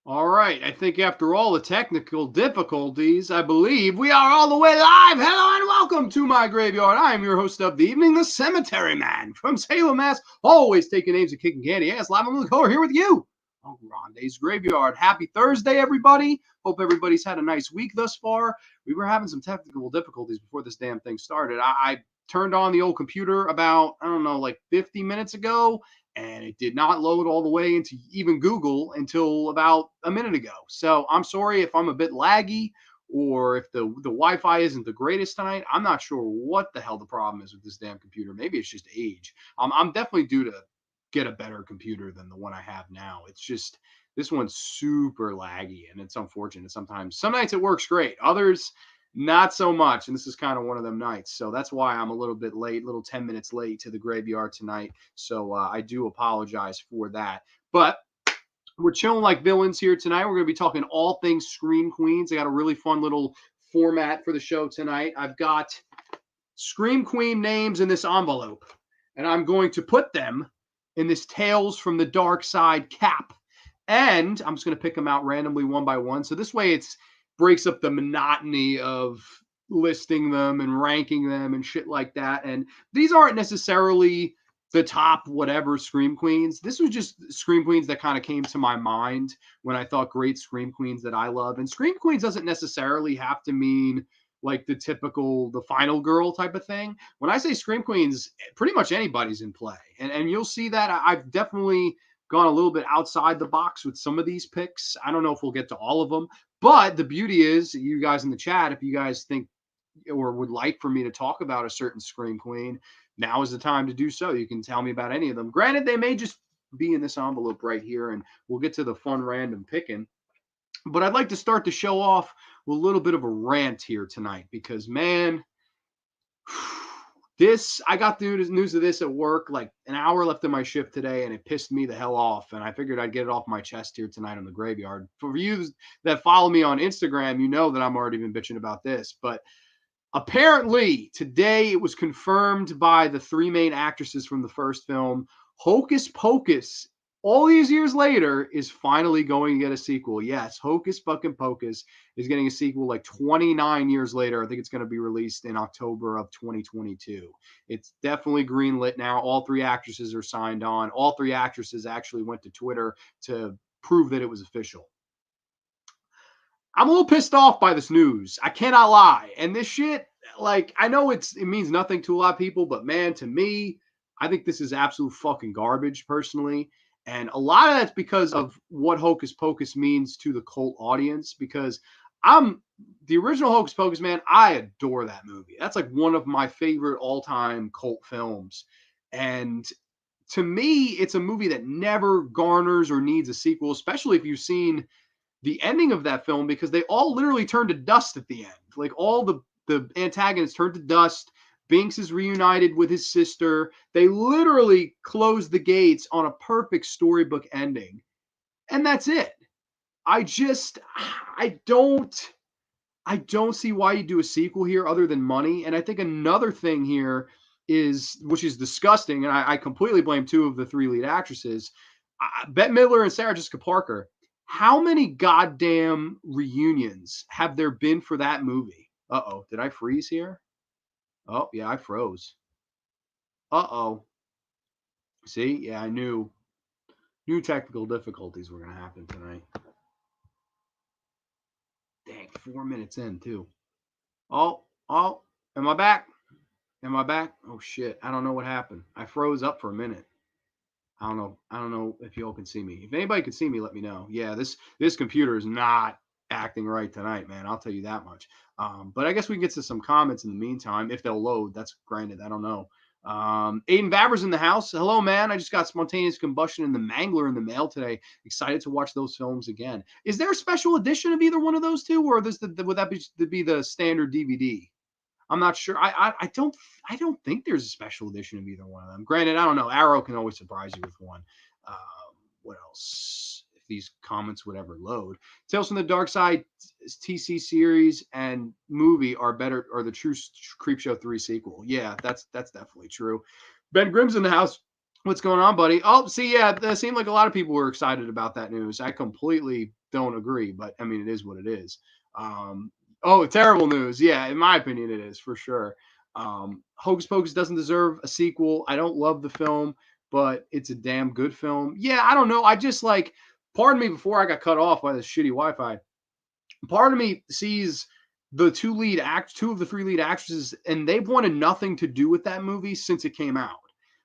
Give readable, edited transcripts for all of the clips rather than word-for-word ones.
All right. I think after all the technical difficulties, I believe we are all the way live. Hello and welcome to my graveyard. I am your host of the evening, the Cemetery Man from Salem, Mass. Always taking names and kicking candy ass. Live on the color here with you on Grande's Graveyard. Happy Thursday, everybody. Hope everybody's had a nice week thus far. We were having some technical difficulties before this damn thing started. I turned on the old computer about, I don't know, like 50 minutes ago, and it did not load all the way into even Google until about a minute ago. So I'm sorry if I'm a bit laggy or if the Wi-Fi isn't the greatest tonight. I'm not sure what the hell the problem is with this damn computer. Maybe it's just age. I'm definitely due to get a better computer than the one I have now. It's just this one's super laggy, and it's unfortunate sometimes. Some nights it works great, others not so much. And this is kind of one of them nights. So that's why I'm a little bit late, little 10 minutes late to the graveyard tonight. So I do apologize for that. But we're chilling like villains here tonight. We're going to be talking all things Scream Queens. I got a really fun little format for the show tonight. I've got Scream Queen names in this envelope, and I'm going to put them in this Tales from the Dark Side cap. And I'm just going to pick them out randomly one by one. So this way it's breaks up the monotony of listing them and ranking them and shit like that. And these aren't necessarily the top whatever Scream Queens. This was just Scream Queens that kind of came to my mind when I thought great Scream Queens that I love. And Scream Queens doesn't necessarily have to mean like the typical, the final girl type of thing. When I say Scream Queens, pretty much anybody's in play. And you'll see that I've definitely gone a little bit outside the box with some of these picks. I don't know if we'll get to all of them, but the beauty is, you guys in the chat, if you guys think or would like for me to talk about a certain Scream Queen, now is the time to do so. You can tell me about any of them. Granted, they may just be in this envelope right here, and we'll get to the fun random picking. But I'd like to start the show off with a little bit of a rant here tonight because, man, I got the news of this at work like an hour left of my shift today, and it pissed me the hell off. And I figured I'd get it off my chest here tonight on the graveyard. For you that follow me on Instagram, you know that I'm already been bitching about this. But apparently today it was confirmed by the three main actresses from the first film. Hocus Pocus, all these years later, is finally going to get a sequel. Yes, Hocus fucking Pocus is getting a sequel like 29 years later. I think it's going to be released in October of 2022. It's definitely greenlit now. All three actresses are signed on. All three actresses actually went to Twitter to prove that it was official. I'm a little pissed off by this news. I cannot lie. And this shit, like, I know it means nothing to a lot of people, but man, to me, I think this is absolute fucking garbage personally. And a lot of that's because of what Hocus Pocus means to the cult audience. Because I'm the original Hocus Pocus, man. I adore that movie. That's like one of my favorite all-time cult films. And to me, it's a movie that never garners or needs a sequel, especially if you've seen the ending of that film, because they all literally turn to dust at the end. Like all the antagonists turn to dust. Binks is reunited with his sister. They literally close the gates on a perfect storybook ending. And that's it. I don't see why you do a sequel here other than money. And I think another thing here is, which is disgusting, and I completely blame two of the three lead actresses, Bette Midler and Sarah Jessica Parker. How many goddamn reunions have there been for that movie? Uh-oh, did I freeze here? Oh, yeah, I froze. Uh-oh. See, yeah, I knew technical difficulties were going to happen tonight. Dang, 4 minutes in, too. Oh, am I back? Am I back? Oh, shit, I don't know what happened. I froze up for a minute. I don't know if y'all can see me. If anybody can see me, let me know. Yeah, this computer is not acting right tonight, man. I'll tell you that much. But I guess we can get to some comments in the meantime if they'll load. That's granted. I don't know. Aiden Vavver's in the house. Hello, man. I just got Spontaneous Combustion and The Mangler in the mail today. Excited to watch those films again. Is there a special edition of either one of those two, or would that be the standard DVD? I'm not sure. I don't think there's a special edition of either one of them. Granted, I don't know. Arrow can always surprise you with one. What else? If these comments would ever load. Tales from the Dark Side TC series and movie are the true Creepshow 3 sequel. Yeah, that's definitely true. Ben Grimm's in the house. What's going on, buddy? Oh, see, yeah, it seemed like a lot of people were excited about that news. I completely don't agree, but I mean, it is what it is. Oh, terrible news. Yeah, in my opinion, it is for sure. Hocus Pocus doesn't deserve a sequel. I don't love the film, but it's a damn good film. Yeah, I don't know. I just like, pardon me before I got cut off by this shitty Wi-Fi. Part of me sees the two of the three lead actresses, and they've wanted nothing to do with that movie since it came out.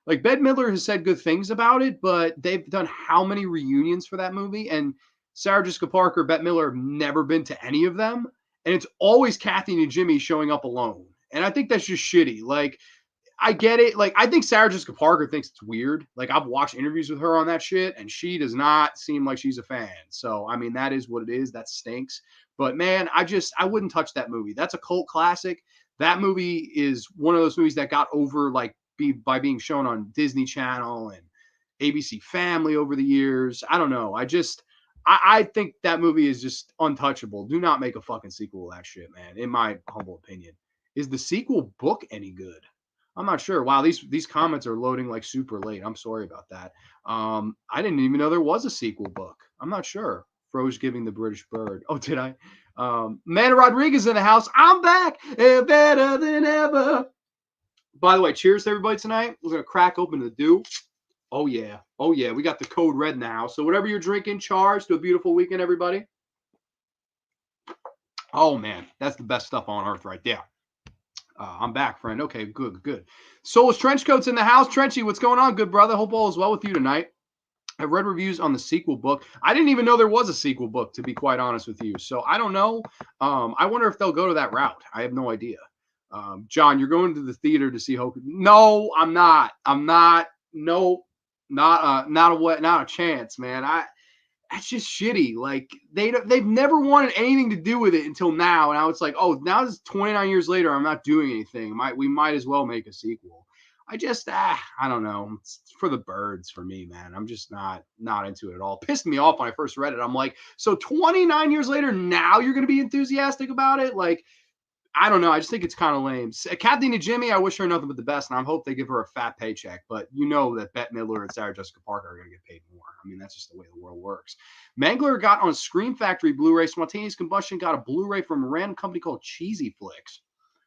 Like Bette Midler has said good things about it, but they've done how many reunions for that movie? And Sarah Jessica Parker, Bette Midler have never been to any of them, and it's always Kathy and Jimmy showing up alone. And I think that's just shitty. Like, I get it. Like, I think Sarah Jessica Parker thinks it's weird. Like, I've watched interviews with her on that shit, and she does not seem like she's a fan. So, I mean, that is what it is. That stinks. But man, I wouldn't touch that movie. That's a cult classic. That movie is one of those movies that got over like by being shown on Disney Channel and ABC Family over the years. I don't know. I think that movie is just untouchable. Do not make a fucking sequel of that shit, man. In my humble opinion, is the sequel book any good? I'm not sure. Wow, these comments are loading like super late. I'm sorry about that. I didn't even know there was a sequel book. I'm not sure. Froze giving the British bird. Oh, did I? Man Rodriguez in the house. I'm back. Better than ever. By the way, cheers to everybody tonight. We're gonna crack open the dew. Oh yeah. Oh yeah. We got the code red in the house. So whatever you're drinking, charge to a beautiful weekend, everybody. Oh man, that's the best stuff on earth right there. I'm back, friend. Okay, good. Soulless Trenchcoat's in the house. Trenchy, what's going on, good brother? Hope all is well with you tonight. I've read reviews on the sequel book. I didn't even know there was a sequel book, to be quite honest with you. So I don't know. I wonder if they'll go to that route. I have no idea. John, you're going to the theater to see Hocus. No, I'm not. No, not a chance, man. That's just shitty. Like they've never wanted anything to do with it until now. And now it's like, oh, now it's 29 years later. I'm not doing anything. We might as well make a sequel. I don't know. It's for the birds for me, man. I'm just not into it at all. Pissed me off when I first read it. I'm like, so 29 years later, now you're going to be enthusiastic about it? Like, I don't know. I just think it's kind of lame. Kathy and Jimmy, I wish her nothing but the best, and I hope they give her a fat paycheck. But you know that Bette Midler and Sarah Jessica Parker are going to get paid more. I mean, that's just the way the world works. Mangler got on Scream Factory Blu-ray. Spontaneous Combustion got a Blu-ray from a random company called Cheesy Flicks.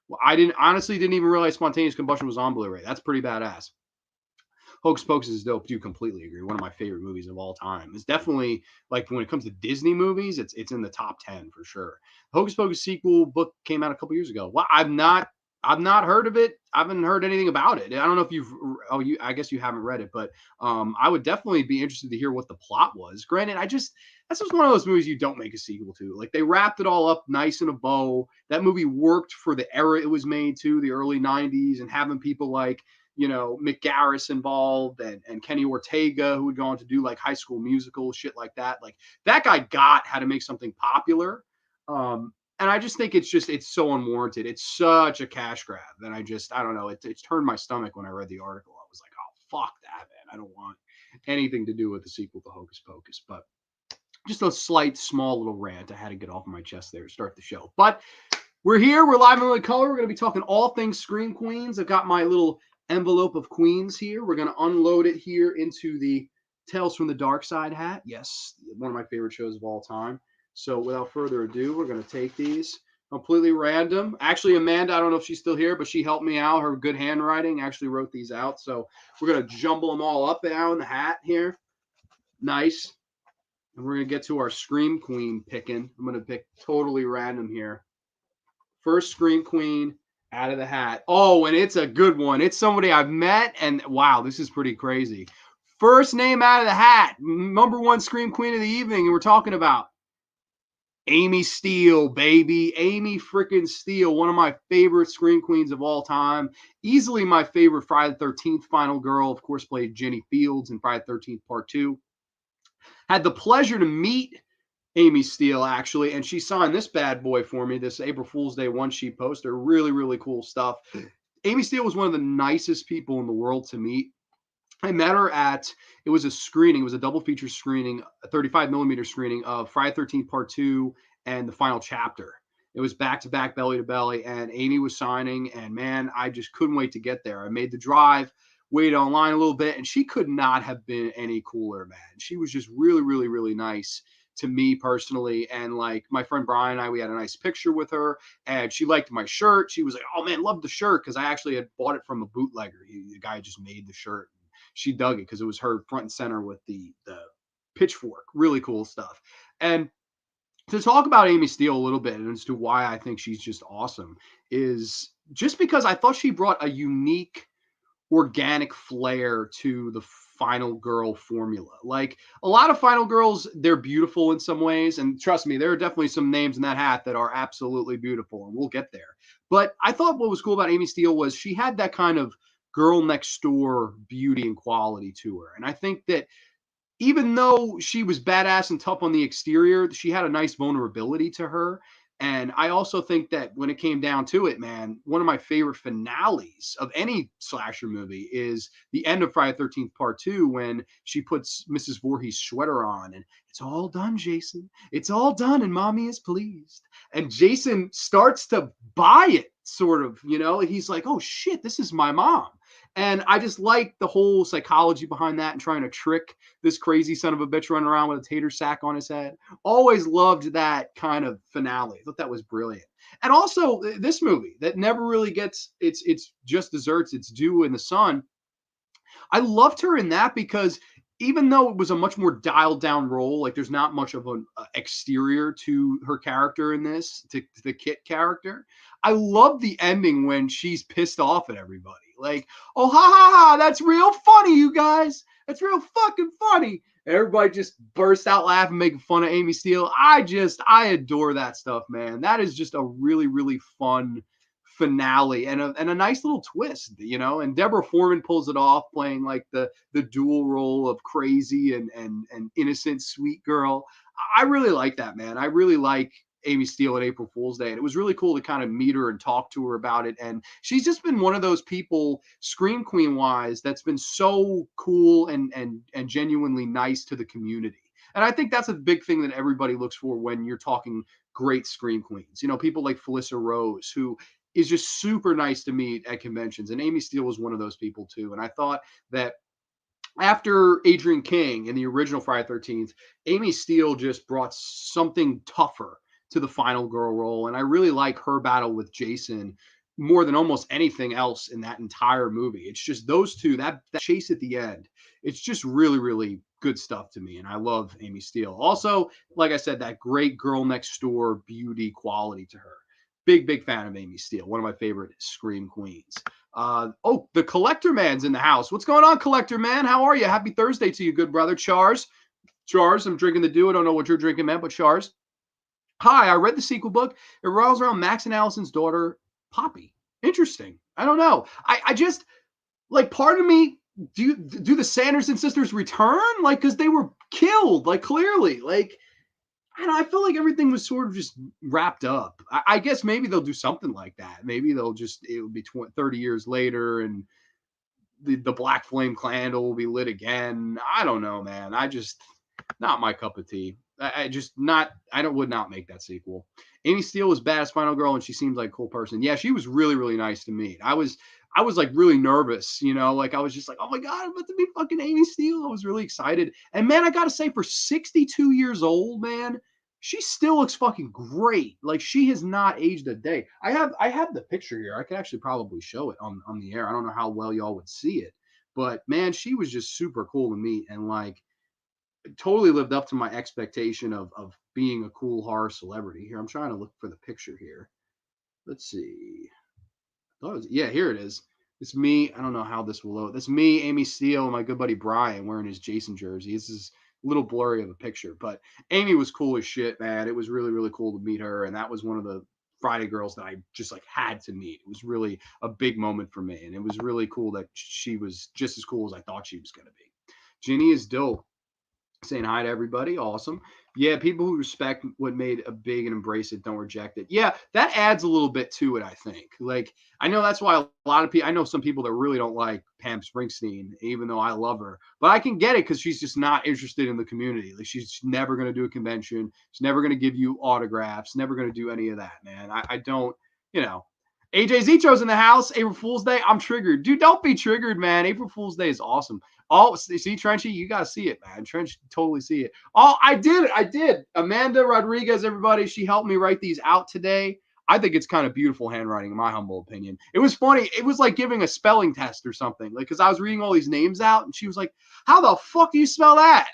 Well, I didn't even realize Spontaneous Combustion was on Blu-ray. That's pretty badass. Hocus Pocus is dope. Do completely agree. One of my favorite movies of all time. It's definitely, like, when it comes to Disney movies, it's in the top 10 for sure. Hocus Pocus sequel book came out a couple years ago. Well, I've not heard of it. I haven't heard anything about it. I don't know if I guess you haven't read it, but I would definitely be interested to hear what the plot was. Granted, that's just one of those movies you don't make a sequel to. Like, they wrapped it all up nice in a bow. That movie worked for the era it was made to, the early 90s, and having people like, Mick Garris involved and Kenny Ortega, who would go on to do like High School Musical, shit like that. Like, that guy got how to make something popular. And I just think it's so unwarranted. It's such a cash grab. And I don't know. It's turned my stomach when I read the article. I was like, oh, fuck that, man. I don't want anything to do with the sequel to Hocus Pocus. But just a slight, small little rant I had to get off my chest there to start the show. But we're here. We're live in living color. We're going to be talking all things Scream Queens. I've got my little envelope of Queens here. We're going to unload it here into the Tales from the Dark Side hat. Yes, one of my favorite shows of all time. So without further ado, we're going to take these completely random. Actually, Amanda, I don't know if she's still here, but she helped me out. Her good handwriting actually wrote these out. So we're going to jumble them all up now in the hat here. Nice. And we're going to get to our Scream Queen picking. I'm going to pick totally random here. First Scream Queen out of the hat. Oh, and it's a good one. It's somebody I've met, and wow, this is pretty crazy. First name out of the hat. Number one Scream Queen of the evening, and we're talking about Amy Steele, baby. Amy freaking Steele, one of my favorite Scream Queens of all time. Easily my favorite Friday the 13th final girl. Of course, played Jenny Fields in Friday the 13th Part 2. Had the pleasure to meet Amy Steele, actually, and she signed this bad boy for me, this April Fool's Day one-sheet poster. Really, really cool stuff. Amy Steele was one of the nicest people in the world to meet. I met her it was a screening, it was a double feature screening, a 35 millimeter screening of Friday the 13th Part 2 and the final chapter. It was back-to-back, belly to belly, and Amy was signing, and man, I just couldn't wait to get there. I made the drive, waited online a little bit, and she could not have been any cooler, man. She was just really, really, really nice to me personally. And like my friend Brian and I, we had a nice picture with her, and she liked my shirt. She was like, "Oh man, love the shirt," because I actually had bought it from a bootlegger. The guy just made the shirt. She dug it because it was her front and center with the pitchfork. Really cool stuff. And to talk about Amy Steele a little bit and as to why I think she's just awesome is just because I thought she brought a unique organic flair to the final girl formula. Like a lot of final girls, they're beautiful in some ways. And trust me, there are definitely some names in that hat that are absolutely beautiful, and we'll get there. But I thought what was cool about Amy Steele was she had that kind of girl next door beauty and quality to her. And I think that even though she was badass and tough on the exterior, she had a nice vulnerability to her. And I also think that when it came down to it, man, one of my favorite finales of any slasher movie is the end of Friday the 13th Part 2 when she puts Mrs. Voorhees' sweater on and it's all done, Jason. It's all done and mommy is pleased. And Jason starts to buy it, sort of, he's like, oh shit, this is my mom. And I just like the whole psychology behind that and trying to trick this crazy son of a bitch running around with a tater sack on his head. Always loved that kind of finale. I thought that was brilliant. And also this movie that never really gets its just desserts its due in the sun. I loved her in that because even though it was a much more dialed down role, like there's not much of an exterior to her character in this, to the Kit character, I love the ending when she's pissed off at everybody. Like, oh, ha, ha, ha, that's real funny, you guys. That's real fucking funny. And everybody just bursts out laughing, making fun of Amy Steele. I adore that stuff, man. That is just a really, really fun finale and a nice little twist, and Deborah Foreman pulls it off playing like the dual role of crazy and innocent sweet girl. I really like that, man. I really like Amy Steele at April Fool's Day, and it was really cool to kind of meet her and talk to her about it. And she's just been one of those people, Scream Queen wise, that's been so cool and genuinely nice to the community. And I think that's a big thing that everybody looks for when you're talking great Scream Queens. People like Felissa Rose, who is just super nice to meet at conventions. And Amy Steele was one of those people too. And I thought that after Adrienne King in the original Friday the 13th, Amy Steele just brought something tougher to the final girl role. And I really like her battle with Jason more than almost anything else in that entire movie. It's just those two, that chase at the end. It's just really, really good stuff to me. And I love Amy Steele. Also, like I said, that great girl next door beauty quality to her. Big fan of Amy Steele. One of my favorite Scream Queens. The Collector Man's in the house. What's going on, Collector Man? How are you? Happy Thursday to you, good brother. Chars, I'm drinking the dew. I don't know what you're drinking, man, but Chars. Hi, I read the sequel book. It revolves around Max and Allison's daughter, Poppy. Interesting. I don't know. I just, like, part of me, do the Sanderson sisters return? Like, because they were killed, like, clearly. Like, I feel like everything was sort of just wrapped up. I guess maybe they'll do something like that. Maybe it will be 30 years later and the Black Flame candle will be lit again. I don't know, man. Not my cup of tea. I would not make that sequel. Amy Steele was badass final girl and she seems like a cool person. Yeah, she was really, really nice to meet. I was like really nervous, like I was just like, oh my God, I'm about to meet fucking Amy Steele. I was really excited. And man, I got to say for 62 years old, man, she still looks fucking great. Like she has not aged a day. I have the picture here. I could actually probably show it on the air. I don't know how well y'all would see it, but man, she was just super cool to meet and like totally lived up to my expectation of being a cool horror celebrity. Here, I'm trying to look for the picture here. Let's see. Yeah, here it is. It's me. I don't know how this will load. That's me, Amy Steele, and my good buddy Brian wearing his Jason jersey. This is a little blurry of a picture, but Amy was cool as shit, man. It was really, really cool to meet her, and that was one of the Friday girls that I just like had to meet. It was really a big moment for me, and it was really cool that she was just as cool as I thought she was going to be. Ginny is dope. Saying hi to everybody. Awesome. Yeah, people who respect what made a big and embrace it don't reject it. Yeah, that adds a little bit to it, I think. Like, I know that's why a lot of people, I know some people that really don't like Pam Springsteen, even though I love her. But I can get it because she's just not interested in the community. Like, she's never going to do a convention. She's never going to give you autographs, never going to do any of that, man. I don't, AJ Zitro's in the house. April Fool's Day. I'm triggered. Dude, don't be triggered, man. April Fool's Day is awesome. Oh, see, Trenchy, you gotta see it, man. Trench, totally see it. Oh, I did. Amanda Rodriguez, everybody, she helped me write these out today. I think it's kind of beautiful handwriting, in my humble opinion. It was funny. It was like giving a spelling test or something. Like, because I was reading all these names out, and she was like, "How the fuck do you spell that?"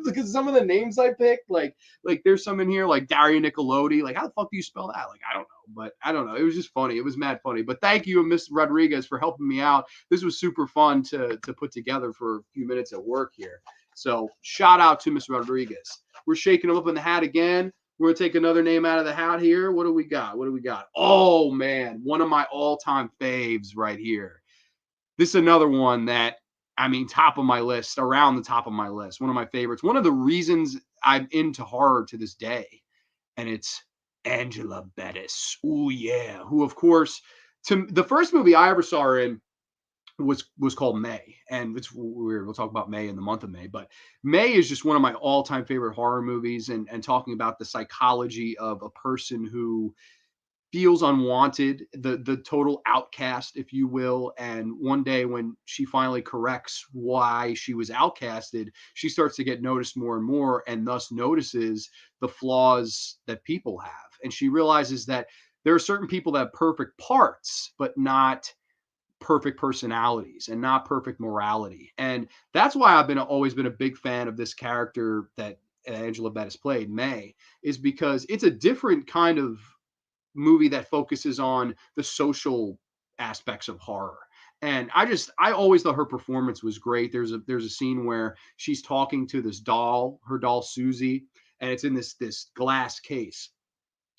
Because some of the names I picked, like there's some in here like Daria Nicolodi. Like, how the fuck do you spell that? Like, I don't know, but I don't know. It was just funny. It was mad funny. But thank you, Miss Rodriguez, for helping me out. This was super fun to put together for a few minutes at work here. So shout out to Miss Rodriguez. We're shaking them up in the hat again. We're going to take another name out of the hat here. What do we got? Oh, man. One of my all-time faves right here. This is another one that, I mean, top of my list, around the top of my list. One of my favorites. One of the reasons I'm into horror to this day. And it's Angela Bettis. Oh, yeah. Who, of course, to the first movie I ever saw her in was called May, and it's weird. We'll talk about May in the month of May, but May is just one of my all-time favorite horror movies, and talking about the psychology of a person who feels unwanted, the total outcast, if you will. And one day when she finally corrects why she was outcasted, she starts to get noticed more and more, and thus notices the flaws that people have. And she realizes that there are certain people that have perfect parts, but not perfect personalities and not perfect morality. And that's why I've always been a big fan of this character that Angela Bettis played, May, is because it's a different kind of movie that focuses on the social aspects of horror. And I always thought her performance was great. There's a scene where she's talking to this doll, her doll Susie, and it's in this glass case,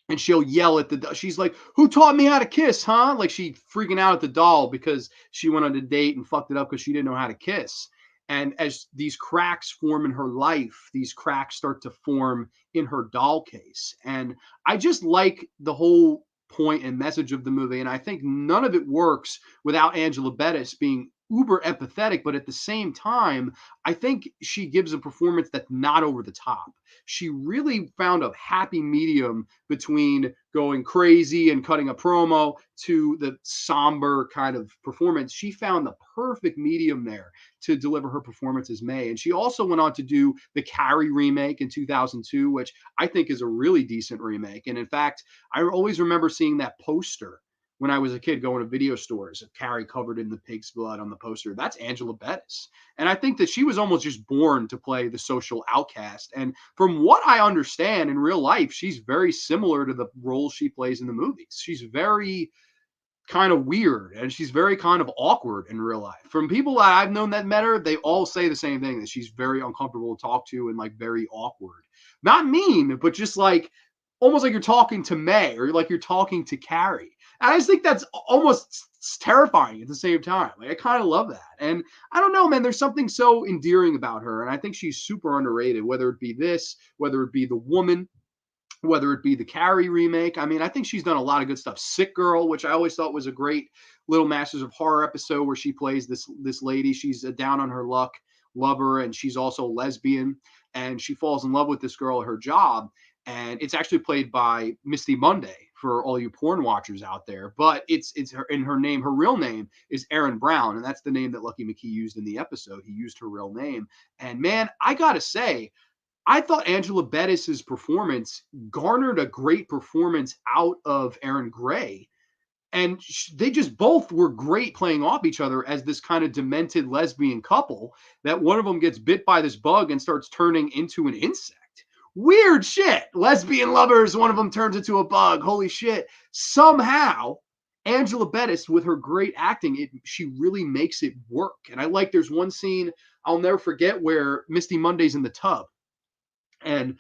and she'll yell at she's like, "Who taught me how to kiss, huh?" Like, she freaking out at the doll because she went on a date and fucked it up because she didn't know how to kiss. And as these cracks form in her life, these cracks start to form in her doll case. And I just like the whole point and message of the movie. And I think none of it works without Angela Bettis being uber empathetic, but at the same time, I think she gives a performance that's not over the top. She really found a happy medium between going crazy and cutting a promo to the somber kind of performance. She found the perfect medium there to deliver her performance as May. And she also went on to do the Carrie remake in 2002, which I think is a really decent remake. And in fact, I always remember seeing that poster when I was a kid going to video stores, Carrie covered in the pig's blood on the poster. That's Angela Bettis. And I think that she was almost just born to play the social outcast. And from what I understand in real life, she's very similar to the role she plays in the movies. She's very kind of weird, and she's very kind of awkward in real life. From people that I've known that met her, they all say the same thing, that she's very uncomfortable to talk to and like very awkward. Not mean, but just like almost like you're talking to May or like you're talking to Carrie. And I just think that's almost terrifying at the same time. Like, I kind of love that. And I don't know, man, there's something so endearing about her. And I think she's super underrated, whether it be this, whether it be The Woman, whether it be the Carrie remake. I mean, I think she's done a lot of good stuff. Sick Girl, which I always thought was a great little Masters of Horror episode where she plays this lady. She's a down on her luck lover, and she's also lesbian, and she falls in love with this girl at her job. And it's actually played by Misty Monday for all you porn watchers out there. But it's her, in her name, her real name is Erin Brown, and that's the name that Lucky McKee used in the episode. He used her real name. And man, I gotta say, I thought Angela Bettis's performance garnered a great performance out of Erin Gray. And they just both were great playing off each other as this kind of demented lesbian couple, that one of them gets bit by this bug and starts turning into an insect. Weird shit. Lesbian lovers, one of them turns into a bug. Holy shit. Somehow, Angela Bettis, with her great acting, she really makes it work. And I like, there's one scene I'll never forget where Misty Monday's in the tub. And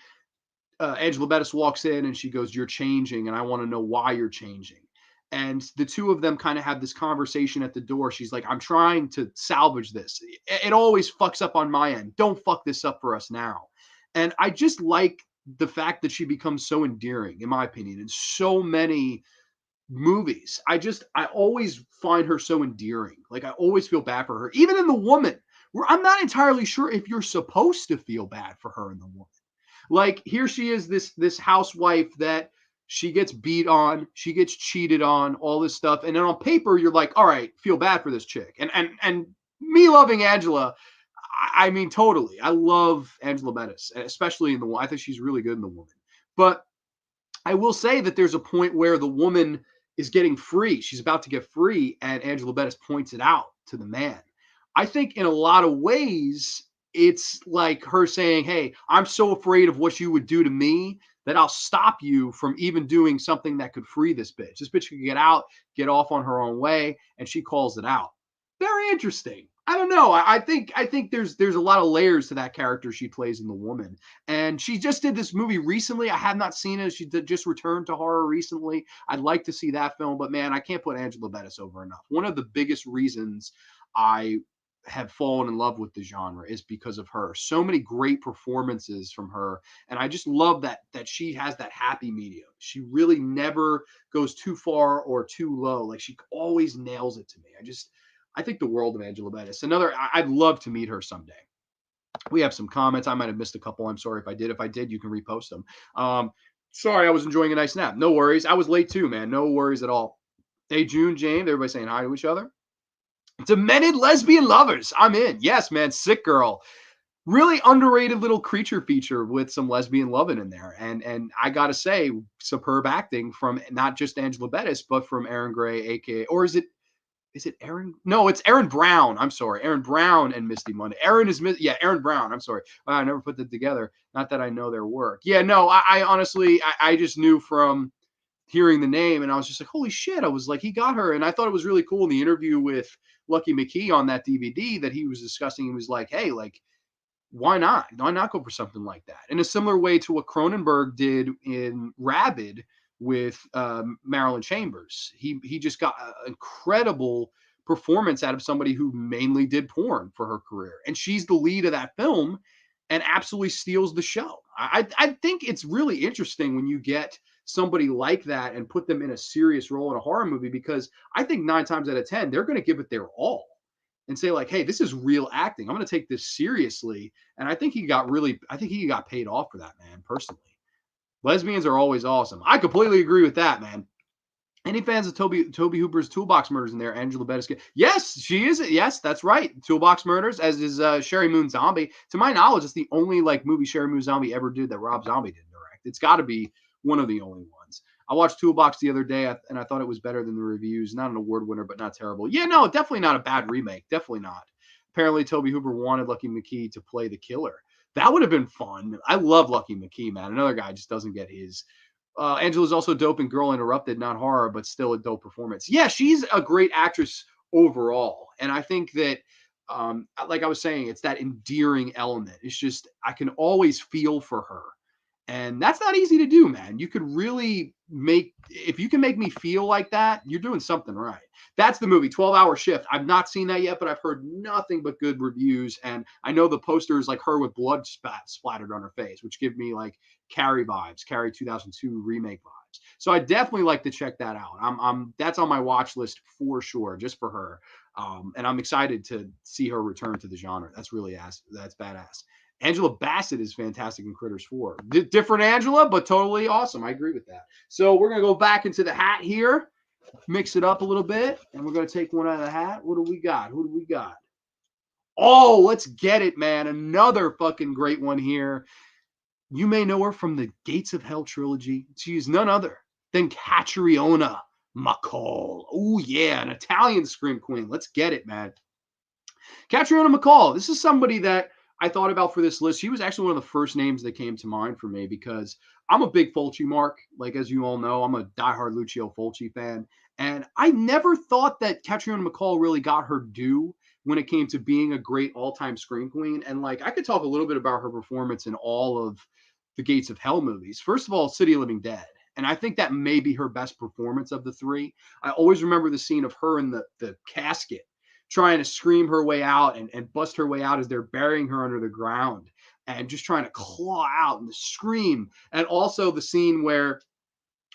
Angela Bettis walks in and she goes, "You're changing, and I want to know why you're changing." And the two of them kind of have this conversation at the door. She's like, "I'm trying to salvage this. It always fucks up on my end. Don't fuck this up for us now." And I just like the fact that she becomes so endearing, in my opinion, in so many movies. I always find her so endearing. Like, I always feel bad for her. Even in The Woman, where I'm not entirely sure if you're supposed to feel bad for her in The Woman. Like, here she is, this housewife that she gets beat on, she gets cheated on, all this stuff. And then on paper, you're like, all right, feel bad for this chick. And me loving Angela, I mean, totally. I love Angela Bettis, especially in the one. I think she's really good in The Woman. But I will say that there's a point where the woman is getting free. She's about to get free, and Angela Bettis points it out to the man. I think in a lot of ways, it's like her saying, hey, I'm so afraid of what you would do to me that I'll stop you from even doing something that could free this bitch. This bitch could get out, get off on her own way, and she calls it out. Very interesting. I don't know. I think there's a lot of layers to that character she plays in The Woman, and she just did this movie recently. I have not seen it. She just returned to horror recently. I'd like to see that film, but man, I can't put Angela Bettis over enough. One of the biggest reasons I have fallen in love with the genre is because of her. So many great performances from her, and I just love that she has that happy medium. She really never goes too far or too low. Like she always nails it to me. I think the world of Angela Bettis. I'd love to meet her someday. We have some comments. I might have missed a couple. I'm sorry if I did. If I did, you can repost them. Sorry, I was enjoying a nice nap. No worries. I was late too, man. No worries at all. Hey, June, James, everybody saying hi to each other. Demented lesbian lovers. I'm in. Yes, man. Sick Girl. Really underrated little creature feature with some lesbian loving in there. And I got to say, superb acting from not just Angela Bettis, but from Aaron Gray, aka, or is it Aaron? No, it's Aaron Brown. I'm sorry. Aaron Brown and Misty Monday. Aaron Brown. I'm sorry. I never put that together. Not that I know their work. Yeah, no, I honestly, I just knew from hearing the name and I was just like, holy shit. I was like, he got her. And I thought it was really cool in the interview with Lucky McKee on that DVD that he was discussing. He was like, hey, like, why not? Why not go for something like that? In a similar way to what Cronenberg did in Rabid with Marilyn Chambers. He just got an incredible performance out of somebody who mainly did porn for her career. And she's the lead of that film and absolutely steals the show. I think it's really interesting when you get somebody like that and put them in a serious role in a horror movie, because I think 9 times out of 10, they're going to give it their all and say like, hey, this is real acting. I'm going to take this seriously. And I think he got paid off for that, man, personally. Lesbians are always awesome. I completely agree with that, man. Any fans of Toby Hooper's Toolbox Murders in there? Angela Bettis. Yes, she is. Yes, that's right. Toolbox Murders, as is Sherry Moon Zombie. To my knowledge, it's the only like movie Sherry Moon Zombie ever did that Rob Zombie didn't direct. It's got to be one of the only ones. I watched Toolbox the other day, and I thought it was better than the reviews. Not an award winner, but not terrible. Yeah, no, definitely not a bad remake. Definitely not. Apparently, Toby Hooper wanted Lucky McKee to play the killer. That would have been fun. I love Lucky McKee, man. Another guy just doesn't get his. Angela's also dope in Girl Interrupted, not horror, but still a dope performance. Yeah, she's a great actress overall. And I think that, like I was saying, it's that endearing element. It's just, I can always feel for her. And that's not easy to do, man. You could really if you can make me feel like that, you're doing something right. That's the movie, 12-Hour Shift. I've not seen that yet, but I've heard nothing but good reviews. And I know the poster is like her with blood splattered on her face, which give me like Carrie vibes, Carrie 2002 remake vibes. So I definitely like to check that out. That's on my watch list for sure, just for her. And I'm excited to see her return to the genre. That's badass. Angela Bassett is fantastic in Critters 4. Different Angela, but totally awesome. I agree with that. So we're going to go back into the hat here, mix it up a little bit, and we're going to take one out of the hat. What do we got? Who do we got? Oh, let's get it, man. Another fucking great one here. You may know her from the Gates of Hell trilogy. She is none other than Catriona Mccall. Oh, yeah, an Italian scream queen. Let's get it, man. Catriona Mccall. This is somebody that I thought about for this list. She was actually one of the first names that came to mind for me because I'm a big Fulci mark. Like, as you all know, I'm a diehard Lucio Fulci fan. And I never thought that Catriona Mccall really got her due when it came to being a great all-time scream queen. And, like, I could talk a little bit about her performance in all of the Gates of Hell movies. First of all, City of Living Dead. And I think that may be her best performance of the three. I always remember the scene of her in the casket trying to scream her way out and bust her way out as they're burying her under the ground and just trying to claw out and scream. And also the scene where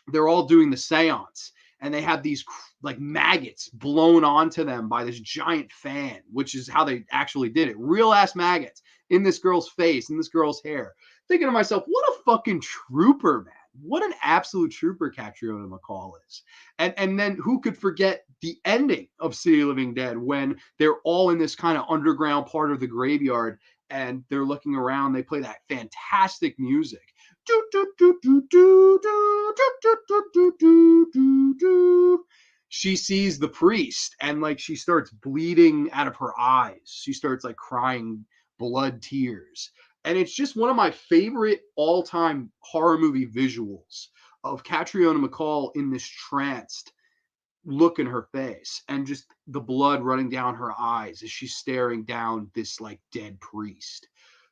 they're all doing the seance and they have these like maggots blown onto them by this giant fan, which is how they actually did it. Real ass maggots in this girl's face, in this girl's hair. Thinking to myself, what a fucking trooper, man. What an absolute trooper Catriona Mccall is. And then who could forget the ending of City of Living Dead when they're all in this kind of underground part of the graveyard and they're looking around. They play that fantastic music. Do, do, do, do, do, do, do, do, do, do, do, do. She sees the priest and like she starts bleeding out of her eyes. She starts like crying blood tears. And it's just one of my favorite all-time horror movie visuals of Catriona Mccall in this tranced look in her face and just the blood running down her eyes as she's staring down this like dead priest.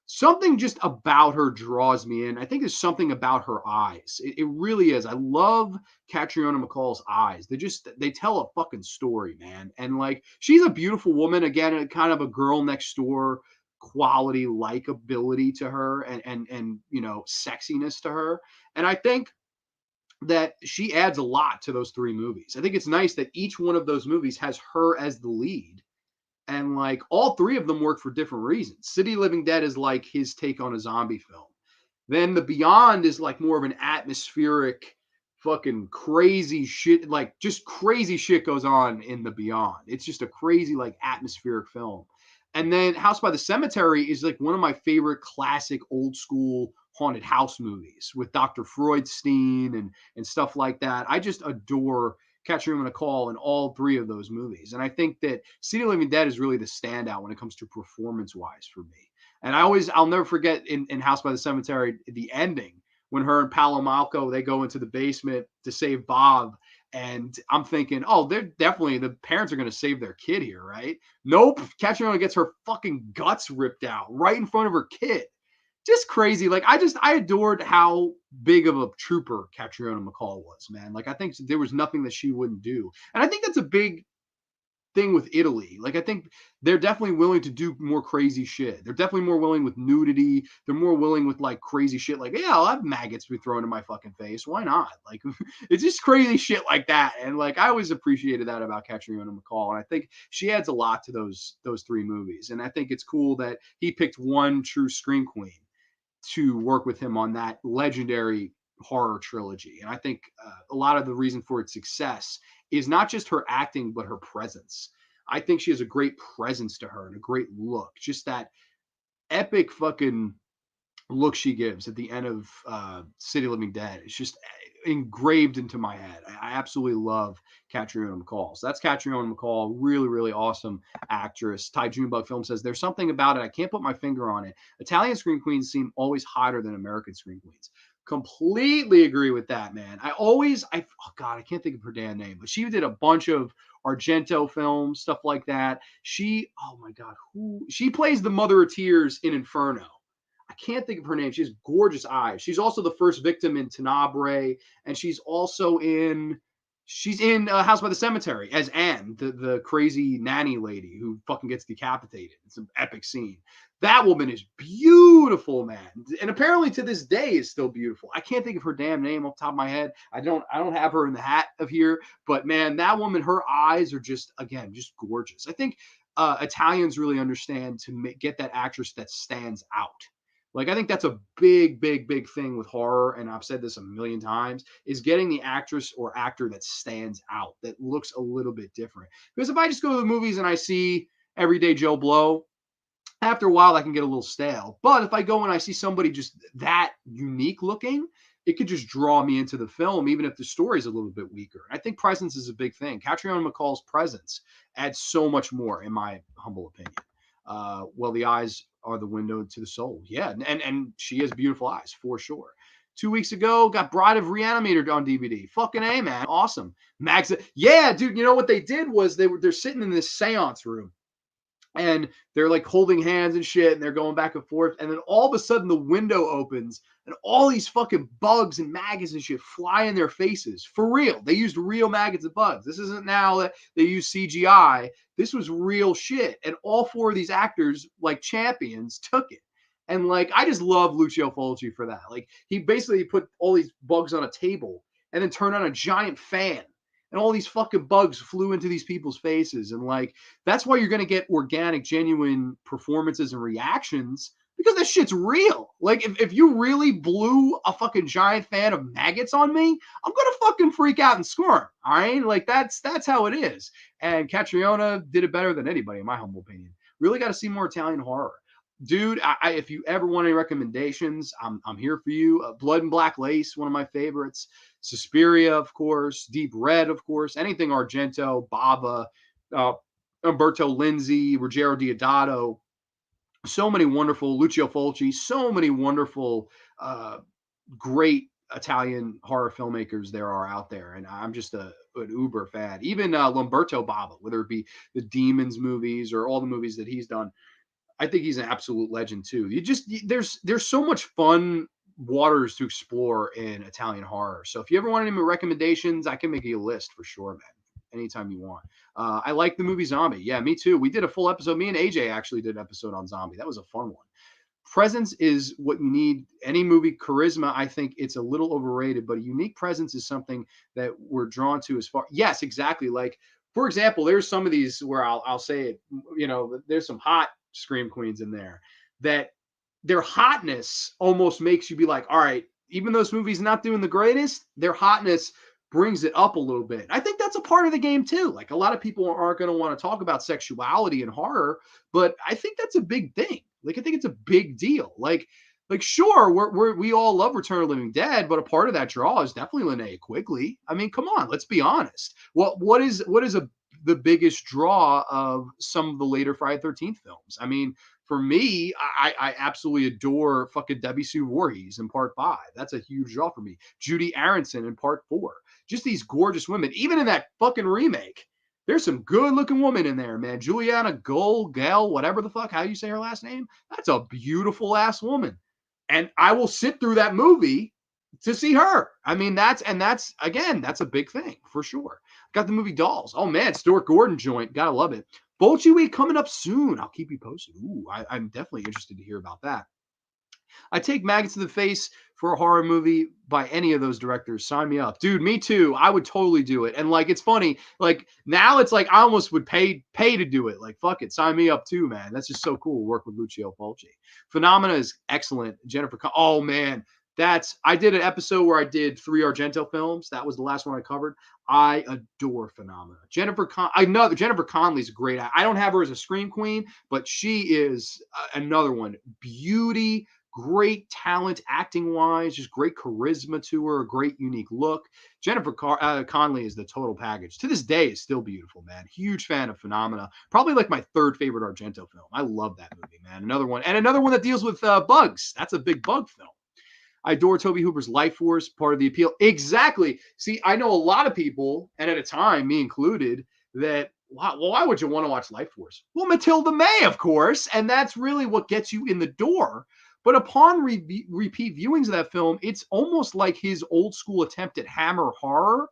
Something just about her draws me in. I think there's something about her eyes. It really is. I love Catriona Mccall's eyes. They tell a fucking story, man. And like she's a beautiful woman, again, kind of a girl next door quality, likability to her and you know, sexiness to her. And I think that she adds a lot to those three movies. I think it's nice that each one of those movies has her as the lead. And like all three of them work for different reasons. City Living Dead is like his take on a zombie film. Then The Beyond is like more of an atmospheric, fucking crazy shit. Like just crazy shit goes on in The Beyond. It's just a crazy, like atmospheric film. And then House by the Cemetery is like one of my favorite classic old school haunted house movies with Dr. Freudstein and stuff like that. I just adore Catch Room and a Call in all three of those movies. And I think that City of Living Dead is really the standout when it comes to performance wise for me. And I'll never forget in House by the Cemetery, the ending when her and Palomalco, they go into the basement to save Bob. And I'm thinking, oh, they're definitely, the parents are going to save their kid here, right? Nope. Catriona gets her fucking guts ripped out right in front of her kid. Just crazy. Like I adored how big of a trooper Catriona Mccall was, man. Like I think there was nothing that she wouldn't do. And I think that's a big thing with Italy. Like I think they're definitely willing to do more crazy shit. They're definitely more willing with nudity. They're more willing with like crazy shit. Like, yeah, I'll have maggots be thrown in my fucking face. Why not? Like it's just crazy shit like that. And like I always appreciated that about Catriona Mccall. And I think she adds a lot to those three movies. And I think it's cool that he picked one true scream queen to work with him on that legendary horror trilogy. And I think a lot of the reason for its success is not just her acting, but her presence. I think she has a great presence to her and a great look. Just that epic fucking look she gives at the end of City Living Dead. It's just engraved into my head. I absolutely love Catriona Mccall. So that's Catriona Mccall, really, really awesome actress. Ty Junebug Film says, there's something about it. I can't put my finger on it. Italian scream queens seem always hotter than American scream queens. Completely agree with that, man. Oh God, I can't think of her damn name, but she did a bunch of Argento films, stuff like that. Oh my God, she plays the Mother of Tears in Inferno. I can't think of her name. She has gorgeous eyes. She's also the first victim in Tenebrae, and she's in House by the Cemetery as Anne, the crazy nanny lady who fucking gets decapitated. It's an epic scene. That woman is beautiful, man, and apparently to this day is still beautiful. I can't think of her damn name off the top of my head. I don't have her in the hat of here, but man, that woman, her eyes are just gorgeous. I think Italians really understand to get that actress that stands out. Like, I think that's a big, big, big thing with horror, and I've said this a million times, is getting the actress or actor that stands out, that looks a little bit different. Because if I just go to the movies and I see Everyday Joe Blow, after a while, I can get a little stale. But if I go and I see somebody just that unique looking, it could just draw me into the film, even if the story is a little bit weaker. I think presence is a big thing. Catriona Mccall's presence adds so much more, in my humble opinion. Well, the eyes are the window to the soul. Yeah, and she has beautiful eyes, for sure. 2 weeks ago, got Bride of Reanimator on DVD. Fucking A, man. Awesome. Max, yeah, dude, you know what they did was they're sitting in this seance room. And they're like holding hands and shit, and they're going back and forth. And then all of a sudden the window opens and all these fucking bugs and maggots and shit fly in their faces. For real. They used real maggots and bugs. This isn't now that they use CGI. This was real shit. And all four of these actors, like champions, took it. And like, I just love Lucio Fulci for that. Like, he basically put all these bugs on a table and then turned on a giant fan. And all these fucking bugs flew into these people's faces. And like, that's why you're going to get organic, genuine performances and reactions, Because that shit's real. Like, if you really blew a fucking giant fan of maggots on me, I'm gonna fucking freak out and squirm. All right, like that's how it is. And Catriona did it better than anybody, in my humble opinion. Really got to see more Italian horror, dude. If you ever want any recommendations, I'm here for you. Blood and Black Lace, one of my favorites. Suspiria, of course. Deep Red, of course. Anything Argento, Bava, uh, Umberto Lenzi, Ruggero Deodato, so many wonderful Lucio Fulci, so many wonderful, great Italian horror filmmakers there are out there, and I'm just an uber fan. Even Lamberto Bava, whether it be the Demons movies or all the movies that he's done, I think he's an absolute legend too. There's so much fun waters to explore in Italian horror. So if you ever want any recommendations, I can make you a list for sure, man. Anytime you want. I like the movie Zombie. Yeah, me too. We did a full episode. Me and AJ actually did an episode on Zombie. That was a fun one. Presence is what you need. Any movie, charisma, I think it's a little overrated, but a unique presence is something that we're drawn to as far. Yes, exactly. Like, for example, there's some of these where I'll say it, there's some hot scream queens in there that their hotness almost makes you be like, all right, even though this movie's not doing the greatest, their hotness brings it up a little bit. I think that's a part of the game too. Like, a lot of people aren't going to want to talk about sexuality and horror, but I think that's a big thing. Like, I think it's a big deal. Like sure, we all love Return of the Living Dead, but a part of that draw is definitely Linnea Quigley. I mean, come on, let's be honest. What is the biggest draw of some of the later Friday the 13th films? I mean, for me, I absolutely adore fucking Debbie Sue Voorhees in Part 5. That's a huge draw for me. Judy Aronson in Part 4. Just these gorgeous women. Even in that fucking remake, there's some good looking women in there, man. Juliana Gale, whatever the fuck, how you say her last name. That's a beautiful ass woman. And I will sit through that movie to see her. I mean, that's a big thing for sure. Got the movie Dolls. Oh man, Stuart Gordon joint. Gotta love it. Bolshoi Week coming up soon. I'll keep you posted. Ooh, I'm definitely interested to hear about that. I take maggots to the face for a horror movie by any of those directors. Sign me up. Dude, me too. I would totally do it. And like, it's funny. Like, now it's like I almost would pay to do it. Like, fuck it. Sign me up too, man. That's just so cool. Work with Lucio Fulci. Phenomena is excellent. Oh man. I did an episode where I did 3 Argento films. That was the last one I covered. I adore Phenomena. I know Jennifer Connelly's great. I don't have her as a scream queen, but she is another one. Beauty, great talent acting wise, just great charisma to her, a great unique look. Jennifer Connelly is the total package. To this day, is still beautiful, man. Huge fan of Phenomena. Probably like my 3rd favorite Argento film. I love that movie, man. Another one that deals with bugs. That's a big bug film. I adore Tobe Hooper's Life Force, part of the appeal. Exactly. See, I know a lot of people, and at a time, me included, that why would you want to watch Life Force? Well, Matilda May, of course, and that's really what gets you in the door. But upon repeat viewings of that film, it's almost like his old school attempt at Hammer horror.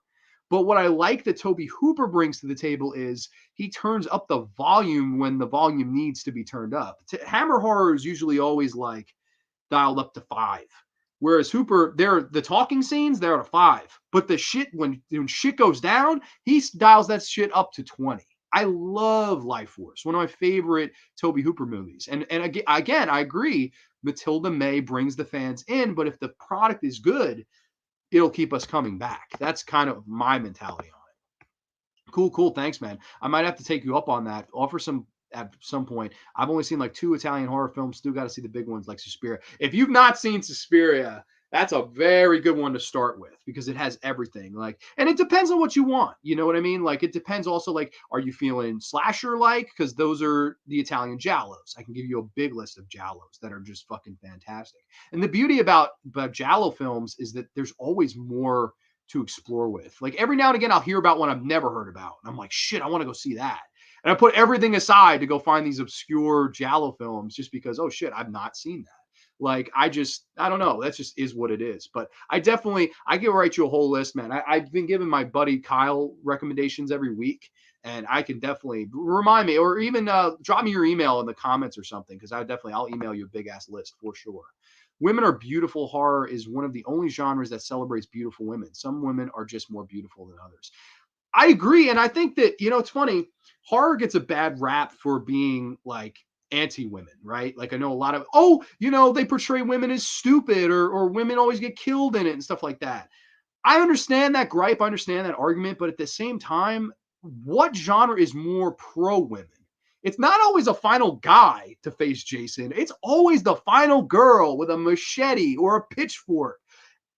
But what I like that Tobe Hooper brings to the table is he turns up the volume when the volume needs to be turned up. Hammer horror is usually always like dialed up to 5. Whereas Hooper, the talking scenes, they're at a 5. But the shit, when shit goes down, he dials that shit up to 20. I love Life Force, one of my favorite Tobe Hooper movies. And again, I agree, Matilda May brings the fans in, but if the product is good, it'll keep us coming back. That's kind of my mentality on it. Cool. Thanks, man. I might have to take you up on that. Offer some at some point. I've only seen like 2 Italian horror films. Still got to see the big ones like Suspiria. If you've not seen Suspiria, that's a very good one to start with because it has everything. Like, and it depends on what you want. You know what I mean? Like, it depends also, like, are you feeling slasher like? Because those are the Italian giallos. I can give you a big list of giallos that are just fucking fantastic. And the beauty about giallo films is that there's always more to explore with. Like, every now and again, I'll hear about one I've never heard about. And I'm like, shit, I want to go see that. And I put everything aside to go find these obscure giallo films just because, oh shit, I've not seen that. Like, I don't know. That just is what it is. But I can write you a whole list, man. I've been giving my buddy Kyle recommendations every week, and I can definitely remind me, or even drop me your email in the comments or something, because I'll email you a big ass list for sure. Women are beautiful. Horror is one of the only genres that celebrates beautiful women. Some women are just more beautiful than others. I agree. And I think that, it's funny. Horror gets a bad rap for being like anti-women, right? Like I know a lot of, oh, you know, they portray women as stupid or women always get killed in it and stuff like that. I understand that gripe, I understand that argument, but at the same time, what genre is more pro women? It's not always a final guy to face Jason. It's always the final girl with a machete or a pitchfork,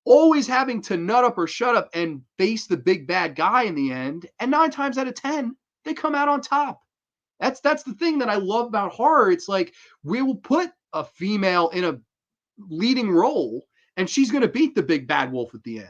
always having to nut up or shut up and face the big bad guy in the end. And 9 times out of 10, they come out on top. That's the thing that I love about horror. It's like we will put a female in a leading role and she's going to beat the big bad wolf at the end.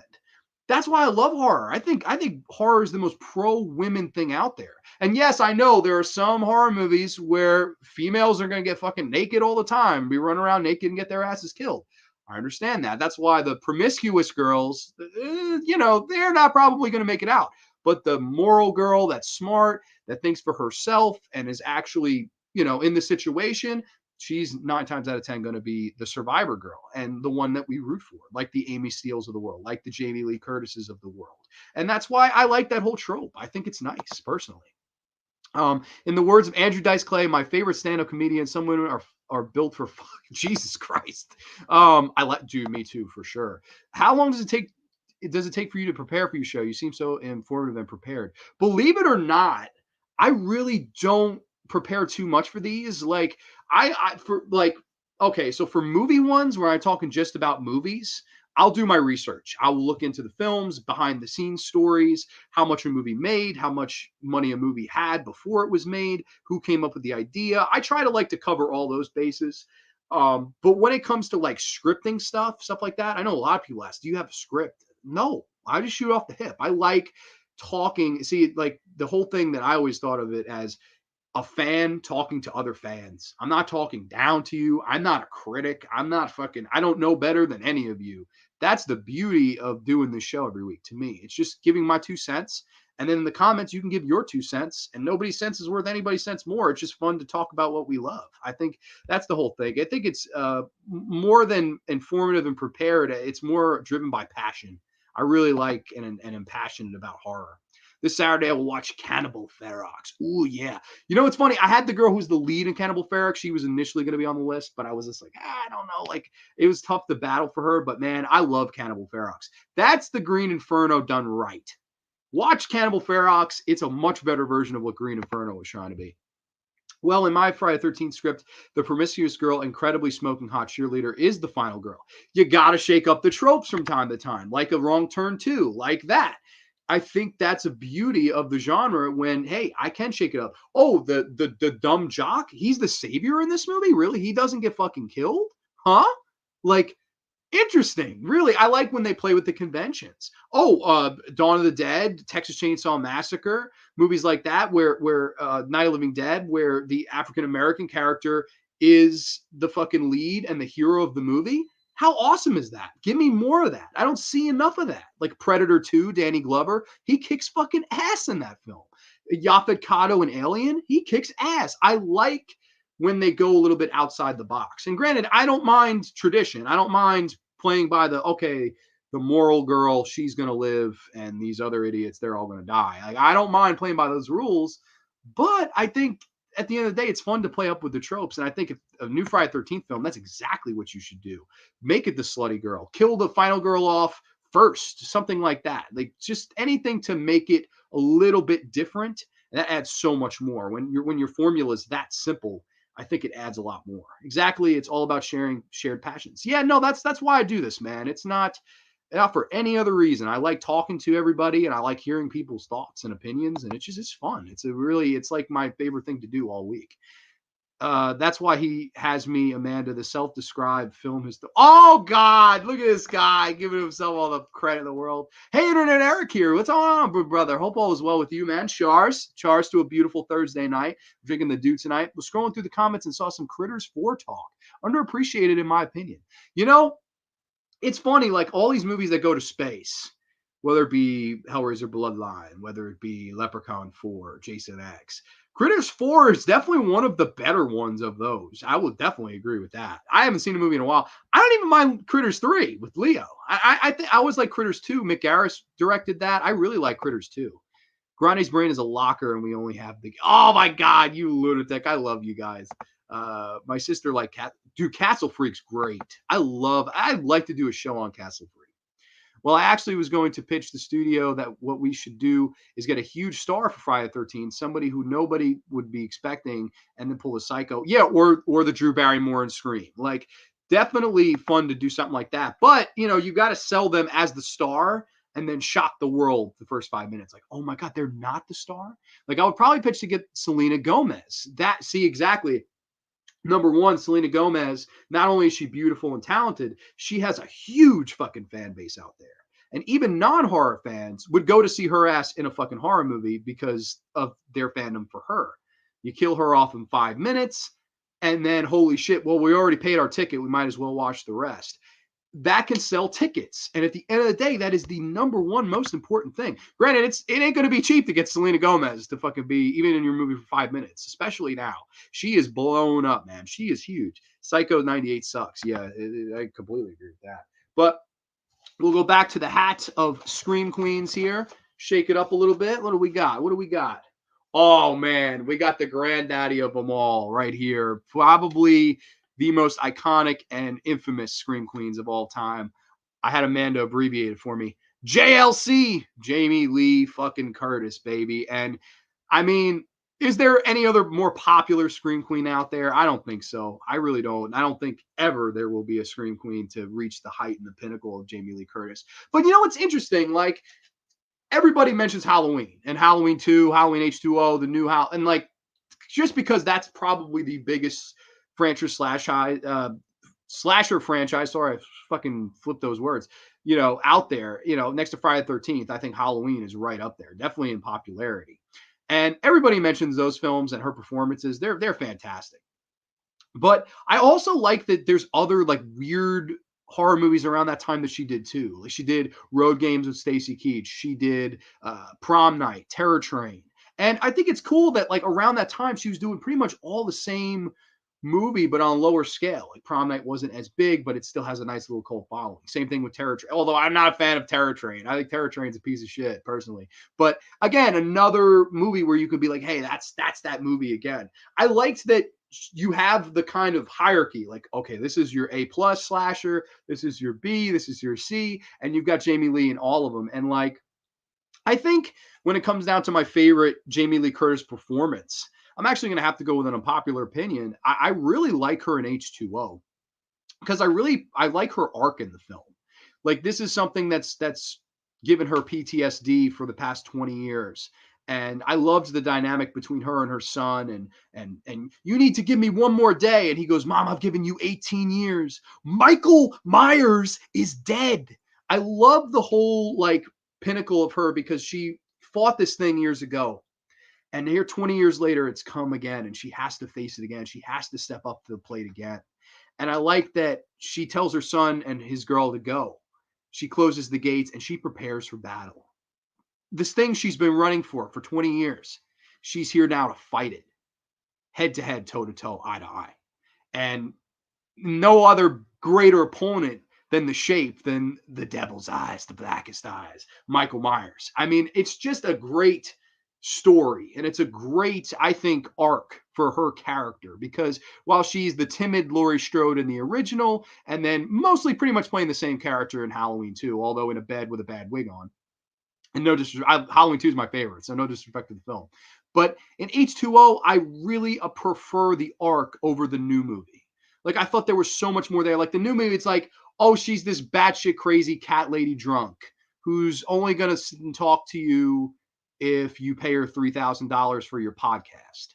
That's why I love horror. I think horror is the most pro women thing out there. And yes, I know there are some horror movies where females are going to get fucking naked all the time, be running around naked and get their asses killed. I understand that. That's why the promiscuous girls, you know, they're not probably going to make it out. But the moral girl that's smart, that thinks for herself and is actually, you know, in the situation, she's 9 times out of 10 going to be the survivor girl and the one that we root for, like the Amy Steeles of the world, like the Jamie Lee Curtises of the world. And that's why I like that whole trope. I think it's nice, personally. In the words of Andrew Dice Clay, my favorite stand-up comedian, some women are built for Jesus Christ. I like, dude, me too, for sure. How long does it take? Does it take for you to prepare for your show? You seem so informative and prepared. Believe it or not, I really don't prepare too much for these. Like okay, so for movie ones where I'm talking just about movies, I'll do my research. I will look into the films, behind the scenes stories, how much a movie made, how much money a movie had before it was made, who came up with the idea. I try to like to cover all those bases. But when it comes to like scripting stuff like that, I know a lot of people ask, do you have a script? No, I just shoot off the hip. I like talking. See, like the whole thing that I always thought of it as a fan talking to other fans. I'm not talking down to you. I'm not a critic. I don't know better than any of you. That's the beauty of doing this show every week to me. It's just giving my 2 cents. And then in the comments, you can give your 2 cents, and nobody's sense is worth anybody's sense more. It's just fun to talk about what we love. I think that's the whole thing. I think it's more than informative and prepared. It's more driven by passion. I really like and am passionate about horror. This Saturday, I will watch Cannibal Ferox. Ooh, yeah. You know, it's funny. I had the girl who's the lead in Cannibal Ferox. She was initially going to be on the list, but I was just like, I don't know. Like, it was tough to battle for her. But, man, I love Cannibal Ferox. That's the Green Inferno done right. Watch Cannibal Ferox. It's a much better version of what Green Inferno was trying to be. Well, in my Friday the 13th script, the promiscuous girl, incredibly smoking hot cheerleader is the final girl. You got to shake up the tropes from time to time, like a Wrong Turn 2, like that. I think that's a beauty of the genre when, hey, I can shake it up. Oh, the dumb jock, he's the savior in this movie? Really? He doesn't get fucking killed? Huh? Like, interesting. Really, I like when they play with the conventions. Oh, Dawn of the Dead, Texas Chainsaw Massacre, movies like that where Night of the Living Dead, where the African-American character is the fucking lead and the hero of the movie. How awesome is that? Give me more of that. I don't see enough of that. Like Predator 2, Danny Glover, he kicks fucking ass in that film. Yaphet Kotto in Alien, he kicks ass. I like when they go a little bit outside the box. And granted, I don't mind tradition. I don't mind playing by the moral girl, she's going to live, and these other idiots, they're all going to die. Like, I don't mind playing by those rules, but I think at the end of the day, it's fun to play up with the tropes. And I think if a new Friday the 13th film, that's exactly what you should do. Make it the slutty girl. Kill the final girl off first, something like that. Like just anything to make it a little bit different. And that adds so much more. When your formula is that simple, I think it adds a lot more. Exactly. It's all about sharing shared passions. Yeah, no, that's why I do this, man. It's not for any other reason. I like talking to everybody and I like hearing people's thoughts and opinions, and it's fun. It's like my favorite thing to do all week. That's why he has me, Amanda, the self-described film history. Oh God, look at this guy giving himself all the credit in the world. Hey, Internet Eric here. What's going on, brother? Hope all is well with you, man. Chars to a beautiful Thursday night. Drinking the dew tonight. Was scrolling through the comments and saw some Critters 4 talk. Underappreciated in my opinion. You know, it's funny, like all these movies that go to space, whether it be Hellraiser Bloodline, whether it be Leprechaun 4, Jason X. Critters 4 is definitely one of the better ones of those. I will definitely agree with that. I haven't seen a movie in a while. I don't even mind Critters 3 with Leo. I always like Critters 2. Mick Garris directed that. I really like Critters 2. Grande's brain is a locker and we only have the... Oh my God, you lunatic. I love you guys. My sister like dude, Castle Freak's great. I'd like to do a show on Castle Freak. Well, I actually was going to pitch the studio that what we should do is get a huge star for Friday the 13th, somebody who nobody would be expecting, and then pull a Psycho. Yeah, or the Drew Barrymore and Scream. Like, definitely fun to do something like that. But, you got to sell them as the star and then shock the world the first 5 minutes. Like, oh my God, they're not the star? Like, I would probably pitch to get Selena Gomez. See, exactly. Number one, Selena Gomez, not only is she beautiful and talented, she has a huge fucking fan base out there. And even non-horror fans would go to see her ass in a fucking horror movie because of their fandom for her. You kill her off in 5 minutes, and then holy shit, well, we already paid our ticket. We might as well watch the rest. That can sell tickets. And at the end of the day, that is the number one most important thing. Granted, it ain't going to be cheap to get Selena Gomez to fucking be even in your movie for 5 minutes, especially now. She is blown up, man. She is huge. Psycho 98 sucks. Yeah, I completely agree with that. But we'll go back to the hat of Scream Queens here. Shake it up a little bit. What do we got? Oh, man. We got the granddaddy of them all right here. Probably the most iconic and infamous Scream Queens of all time. I had Amanda abbreviate it for me. JLC, Jamie Lee fucking Curtis, baby. And I mean, is there any other more popular Scream Queen out there? I don't think so. I really don't. I don't think ever there will be a Scream Queen to reach the height and the pinnacle of Jamie Lee Curtis. But you know what's interesting? Like, everybody mentions Halloween and Halloween 2, Halloween H2O, the new Halloween, and like, just because that's probably the biggest slasher franchise. Sorry, I fucking flipped those words. Out there. Next to Friday the 13th, I think Halloween is right up there, definitely in popularity. And everybody mentions those films and her performances. They're fantastic. But I also like that there's other like weird horror movies around that time that she did too. Like, she did Road Games with Stacy Keach. She did Prom Night, Terror Train. And I think it's cool that like around that time she was doing pretty much all the same movie, but on a lower scale. Like, Prom Night wasn't as big, but it still has a nice little cult following. Same thing with Terror Train. Although I'm not a fan of Terror Train. I think Terror Train's a piece of shit personally. But again, another movie where you could be like, hey, that's that movie again. I liked that you have the kind of hierarchy, like, okay, this is your A+ slasher, this is your B, this is your C, and you've got Jamie Lee in all of them. And like, I think when it comes down to my favorite Jamie Lee Curtis performance, I'm actually going to have to go with an unpopular opinion. I really like her in H2O because I like her arc in the film. Like, this is something that's given her PTSD for the past 20 years. And I loved the dynamic between her and her son. And you need to give me one more day. And he goes, Mom, I've given you 18 years. Michael Myers is dead. I love the whole like pinnacle of her because she fought this thing years ago. And here 20 years later, it's come again. And she has to face it again. She has to step up to the plate again. And I like that she tells her son and his girl to go. She closes the gates and she prepares for battle. This thing she's been running for 20 years, she's here now to fight it. Head to head, toe to toe, eye to eye. And no other greater opponent than the Shape, than the devil's eyes, the blackest eyes, Michael Myers. I mean, it's just a great story. And it's a great, I think, arc for her character, because while she's the timid Laurie Strode in the original, and then mostly pretty much playing the same character in Halloween 2, although in a bed with a bad wig on. And no disrespect, Halloween 2 is my favorite, so no disrespect to the film. But in H2O, I really prefer the arc over the new movie. Like, I thought there was so much more there. Like, the new movie, it's like, oh, she's this batshit crazy cat lady drunk who's only going to sit and talk to you if you pay her $3,000 for your podcast.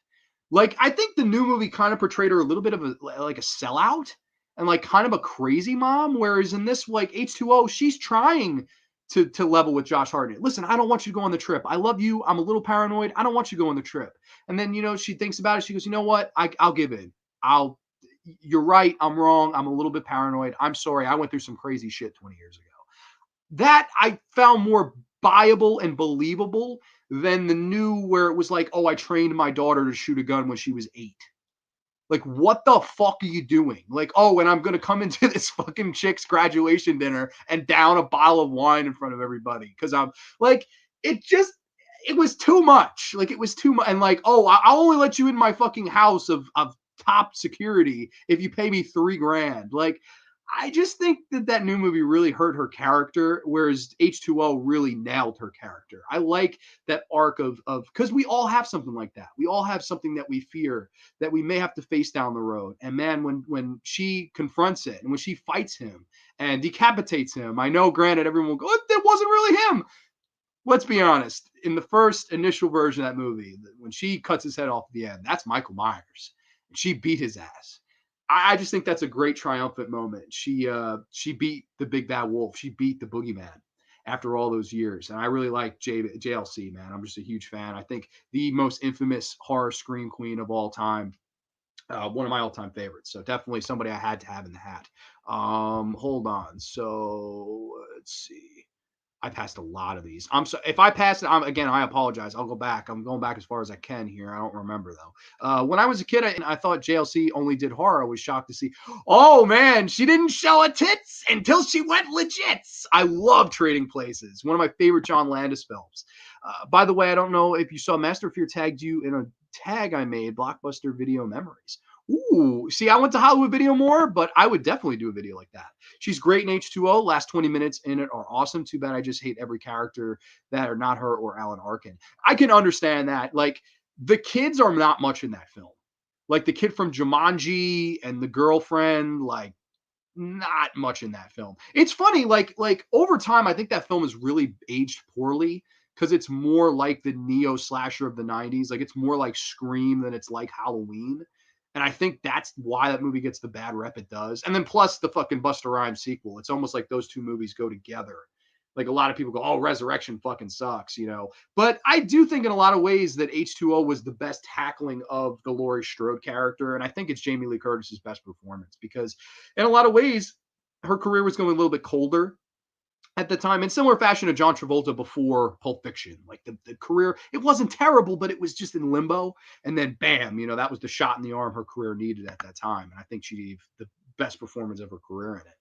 Like, I think the new movie kind of portrayed her a little bit of a sellout and like kind of a crazy mom. Whereas in this, like, H2O, she's trying to level with Josh Hartnett. Listen, I don't want you to go on the trip. I love you. I'm a little paranoid. I don't want you to go on the trip. And then, she thinks about it. She goes, you know what? I'll give in. You're right. I'm wrong. I'm a little bit paranoid. I'm sorry. I went through some crazy shit 20 years ago. That I found more viable and believable than the new, where it was like, oh, I trained my daughter to shoot a gun when she was 8. Like, what the fuck are you doing? Like, oh, and I'm going to come into this fucking chick's graduation dinner and down a bottle of wine in front of everybody. Because I'm like, it was too much. Like, it was too much. And like, oh, I'll only let you in my fucking house of top security if you pay me $3,000. Like, I just think that new movie really hurt her character, whereas H2O really nailed her character. I like that arc of because we all have something like that. We all have something that we fear that we may have to face down the road. And man, when she confronts it and when she fights him and decapitates him, I know, granted, everyone will go, "That wasn't really him." Let's be honest. In the first initial version of that movie, when she cuts his head off at the end, that's Michael Myers. And she beat his ass. I just think that's a great triumphant moment. She beat the big bad wolf. She beat the boogeyman after all those years. And I really like JLC, man. I'm just a huge fan. I think the most infamous horror scream queen of all time. One of my all-time favorites. So definitely somebody I had to have in the hat. Hold on. So let's see. I passed a lot of these. I'm so if I pass it, again, I apologize. I'll go back. I'm going back as far as I can here. I don't remember though. When I was a kid, I thought JLC only did horror. I was shocked to see. Oh man, she didn't show a tits until she went legit. I love Trading Places. One of my favorite John Landis films. By the way, I don't know if you saw Master Fear tagged you in a tag I made, Blockbuster Video Memories. Ooh, see, I went to Hollywood Video more, but I would definitely do a video like that. She's great in H2O. Last 20 minutes in it are awesome. Too bad I just hate every character that are not her or Alan Arkin. I can understand that. Like, the kids are not much in that film. Like, the kid from Jumanji and the girlfriend, like, not much in that film. It's funny, like over time, I think that film has really aged poorly because it's more like the neo slasher of the 90s. Like, it's more like Scream than it's like Halloween. And I think that's why that movie gets the bad rep it does. And then plus the fucking Busta Rhymes sequel. It's almost like those two movies go together. Like, a lot of people go, "Oh, Resurrection fucking sucks," you know. But I do think in a lot of ways that H2O was the best tackling of the Laurie Strode character. And I think it's Jamie Lee Curtis's best performance because in a lot of ways, her career was going a little bit colder at the time, in similar fashion to John Travolta before Pulp Fiction. Like, the career, it wasn't terrible, but it was just in limbo. And then bam, you know, that was the shot in the arm her career needed at that time. And I think she gave the best performance of her career in it.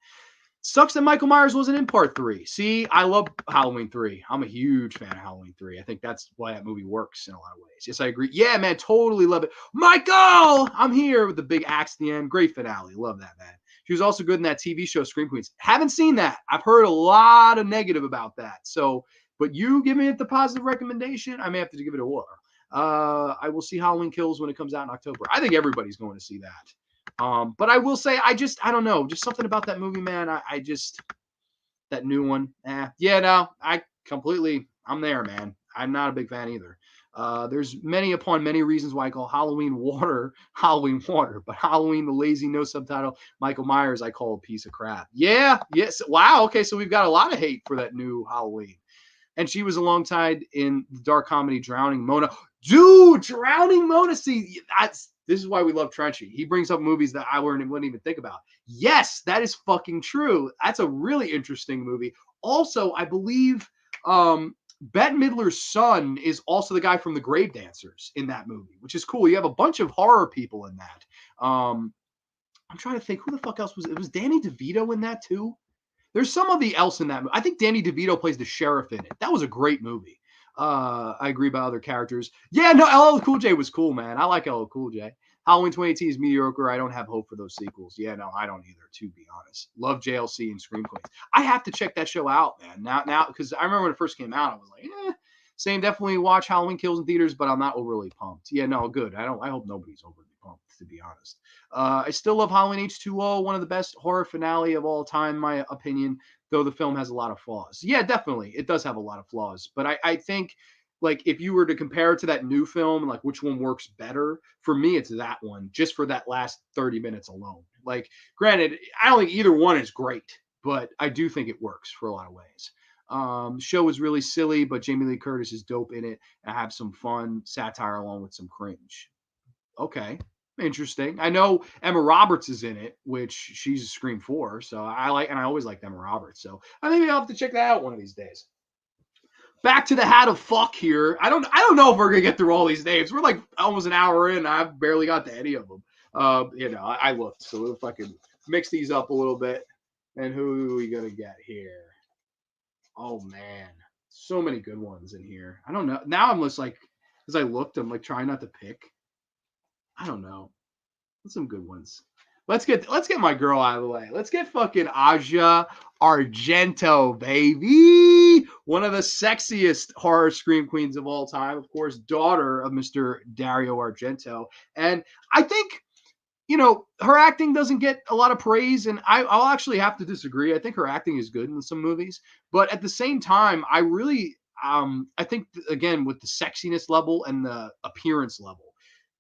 Sucks that Michael Myers wasn't in part 3. See, I love Halloween 3. I'm a huge fan of Halloween 3. I think that's why that movie works in a lot of ways. Yes, I agree. Yeah, man, totally love it. Michael, I'm here with the big axe at the end. Great finale. Love that, man. She was also good in that TV show, Scream Queens. Haven't seen that. I've heard a lot of negative about that. So, but you give me the positive recommendation, I may have to give it a whirl. I will see Halloween Kills when it comes out in October. I think everybody's going to see that. But I will say, I don't know, just something about that movie, man. I just, that new one. Yeah, no, I'm there, man. I'm not a big fan either. There's many reasons why I call Halloween Water, but Halloween, the lazy, no subtitle, Michael Myers, I call a piece of crap. Yeah, yes. Wow. Okay. So we've got a lot of hate for that new Halloween. And she was alongside in the dark comedy Drowning Mona. Dude, Drowning Mona. See, this is why we love Trenchy. He brings up movies that I wouldn't even think about. Yes, that is fucking true. That's a really interesting movie. Also, I believe Bette Midler's son is also the guy from The Grave Dancers in that movie, which is cool. You have a bunch of horror people in that. I'm trying to think who the fuck else was it? Was Danny DeVito in that too? There's somebody else in that movie. I think Danny DeVito plays the sheriff in it. That was a great movie. I agree about other characters. Yeah, no, LL Cool J was cool, man. I like LL Cool J. Halloween 2018 is mediocre. I don't have hope for those sequels. Yeah, no, I don't either, to be honest. Love JLC and Scream Queens. I have to check that show out, man. Now, because I remember when it first came out, I was like, same, definitely watch Halloween Kills in theaters, but I'm not overly pumped. Yeah, no, good. I hope nobody's overly pumped, to be honest. I still love Halloween H2O, one of the best horror finale of all time, in my opinion, though the film has a lot of flaws. Yeah, definitely. It does have a lot of flaws. But I think, like, if you were to compare it to that new film, like, which one works better, for me, it's that one, just for that last 30 minutes alone. Like, granted, I don't think either one is great, but I do think it works for a lot of ways. Show was really silly, but Jamie Lee Curtis is dope in it. I have some fun satire along with some cringe. Okay. Interesting. I know Emma Roberts is in it, which she's a Scream 4. So I always liked Emma Roberts. So maybe I'll have to check that out one of these days. Back to the hat of fuck here. I don't know if we're gonna get through all these names. We're like almost an hour in. I've barely got to any of them. I looked. So if I could mix these up a little bit. And who are we gonna get here? Oh man, so many good ones in here. I don't know. Now I'm just like, as I looked, I'm like trying not to pick. I don't know. Some good ones. Let's get my girl out of the way. Let's get fucking Asia Argento, baby. One of the sexiest horror scream queens of all time. Of course, daughter of Mr. Dario Argento. And I think, her acting doesn't get a lot of praise, and I'll actually have to disagree. I think her acting is good in some movies, but at the same time, I really, I think, again, with the sexiness level and the appearance level,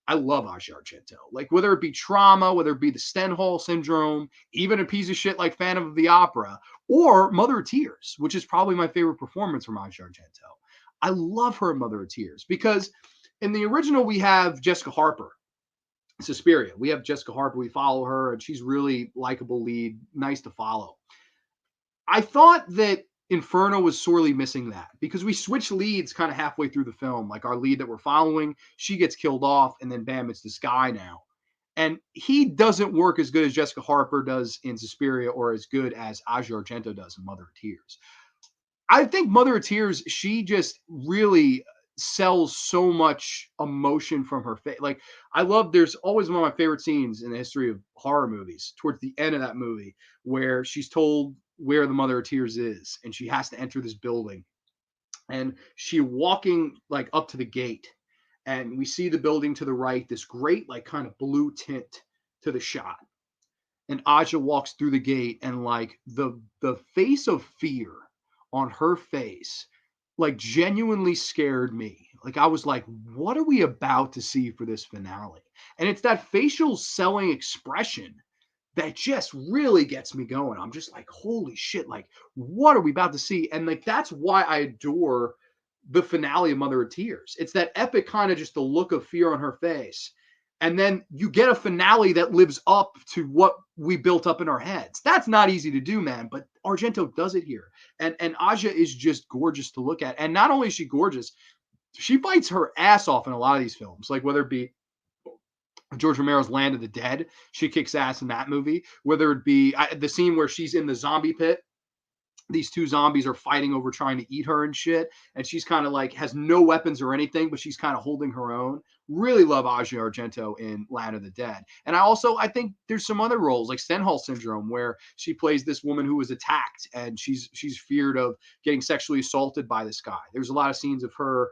I love Asia Argento. Like, whether it be Trauma, whether it be the Stenhall Syndrome, even a piece of shit like Phantom of the Opera, or Mother of Tears, which is probably my favorite performance from Asia Argento. I love her in Mother of Tears because in the original, we have Jessica Harper, Suspiria. We have Jessica Harper. We follow her, and she's really likable lead, nice to follow. I thought that Inferno was sorely missing that because we switch leads kind of halfway through the film. Like, our lead that we're following, she gets killed off, and then bam, it's this guy now. And he doesn't work as good as Jessica Harper does in Suspiria or as good as Asia Argento does in Mother of Tears. I think Mother of Tears, she just really sells so much emotion from her face. Like, I love, there's always one of my favorite scenes in the history of horror movies towards the end of that movie where she's told where the Mother of Tears is and she has to enter this building, and she walking like up to the gate, and we see the building to the right, this great like kind of blue tint to the shot, and Aja walks through the gate, and like the face of fear on her face like genuinely scared me. Like, I was like, what are we about to see for this finale? And it's that facial selling expression that just really gets me going. I'm just like, holy shit, like, what are we about to see? And like, that's why I adore the finale of Mother of Tears. It's that epic kind of just the look of fear on her face. And then you get a finale that lives up to what we built up in our heads. That's not easy to do, man, but Argento does it here. And Aja is just gorgeous to look at. And not only is she gorgeous, she fights her ass off in a lot of these films, like whether it be George Romero's Land of the Dead, she kicks ass in that movie. Whether it be the scene where she's in the zombie pit, these two zombies are fighting over trying to eat her and shit, and she's kind of like has no weapons or anything, but she's kind of holding her own. Really love Asia Argento in Land of the Dead. And I think there's some other roles like Stenhall Syndrome where she plays this woman who was attacked and she's feared of getting sexually assaulted by this guy. There's a lot of scenes of her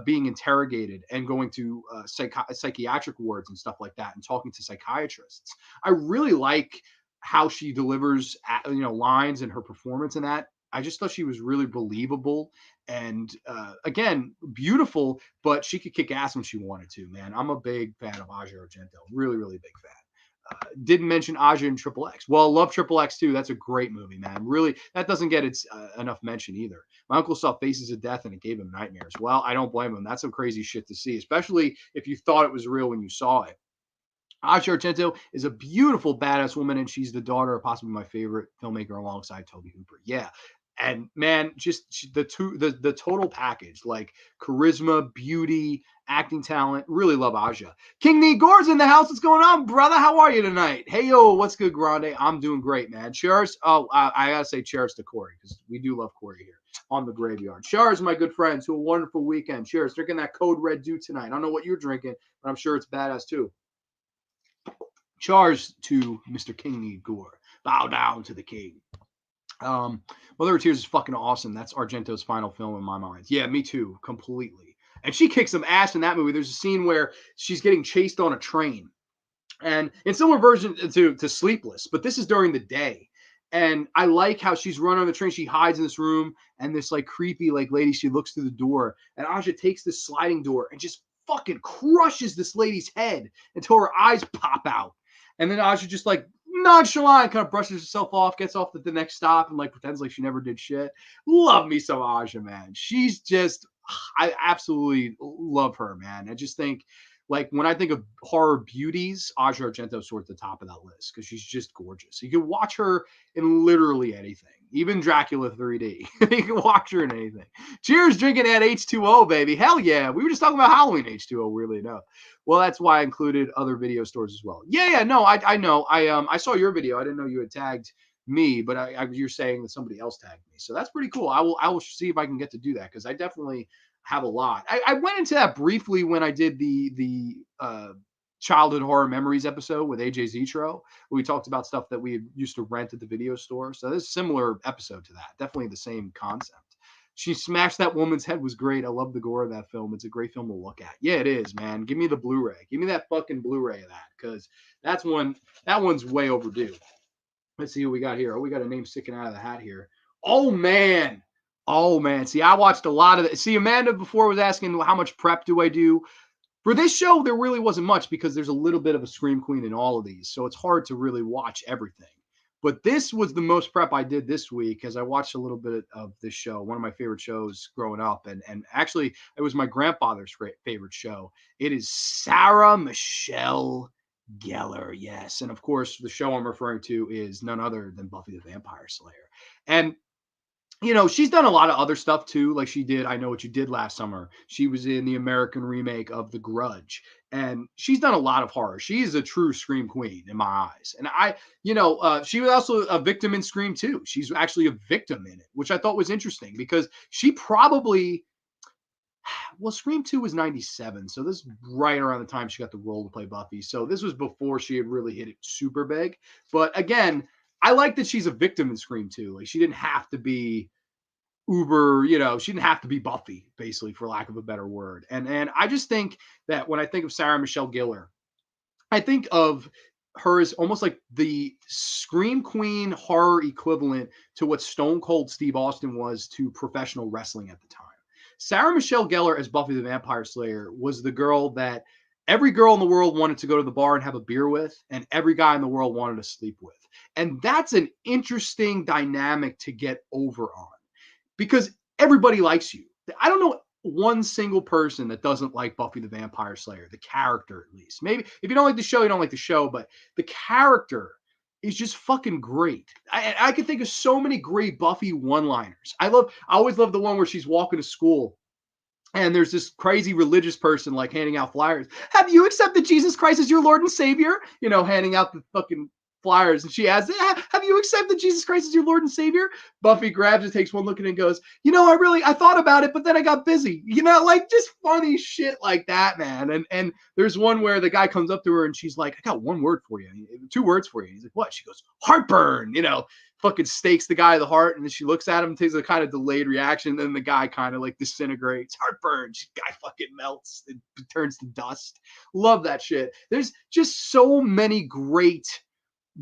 being interrogated and going to psychiatric wards and stuff like that and talking to psychiatrists. I really like how she delivers, lines and her performance in that. I just thought she was really believable and, again, beautiful, but she could kick ass when she wanted to, man. I'm a big fan of Aja Argento. Really, really big fan. Didn't mention Aja in Triple X. Well, love Triple X too. That's a great movie, man. Really, that doesn't get its enough mention either. My uncle saw Faces of Death and it gave him nightmares. Well, I don't blame him. That's some crazy shit to see, especially if you thought it was real when you saw it. Aja Argento is a beautiful, badass woman, and she's the daughter of possibly my favorite filmmaker alongside Tobe Hooper. Yeah. And man, just the total package, like charisma, beauty, acting talent. Really love Aja. King Nee Gore's in the house. What's going on, brother? How are you tonight? Hey, yo, what's good, Grande? I'm doing great, man. Cheers. Oh, I gotta say cheers to Corey because we do love Corey here on the graveyard. Cheers, my good friends. To a wonderful weekend. Cheers. Drinking that Code Red Dew tonight. I don't know what you're drinking, but I'm sure it's badass too. Cheers to Mr. King Nee Gore. Bow down to the king. Mother of Tears is fucking awesome. That's Argento's final film in my mind. Yeah, me too, completely. And she kicks some ass in that movie. There's a scene where she's getting chased on a train, and in similar version to Sleepless, but this is during the day. And I like how she's running on the train. She hides in this room, and this like creepy like lady. She looks through the door, and Aja takes this sliding door and just fucking crushes this lady's head until her eyes pop out. And then Aja just like nonchalant kind of brushes herself off, gets off at the next stop, and like pretends like she never did shit. Love me some Aja, man. She's just, I absolutely love her, man. I just think, like, when I think of horror beauties, Aja Argento's towards the top of that list because she's just gorgeous. You can watch her in literally anything, even Dracula 3D. You can watch her in anything. Cheers, drinking at H2O, baby. Hell yeah. We were just talking about Halloween H2O, weirdly enough. Well, that's why I included other video stores as well. Yeah, no, I know. I saw your video. I didn't know you had tagged me, but you're saying that somebody else tagged me. So that's pretty cool. I will see if I can get to do that because I definitely have a lot. I went into that briefly when I did the childhood horror memories episode with AJ Zitro, where we talked about stuff that we used to rent at the video store. So this is a similar episode to that. Definitely the same concept. She smashed that woman's head was great. I love the gore of that film. It's a great film to look at. Yeah, it is, man. Give me the Blu-ray. Give me that fucking Blu-ray of that, because that one's way overdue. Let's see what we got here. Oh, we got a name sticking out of the hat here. Oh man. Oh man. See, I watched a lot of it. See, Amanda before was asking how much prep do I do? For this show, there really wasn't much because there's a little bit of a Scream Queen in all of these. So it's hard to really watch everything. But this was the most prep I did this week, as I watched a little bit of this show, one of my favorite shows growing up. And actually, it was my grandfather's favorite show. It is Sarah Michelle Gellar, yes. And of course, the show I'm referring to is none other than Buffy the Vampire Slayer. And she's done a lot of other stuff too. Like she did I Know What You Did Last Summer. She was in the American remake of The Grudge. And she's done a lot of horror. She is a true Scream queen in my eyes. And she was also a victim in Scream 2. She's actually a victim in it, which I thought was interesting because she probably, well, Scream 2 was 97. So this is right around the time she got the role to play Buffy. So this was before she had really hit it super big. But again, I like that she's a victim in Scream 2. Like she didn't have to be uber, she didn't have to be Buffy, basically, for lack of a better word. And I just think that when I think of Sarah Michelle Gellar, I think of her as almost like the Scream Queen horror equivalent to what Stone Cold Steve Austin was to professional wrestling at the time. Sarah Michelle Gellar as Buffy the Vampire Slayer was the girl that every girl in the world wanted to go to the bar and have a beer with, and every guy in the world wanted to sleep with. And that's an interesting dynamic to get over on, because everybody likes you. I don't know one single person that doesn't like Buffy the Vampire Slayer, the character at least. Maybe if you don't like the show, you don't like the show, but the character is just fucking great. I can think of so many great Buffy one-liners. I always love the one where she's walking to school and there's this crazy religious person like handing out flyers. Have you accepted Jesus Christ as your Lord and Savior? Handing out the fucking flyers. And she asks, have you accepted Jesus Christ as your Lord and Savior? Buffy grabs it, takes one look at it and goes, I thought about it, but then I got busy. Like just funny shit like that, man. And there's one where the guy comes up to her and she's like, I got one word for you. 2 words for you. He's like, what? She goes, heartburn, fucking stakes the guy in the heart. And then she looks at him, takes a kind of delayed reaction. Then the guy kind of like disintegrates. Heartburn. Guy fucking melts. It turns to dust. Love that shit. There's just so many great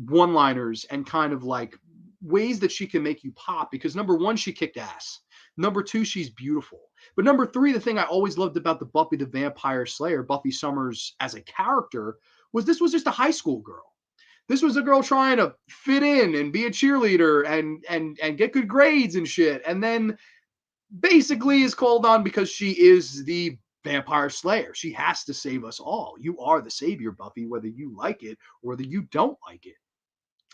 one-liners and kind of like ways that she can make you pop, because number one, she kicked ass. Number two, she's beautiful. But number three, the thing I always loved about the Buffy the Vampire Slayer, Buffy Summers as a character, was this was just a high school girl. This was a girl trying to fit in and be a cheerleader and get good grades and shit. And then basically is called on because she is the Vampire Slayer. She has to save us all. You are the savior, Buffy, whether you like it or whether you don't like it.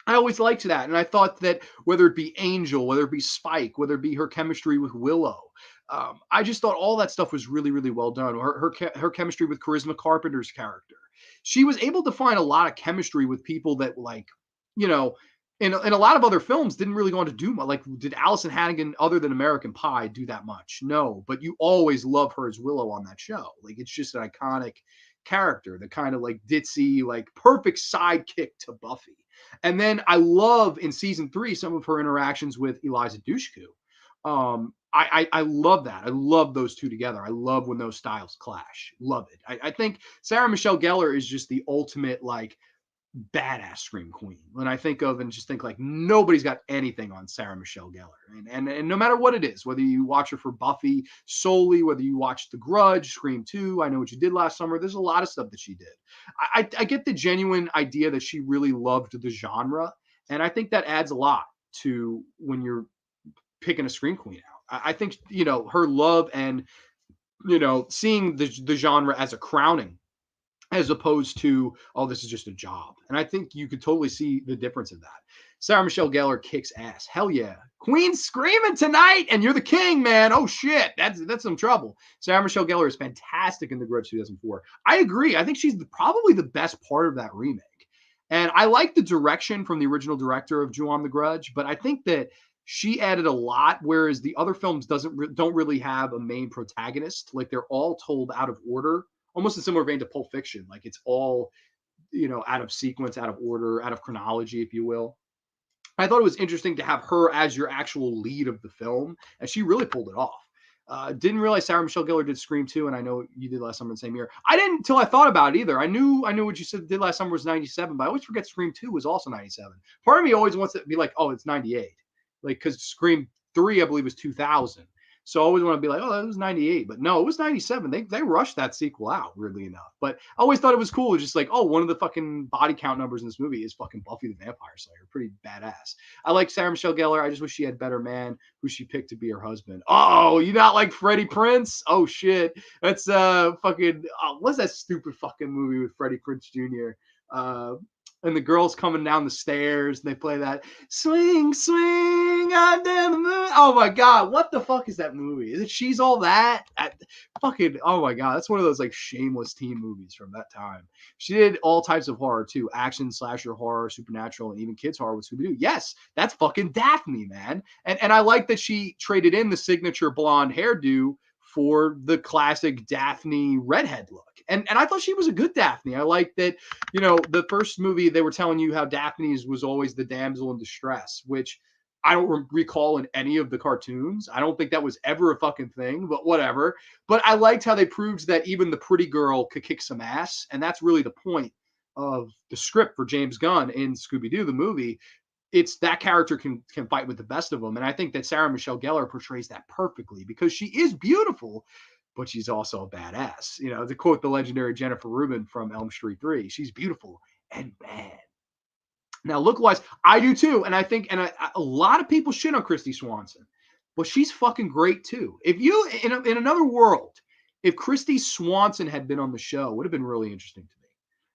I always liked that. And I thought that whether it be Angel, whether it be Spike, whether it be her chemistry with Willow, I just thought all that stuff was really, really well done. Her chemistry with Charisma Carpenter's character. She was able to find a lot of chemistry with people that, like, in a lot of other films didn't really go on to do much. Like, did Allison Hannigan, other than American Pie, do that much? No, but you always love her as Willow on that show. Like, it's just an iconic character, the kind of like ditzy, like perfect sidekick to Buffy. And then I love in season 3 some of her interactions with Eliza Dushku. I love that. I love those two together. I love when those styles clash. Love it. I think Sarah Michelle Gellar is just the ultimate like badass Scream queen. When I think of and just think like nobody's got anything on Sarah Michelle Gellar. And no matter what it is, whether you watch her for Buffy solely, whether you watch The Grudge, Scream 2, I Know What You Did Last Summer, there's a lot of stuff that she did. I get the genuine idea that she really loved the genre. And I think that adds a lot to when you're picking a Scream queen out. I think, her love and, seeing the genre as a crowning, as opposed to, oh, this is just a job. And I think you could totally see the difference of that. Sarah Michelle Gellar kicks ass. Hell yeah. Queen's screaming tonight, and you're the king, man. Oh, shit. That's some trouble. Sarah Michelle Gellar is fantastic in The Grudge 2004. I agree. I think she's probably the best part of that remake. And I like the direction from the original director of Ju-On The Grudge, but I think that she added a lot, whereas the other films don't really have a main protagonist. Like, they're all told out of order almost in similar vein to Pulp Fiction. Like it's all, out of sequence, out of order, out of chronology, if you will. I thought it was interesting to have her as your actual lead of the film, and she really pulled it off. Didn't realize Sarah Michelle Gellar did Scream 2, and I know you did last summer in the same year. I didn't until I thought about it either. I knew what you said did last summer was 97, but I always forget Scream 2 was also 97. Part of me always wants to be like, oh, it's 98. Like, because Scream 3, I believe, was 2000. So I always want to be like, oh, that was 98. But no, it was 97. They rushed that sequel out, weirdly enough. But I always thought it was cool. It was just like, oh, one of the fucking body count numbers in this movie is fucking Buffy the Vampire Slayer. Pretty badass. I like Sarah Michelle Gellar. I just wish she had better man who she picked to be her husband. Oh, you not like Freddie Prinze? Oh, shit. That's fucking, what's that stupid fucking movie with Freddie Prinze Jr.? And the girls coming down the stairs and they play that swing, swing, on down the moon. Oh my God, what the fuck is that movie? Is it She's All That? Oh my God, that's one of those like shameless teen movies from that time. She did all types of horror too, action, slasher horror, supernatural, and even kids horror with Scooby-Doo. Yes, that's fucking Daphne, man. And I like that she traded in the signature blonde hairdo for the classic Daphne redhead look. And I thought she was a good Daphne. I like that, the first movie, they were telling you how Daphne's was always the damsel in distress, which I don't recall in any of the cartoons. I don't think that was ever a fucking thing, but whatever. But I liked how they proved that even the pretty girl could kick some ass. And that's really the point of the script for James Gunn in Scooby-Doo, the movie. It's that character can fight with the best of them. And I think that Sarah Michelle Gellar portrays that perfectly because she is beautiful, but she's also a badass. To quote the legendary Jennifer Rubin from Elm Street 3, she's beautiful and bad. Now, look-wise, I do too. And I think, a lot of people shit on Kristy Swanson, but she's fucking great too. If you, in another world, if Kristy Swanson had been on the show, it would have been really interesting to me.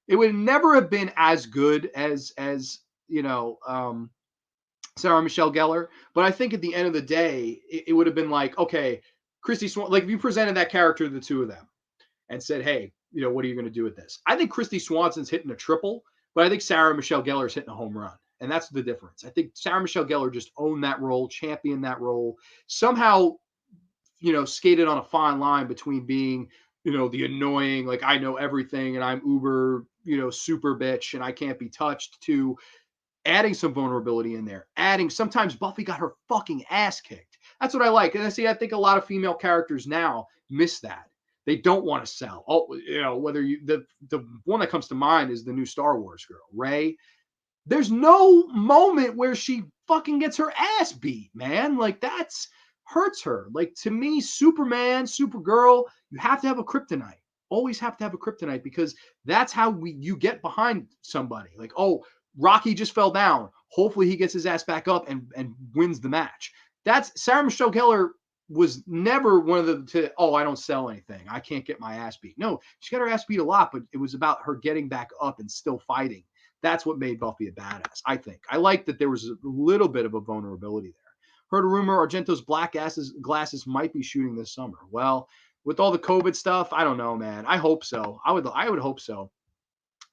It would never have been as good as Sarah Michelle Gellar. But I think at the end of the day, it would have been like, okay, Kristy Swanson, like if you presented that character to the two of them and said, hey, what are you going to do with this? I think Kristy Swanson's hitting a triple, but I think Sarah Michelle Gellar's hitting a home run. And that's the difference. I think Sarah Michelle Gellar just owned that role, championed that role, somehow, skated on a fine line between being, the annoying, like I know everything and I'm uber, super bitch and I can't be touched, to adding some vulnerability in there, sometimes Buffy got her fucking ass kicked. That's what I like. And I think a lot of female characters now miss that. They don't want to sell. Oh, whether the one that comes to mind is the new Star Wars girl, Rey. There's no moment where she fucking gets her ass beat, man. Like that's hurts her. Like to me, Superman, Supergirl, you have to have a kryptonite. Always have to have a kryptonite because that's how you get behind somebody. Like, oh, Rocky just fell down. Hopefully he gets his ass back up and wins the match. That's Sarah Michelle Gellar was never one of the, I don't sell anything. I can't get my ass beat. No, she got her ass beat a lot, but it was about her getting back up and still fighting. That's what made Buffy a badass, I think. I like that there was a little bit of a vulnerability there. Heard a rumor Argento's black glasses might be shooting this summer. Well, with all the COVID stuff, I don't know, man. I hope so. I would hope so.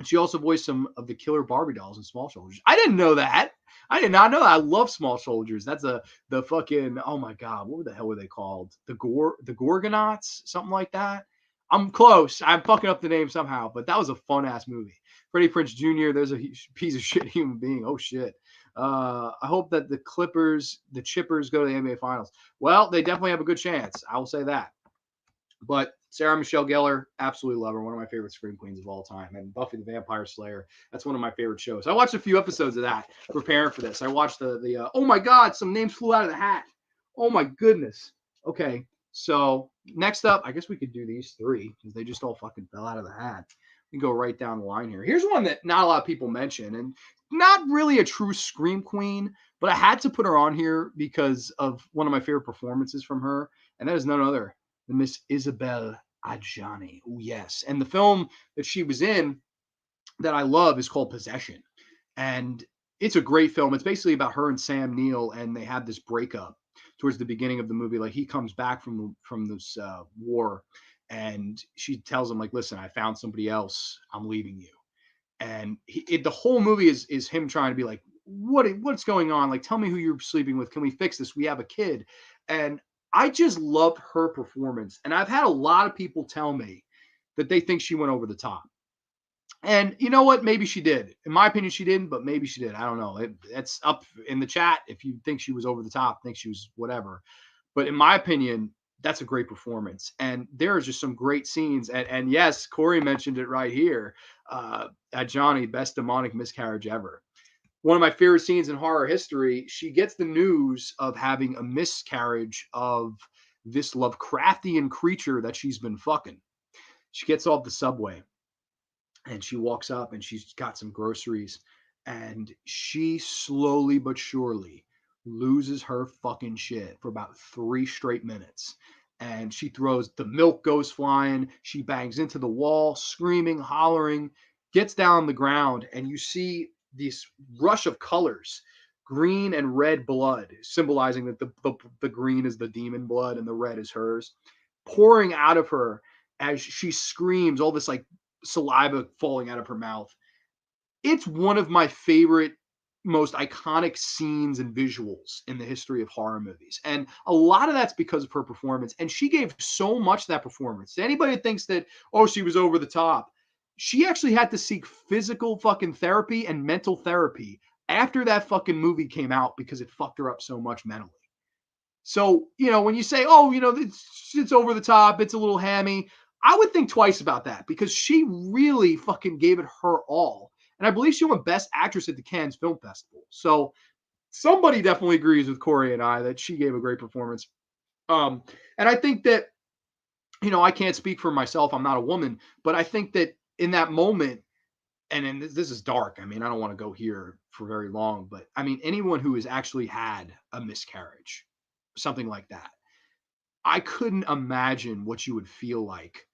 She also voiced some of the killer Barbie dolls in Small Soldiers. I didn't know that. I did not know that. I love Small Soldiers. That's the fucking, oh my God, what the hell were they called? The Gorgonauts, something like that. I'm close. I'm fucking up the name somehow, but that was a fun ass movie. Freddie Prinze Jr., there's a piece of shit human being. Oh shit. I hope that the Chippers go to the NBA Finals. Well, they definitely have a good chance. I will say that. But Sarah Michelle Gellar, absolutely love her. One of my favorite scream queens of all time. And Buffy the Vampire Slayer, that's one of my favorite shows. I watched a few episodes of that preparing for this. I watched the oh my God, some names flew out of the hat. Oh my goodness. Okay, so next up, I guess we could do these three because they just all fucking fell out of the hat. We can go right down the line here. Here's one that not a lot of people mention and not really a true scream queen, but I had to put her on here because of one of my favorite performances from her, and that is none other than Miss Isabelle Aggiani. Oh, yes. And the film that she was in that I love is called Possession. And it's a great film. It's basically about her and Sam Neill, and they have this breakup towards the beginning of the movie. Like he comes back from this war, and she tells him, like, listen, I found somebody else. I'm leaving you. And the whole movie is him trying to be like, what's going on? Like, tell me who you're sleeping with. Can we fix this? We have a kid. And I just loved her performance. And I've had a lot of people tell me that they think she went over the top. And you know what? Maybe she did. In my opinion, she didn't, but maybe she did. I don't know. It's up in the chat if you think she was over the top, think she was whatever. But in my opinion, that's a great performance. And there are just some great scenes. And yes, Corey mentioned it right here. Aggiani, best demonic miscarriage ever. One of my favorite scenes in horror history. She gets the news of having a miscarriage of this Lovecraftian creature that she's been fucking. She gets off the subway and she walks up and she's got some groceries and she slowly but surely loses her fucking shit for about 3 straight minutes. And she throws, the milk goes flying, she bangs into the wall, screaming, hollering, gets down on the ground, and you see this rush of colors, green and red blood, symbolizing that the green is the demon blood and the red is hers, pouring out of her as she screams, all this like saliva falling out of her mouth. It's one of my favorite, most iconic scenes and visuals in the history of horror movies. And a lot of that's because of her performance. And she gave so much that performance. To anybody that thinks that, oh, she was over the top, she actually had to seek physical fucking therapy and mental therapy after that fucking movie came out because it fucked her up so much mentally. So, when you say, oh, it's over the top, it's a little hammy, I would think twice about that because she really fucking gave it her all. And I believe she won Best Actress at the Cannes Film Festival. So somebody definitely agrees with Corey and I that she gave a great performance. And I think that, I can't speak for myself. I'm not a woman, but I think that in that moment, and this is dark. I mean, I don't want to go here for very long, but I mean, anyone who has actually had a miscarriage, something like that, I couldn't imagine what you would feel like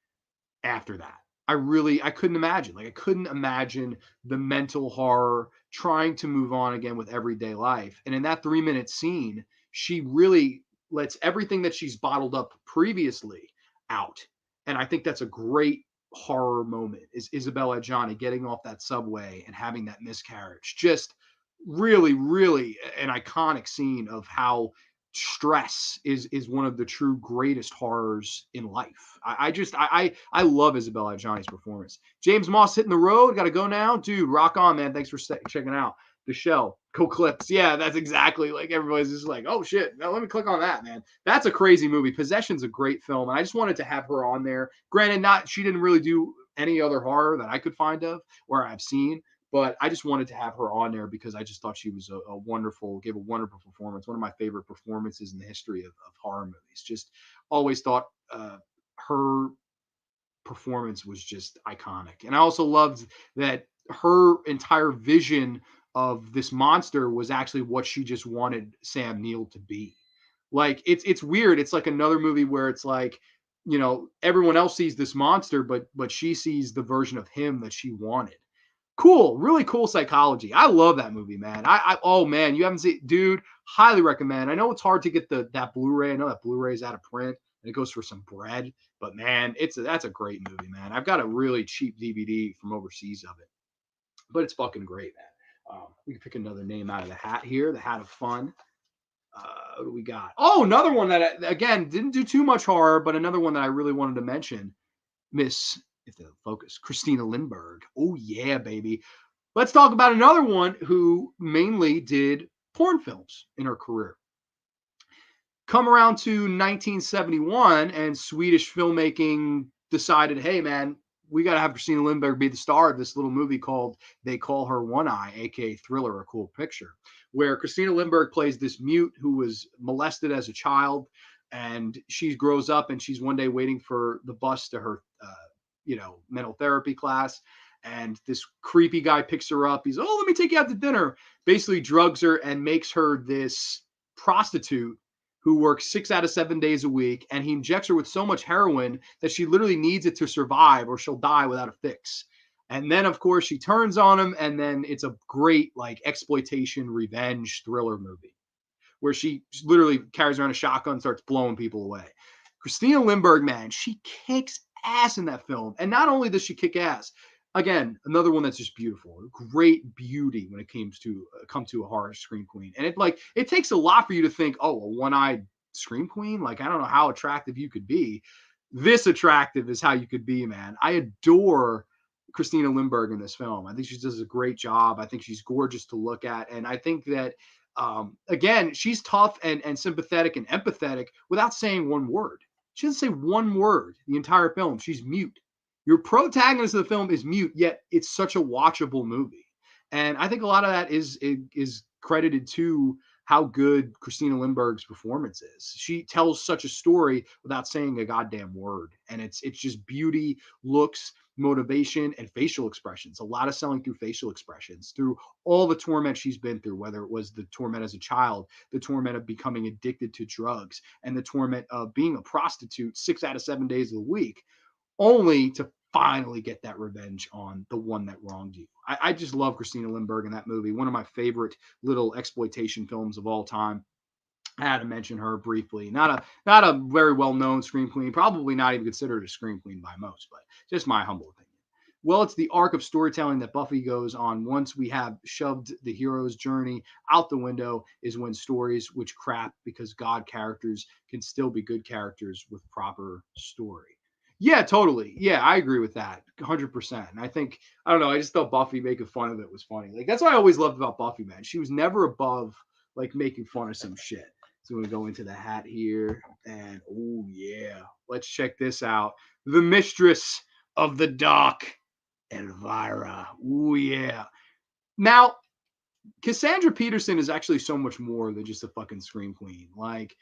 after that. I couldn't imagine. Like, I couldn't imagine the mental horror trying to move on again with everyday life. And in that 3-minute scene, she really lets everything that she's bottled up previously out. And I think that's a great horror moment, is Isabelle Adjani getting off that subway and having that miscarriage. Just really, really an iconic scene of how stress is one of the true greatest horrors in life. I love Isabelle Adjani's performance. James Moss hitting the road. Got to go now, dude. Rock on, man. Thanks for checking out the show. Go Clips. Yeah, that's exactly like everybody's just like, oh shit. Now let me click on that, man. That's a crazy movie. Possession's a great film, and I just wanted to have her on there. Granted, she didn't really do any other horror that I could find of or I've seen. But I just wanted to have her on there because I just thought she was gave a wonderful performance. One of my favorite performances in the history of horror movies. Just always thought her performance was just iconic. And I also loved that her entire vision of this monster was actually what she just wanted Sam Neill to be. Like, it's weird. It's like another movie where it's like, everyone else sees this monster, but she sees the version of him that she wanted. Cool, really cool psychology. I love that movie, man. Oh man, you haven't seen, dude? Highly recommend. I know it's hard to get that Blu-ray. I know that Blu-ray is out of print and it goes for some bread, but man, that's a great movie, man. I've got a really cheap DVD from overseas of it, but it's fucking great, man. We can pick another name out of the hat here, the hat of fun. What do we got? Oh, another one that again didn't do too much horror, but another one that I really wanted to mention, Miss, if they'll focus, Christina Lindberg. Oh yeah, baby. Let's talk about another one who mainly did porn films in her career. Come around to 1971, and Swedish filmmaking decided, hey man, we got to have Christina Lindberg be the star of this little movie called They Call Her One Eye, aka Thriller, A Cool Picture, where Christina Lindberg plays this mute who was molested as a child, and she grows up and she's one day waiting for the bus to her mental therapy class, and this creepy guy picks her up. He's, oh, let me take you out to dinner, basically drugs her and makes her this prostitute who works 6 out of 7 days a week, and he injects her with so much heroin that she literally needs it to survive or she'll die without a fix. And then of course she turns on him, and then it's a great like exploitation revenge thriller movie where she literally carries around a shotgun, starts blowing people away. Christina Lindberg, man, she kicks ass in that film. And not only does she kick ass, again, another one that's just beautiful, great beauty when it comes to come to a horror scream queen. And it takes a lot for you to think, oh, a one-eyed scream queen, like I don't know how attractive you could be. this attractive is how you could be, man. I adore Christina Lindberg in this film. I think she does a great job. I think she's gorgeous to look at. And I think that, again, she's tough and sympathetic and empathetic without saying one word. She doesn't say one word the entire film. She's mute. Your protagonist of the film is mute, yet it's such a watchable movie. And I think a lot of that is credited to how good Christina Lindberg's performance is. She tells such a story without saying a goddamn word. And it's just beauty, looks, motivation, and facial expressions. A lot of selling through facial expressions, through all the torment she's been through, whether it was the torment as a child, the torment of becoming addicted to drugs, and the torment of being a prostitute 6 out of 7 days of the week, only to finally get that revenge on the one that wronged you. I just love Christina Lindberg in that movie. One of my favorite little exploitation films of all time. I had to mention her briefly. Not a very well known scream queen, probably not even considered a scream queen by most, but just my humble opinion. Well, it's the arc of storytelling that Buffy goes on once we have shoved the hero's journey out the window, is when stories which crap because God characters can still be good characters with proper story. Yeah, totally. Yeah, I agree with that 100%. And I think, I don't know, I just thought Buffy making fun of it was funny. Like, that's what I always loved about Buffy, man. She was never above, like, making fun of some shit. So we're going to go into the hat here. And, oh, yeah. Let's check this out. The Mistress of the Dark, Elvira. Oh, yeah. Now, Cassandra Peterson is actually so much more than just a fucking scream queen. Like,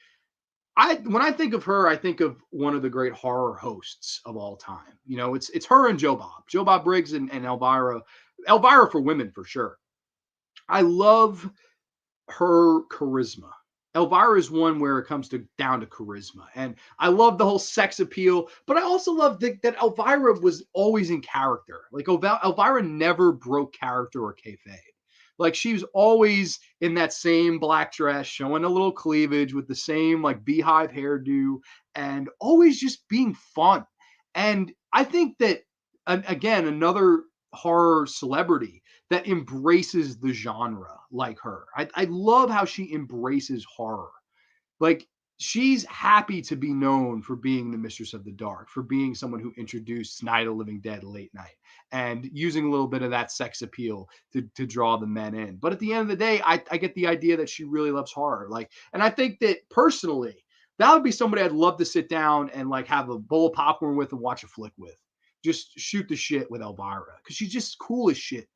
when I think of her, I think of one of the great horror hosts of all time. You know, it's her and Joe Bob Briggs and Elvira. Elvira for women for sure. I love her charisma. Elvira is one where it comes down to charisma, and I love the whole sex appeal. But I also love that Elvira was always in character. Like Elvira never broke character or kayfabe. Like she was always in that same black dress, showing a little cleavage with the same like beehive hairdo, and always just being fun. And I think that again, another horror celebrity that embraces the genre like her. I love how she embraces horror. Like she's happy to be known for being the Mistress of the Dark, for being someone who introduced Night of the Living Dead late night and using a little bit of that sex appeal to draw the men in. But at the end of the day, I get the idea that she really loves horror. Like, and I think that personally, that would be somebody I'd love to sit down and like have a bowl of popcorn with and watch a flick with. Just shoot the shit with Elvira because she's just cool as shit.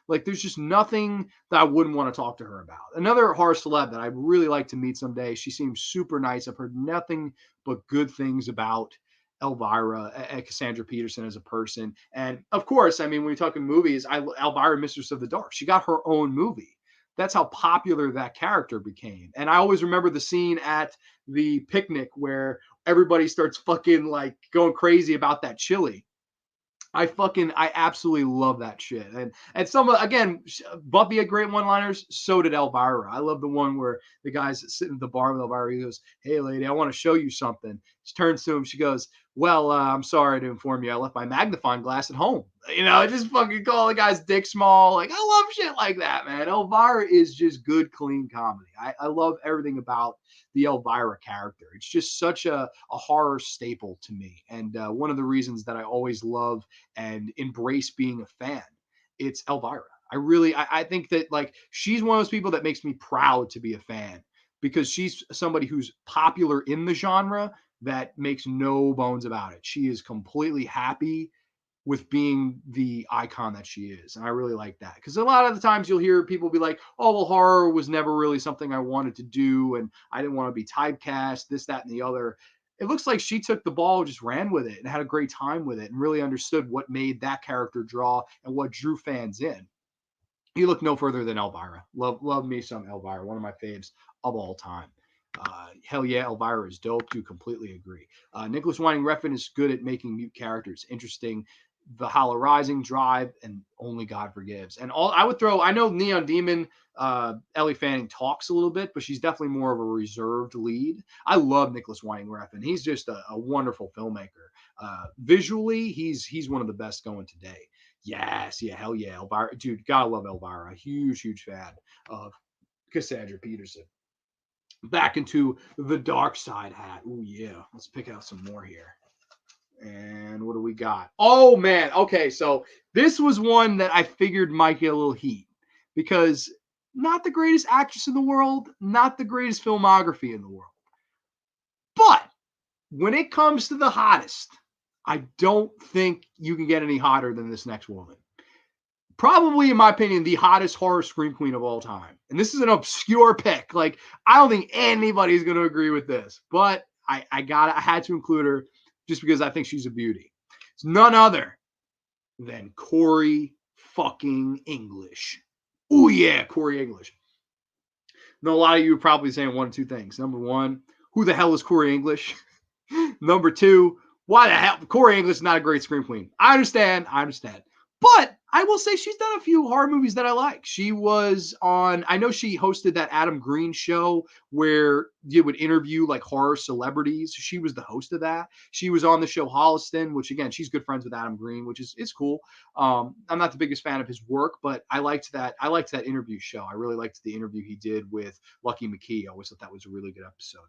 Like, there's just nothing that I wouldn't want to talk to her about. Another horror celeb that I'd really like to meet someday. She seems super nice. I've heard nothing but good things about Elvira and Cassandra Peterson as a person. And of course, I mean, when you're talking movies, Elvira, Mistress of the Dark, she got her own movie. That's how popular that character became. And I always remember the scene at the picnic where everybody starts fucking like going crazy about that chili. I absolutely love that shit. And some again, Buffy had great one-liners. So did Elvira. I love the one where the guy's sitting at the bar with Elvira. He goes, "Hey, lady, I want to show you something." She turns to him. She goes, "Well, I'm sorry to inform you, I left my magnifying glass at home." You know, just fucking call the guy's dick small. Like I love shit like that, man. Elvira is just good, clean comedy. I love everything about the Elvira character. It's just such a horror staple to me, and one of the reasons that I always love and embrace being a fan. It's Elvira. I think that like she's one of those people that makes me proud to be a fan because she's somebody who's popular in the genre that makes no bones about it. She is completely happy with being the icon that she is. And I really like that because a lot of the times you'll hear people be like, oh, well, horror was never really something I wanted to do. And I didn't want to be typecast, this, that, and the other. It looks like she took the ball, just ran with it and had a great time with it and really understood what made that character draw and what drew fans in. You look no further than Elvira. Love me some Elvira, one of my faves of all time. Hell yeah, Elvira is dope too. Completely agree. Nicholas Winding Refn is good at making mute characters interesting. Valhalla Rising, Drive, and Only God Forgives. And all I would throw, I know Neon Demon, Ellie Fanning talks a little bit, but she's definitely more of a reserved lead. I love Nicholas Winding Refn. He's just a wonderful filmmaker. Visually, he's one of the best going today. Yes, yeah, hell yeah, Elvira, dude, gotta love Elvira. Huge fan of Cassandra Peterson. Back into the dark side hat. Oh yeah, let's pick out some more here. And what do we got? Oh, man. Okay, so this was one that I figured might get a little heat because not the greatest actress in the world, not the greatest filmography in the world. But when it comes to the hottest, I don't think you can get any hotter than this next woman. Probably, in my opinion, the hottest horror scream queen of all time. And this is an obscure pick. Like, I don't think anybody's going to agree with this, but I had to include her just because I think she's a beauty. It's none other than Corey fucking English. Oh yeah, Corey English. Now, a lot of you are probably saying one of two things. Number one, who the hell is Corey English? Number two, why the hell? Corey English is not a great scream queen. I understand. But I will say she's done a few horror movies that I like. She was on, I know she hosted that Adam Green show where you would interview like horror celebrities. She was the host of that. She was on the show Holliston, which again, she's good friends with Adam Green, which is cool. I'm not the biggest fan of his work, but I liked that interview show. I really liked the interview he did with Lucky McKee. I always thought that was a really good episode.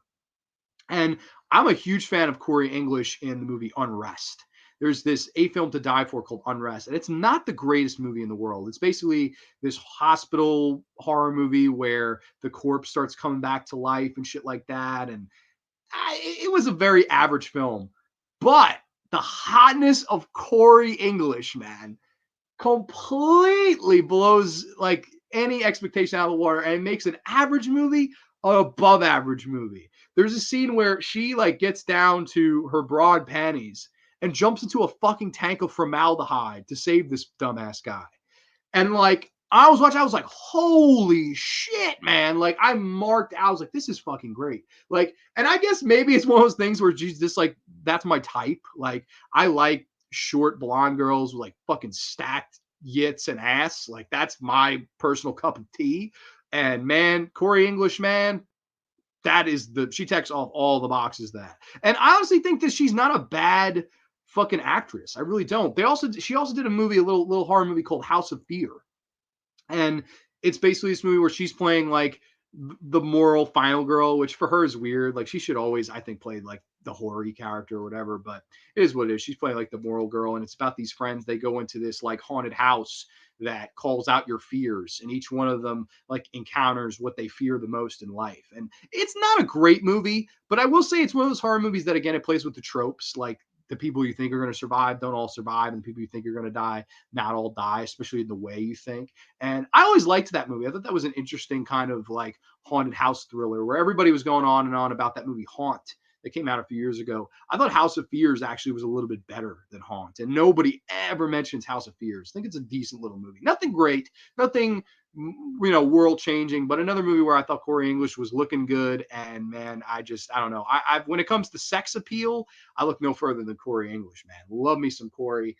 And I'm a huge fan of Corey English in the movie Unrest. There's this A Film to Die For called Unrest, and it's not the greatest movie in the world. It's basically this hospital horror movie where the corpse starts coming back to life and shit like that. And it was a very average film. But the hotness of Corey English, man, completely blows like any expectation out of the water and makes an average movie an above average movie. There's a scene where she like gets down to her broad panties and jumps into a fucking tank of formaldehyde to save this dumbass guy. And like, I was watching, I was like, holy shit, man. Like, I was like, this is fucking great. Like, and I guess maybe it's one of those things where she's just like, that's my type. Like, I like short blonde girls with like fucking stacked yits and ass. Like, that's my personal cup of tea. And man, Corey English, man, she checks off all the boxes that. And I honestly think that she's not a bad fucking actress. I really don't. She also did a movie, a little horror movie called House of Fear. And it's basically this movie where she's playing like the moral final girl, which for her is weird. Like she should always, I think, play like the horror-y character or whatever, but it is what it is. She's playing like the moral girl, and it's about these friends. They go into this like haunted house that calls out your fears, and each one of them like encounters what they fear the most in life. And it's not a great movie, but I will say it's one of those horror movies that again, it plays with the tropes. Like the people you think are going to survive don't all survive, and the people you think are going to die not all die, especially in the way you think. And I always liked that movie. I thought that was an interesting kind of like haunted house thriller where everybody was going on and on about that movie Haunt that came out a few years ago. I thought House of Fears actually was a little bit better than Haunt, and nobody ever mentions House of Fears. I think it's a decent little movie. Nothing great, nothing world changing, but another movie where I thought Corey English was looking good. And man, I don't know. I when it comes to sex appeal, I look no further than Corey English, man. Love me some Corey.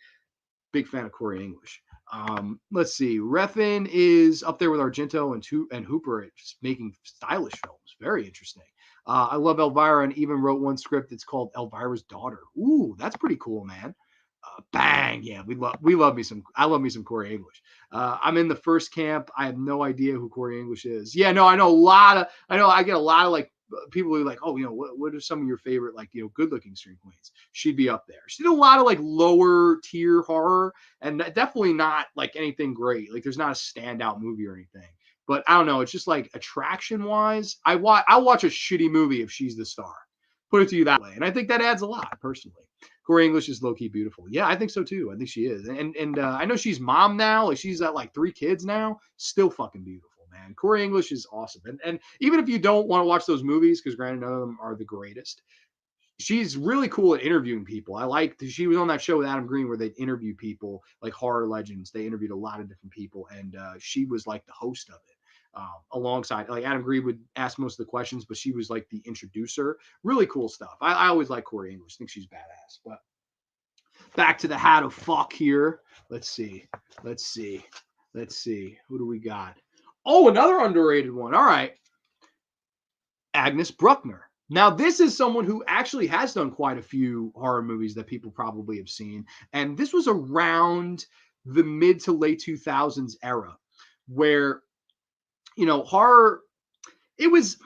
Big fan of Corey English. Let's see. Refn is up there with Argento and Hooper at just making stylish films. Very interesting. I love Elvira and even wrote one script. It's called Elvira's Daughter. Ooh, that's pretty cool, man. Bang. Yeah, I love me some Corey English. I'm in the first camp. I have no idea who Corey English is. Yeah, no, I get a lot of like people who are like, oh, what are some of your favorite, like, good looking scream queens? She'd be up there. She did a lot of like lower tier horror and definitely not like anything great. Like there's not a standout movie or anything, but I don't know. It's just like attraction wise, I'll watch a shitty movie if she's the star. Put it to you that way. And I think that adds a lot personally. Corey English is low-key beautiful. Yeah, I think so too. I think she is. And I know she's mom now. Like she's got like 3 kids now. Still fucking beautiful, man. Corey English is awesome. And even if you don't want to watch those movies, because granted none of them are the greatest, she's really cool at interviewing people. She was on that show with Adam Green where they'd interview people like horror legends. They interviewed a lot of different people, and she was like the host of it. Alongside, like Adam Green would ask most of the questions, but she was like the introducer. Really cool stuff. I always like Corey English. I think she's badass. But back to the hat of fuck here. Let's see. Who do we got? Oh, another underrated one. All right. Agnes Bruckner. Now, this is someone who actually has done quite a few horror movies that people probably have seen. And this was around the mid to late 2000s era where horror, it was,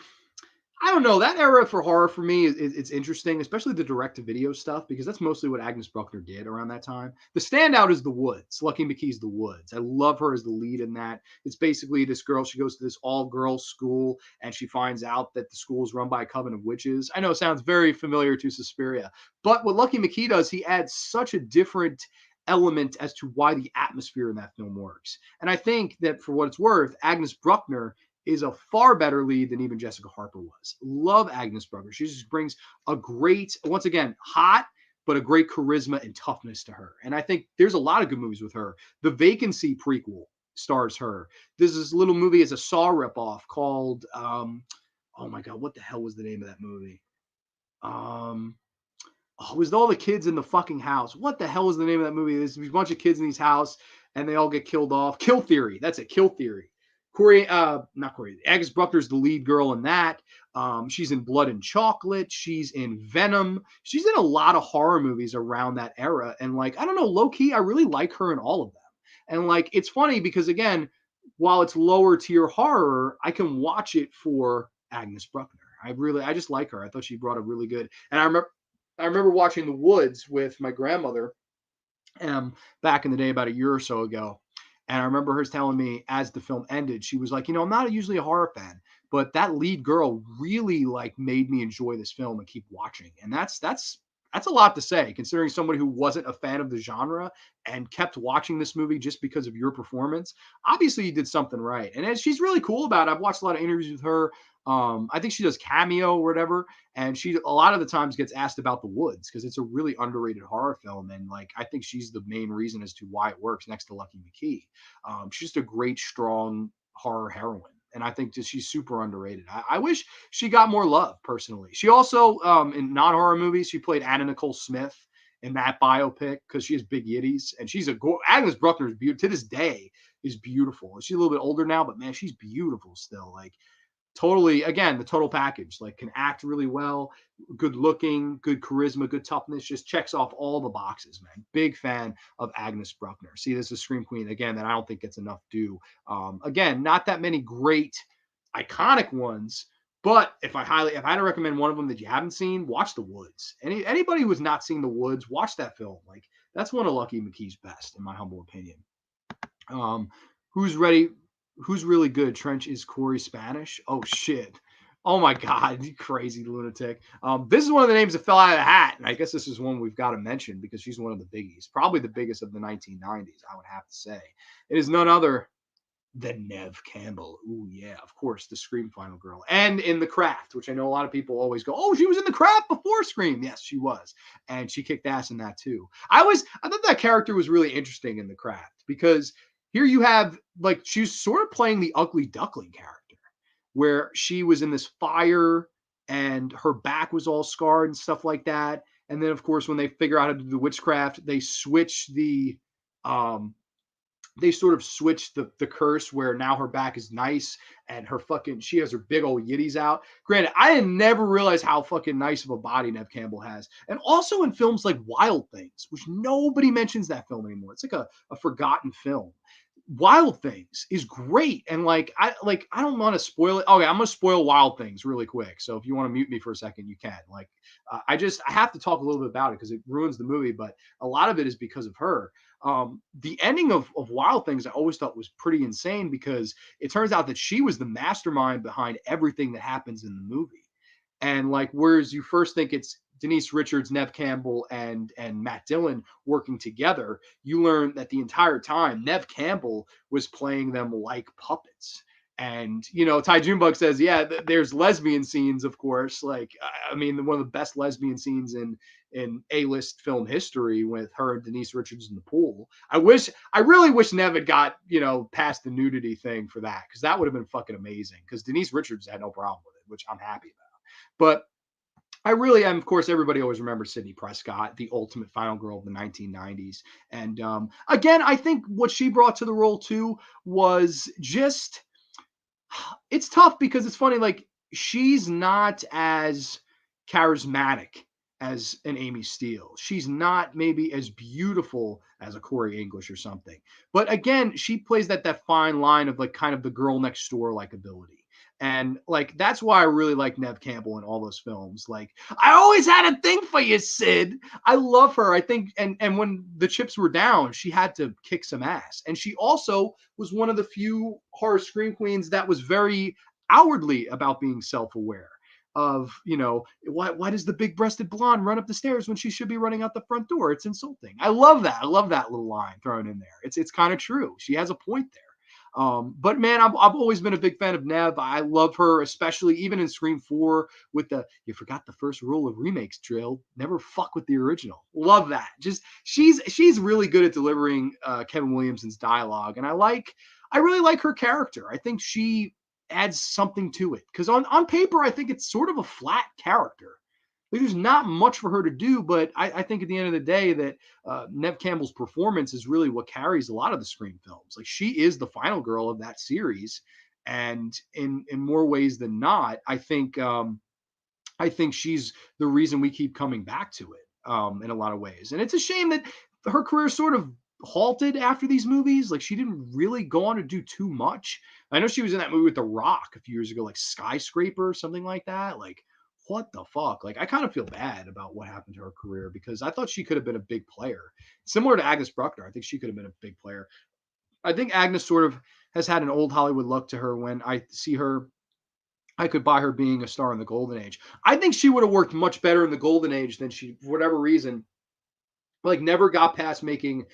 I don't know. That era for horror for me it's interesting, especially the direct-to-video stuff, because that's mostly what Agnes Bruckner did around that time. The standout is The Woods. Lucky McKee's The Woods. I love her as the lead in that. It's basically this girl. She goes to this all-girls school, and she finds out that the school is run by a coven of witches. I know it sounds very familiar to Suspiria, but what Lucky McKee does, he adds such a different element as to why the atmosphere in that film works. And I think that for what it's worth, Agnes Bruckner is a far better lead than even Jessica Harper was. Love Agnes Bruckner. She just brings a great, once again, hot, but a great charisma and toughness to her. And I think there's a lot of good movies with her. The Vacancy prequel stars her. There's this little movie as a Saw ripoff called, oh my God, what the hell was the name of that movie? It was all the kids in the fucking house. What the hell was the name of that movie? There's a bunch of kids in these house and they all get killed off. Kill Theory. That's it. Kill Theory. Not Corey. Agnes Bruckner's the lead girl in that. She's in Blood and Chocolate. She's in Venom. She's in a lot of horror movies around that era. And like, I don't know, low key, I really like her in all of them. And like, it's funny because again, while it's lower tier horror, I can watch it for Agnes Bruckner. I just like her. I thought she brought a really good. And I remember watching The Woods with my grandmother back in the day, about a year or so ago. And I remember her telling me as the film ended, she was like, I'm not usually a horror fan, but that lead girl really like made me enjoy this film and keep watching. And that's a lot to say, considering somebody who wasn't a fan of the genre and kept watching this movie just because of your performance. Obviously, you did something right. And she's really cool about it. I've watched a lot of interviews with her. I think she does Cameo or whatever, and she a lot of the times gets asked about The Woods because it's a really underrated horror film, and like I think she's the main reason as to why it works next to Lucky McKee. She's just a great, strong horror heroine. And I think just she's super underrated. I wish she got more love personally. She also, in non-horror movies, she played Anna Nicole Smith in that biopic because she has big yitties. And she's Agnes Bruckner is beautiful to this day, is beautiful. She's a little bit older now, but man, she's beautiful still. Like totally, again, the total package, like can act really well, good looking, good charisma, good toughness, just checks off all the boxes, man. Big fan of Agnes Bruckner. See, this is Scream Queen again that I don't think gets enough due. Again, not that many great iconic ones, but if I had to recommend one of them that you haven't seen, watch The Woods. Anybody who has not seen The Woods, watch that film. Like that's one of Lucky McKee's best, in my humble opinion. Who's ready? Who's really good? Trench is Corey Spanish. Oh shit. Oh my God, you crazy lunatic. This is one of the names that fell out of the hat, and I guess this is one we've got to mention because she's one of the biggies, probably the biggest of the 1990s, I would have to say. It is none other than Nev Campbell. Ooh, yeah, of course, the Scream final girl. And in The Craft, which I know a lot of people always go, oh, she was in The Craft before Scream. Yes, she was. And she kicked ass in that too. I thought that character was really interesting in The Craft because here you have, like, she was sort of playing the ugly duckling character where she was in this fire and her back was all scarred and stuff like that. And then, of course, when they figure out how to do the witchcraft, they switch they sort of switched the curse where now her back is nice and she has her big old yitties out. Granted, I had never realized how fucking nice of a body Nev Campbell has. And also in films like Wild Things, which nobody mentions that film anymore. It's like a forgotten film. Wild Things is great. And I don't want to spoil it. Okay, I'm going to spoil Wild Things really quick. So if you want to mute me for a second, you can. I have to talk a little bit about it because it ruins the movie, but a lot of it is because of her. The ending of Wild Things I always thought was pretty insane because it turns out that she was the mastermind behind everything that happens in the movie. And whereas you first think it's Denise Richards, Nev Campbell, and Matt Dillon working together, you learn that the entire time Nev Campbell was playing them like puppets. And, Ty Junebug says, yeah, there's lesbian scenes, of course. One of the best lesbian scenes in A-list film history with her and Denise Richards in the pool. I really wish Nev had got, past the nudity thing for that, because that would have been fucking amazing, because Denise Richards had no problem with it, which I'm happy about. But I really am, of course, everybody always remembers Sidney Prescott, the ultimate final girl of the 1990s. And again, I think what she brought to the role, too, was just... It's tough because it's funny, she's not as charismatic as an Amy Steele. She's not maybe as beautiful as a Corey English or something. But again, she plays that fine line of kind of the girl next door likability. And like that's why I really like Nev Campbell in all those films. Like, I always had a thing for you, Sid. I love her. I think, and when the chips were down, she had to kick some ass. And she also was one of the few horror scream queens that was very outwardly about being self-aware of, why does the big-breasted blonde run up the stairs when she should be running out the front door? It's insulting. I love that. I love that little line thrown in there. It's kind of true. She has a point there. But man, I've always been a big fan of Nev. I love her, especially even in Scream 4 with the "you forgot the first rule of remakes" drill. Never fuck with the original. Love that. Just she's really good at delivering Kevin Williamson's dialogue, and I really like her character. I think she adds something to it because on paper, I think it's sort of a flat character. Like, there's not much for her to do, but I think at the end of the day that Nev Campbell's performance is really what carries a lot of the Scream films. Like, she is the final girl of that series, and in more ways than not, I think she's the reason we keep coming back to it in a lot of ways. And it's a shame that her career sort of halted after these movies. Like, she didn't really go on to do too much. I know she was in that movie with The Rock a few years ago, like Skyscraper or something like that. Like, what the fuck? Like, I kind of feel bad about what happened to her career because I thought she could have been a big player. Similar to Agnes Bruckner, I think she could have been a big player. I think Agnes sort of has had an old Hollywood look to her. When I see her, I could buy her being a star in the golden age. I think she would have worked much better in the golden age than she, for whatever reason, like never got past making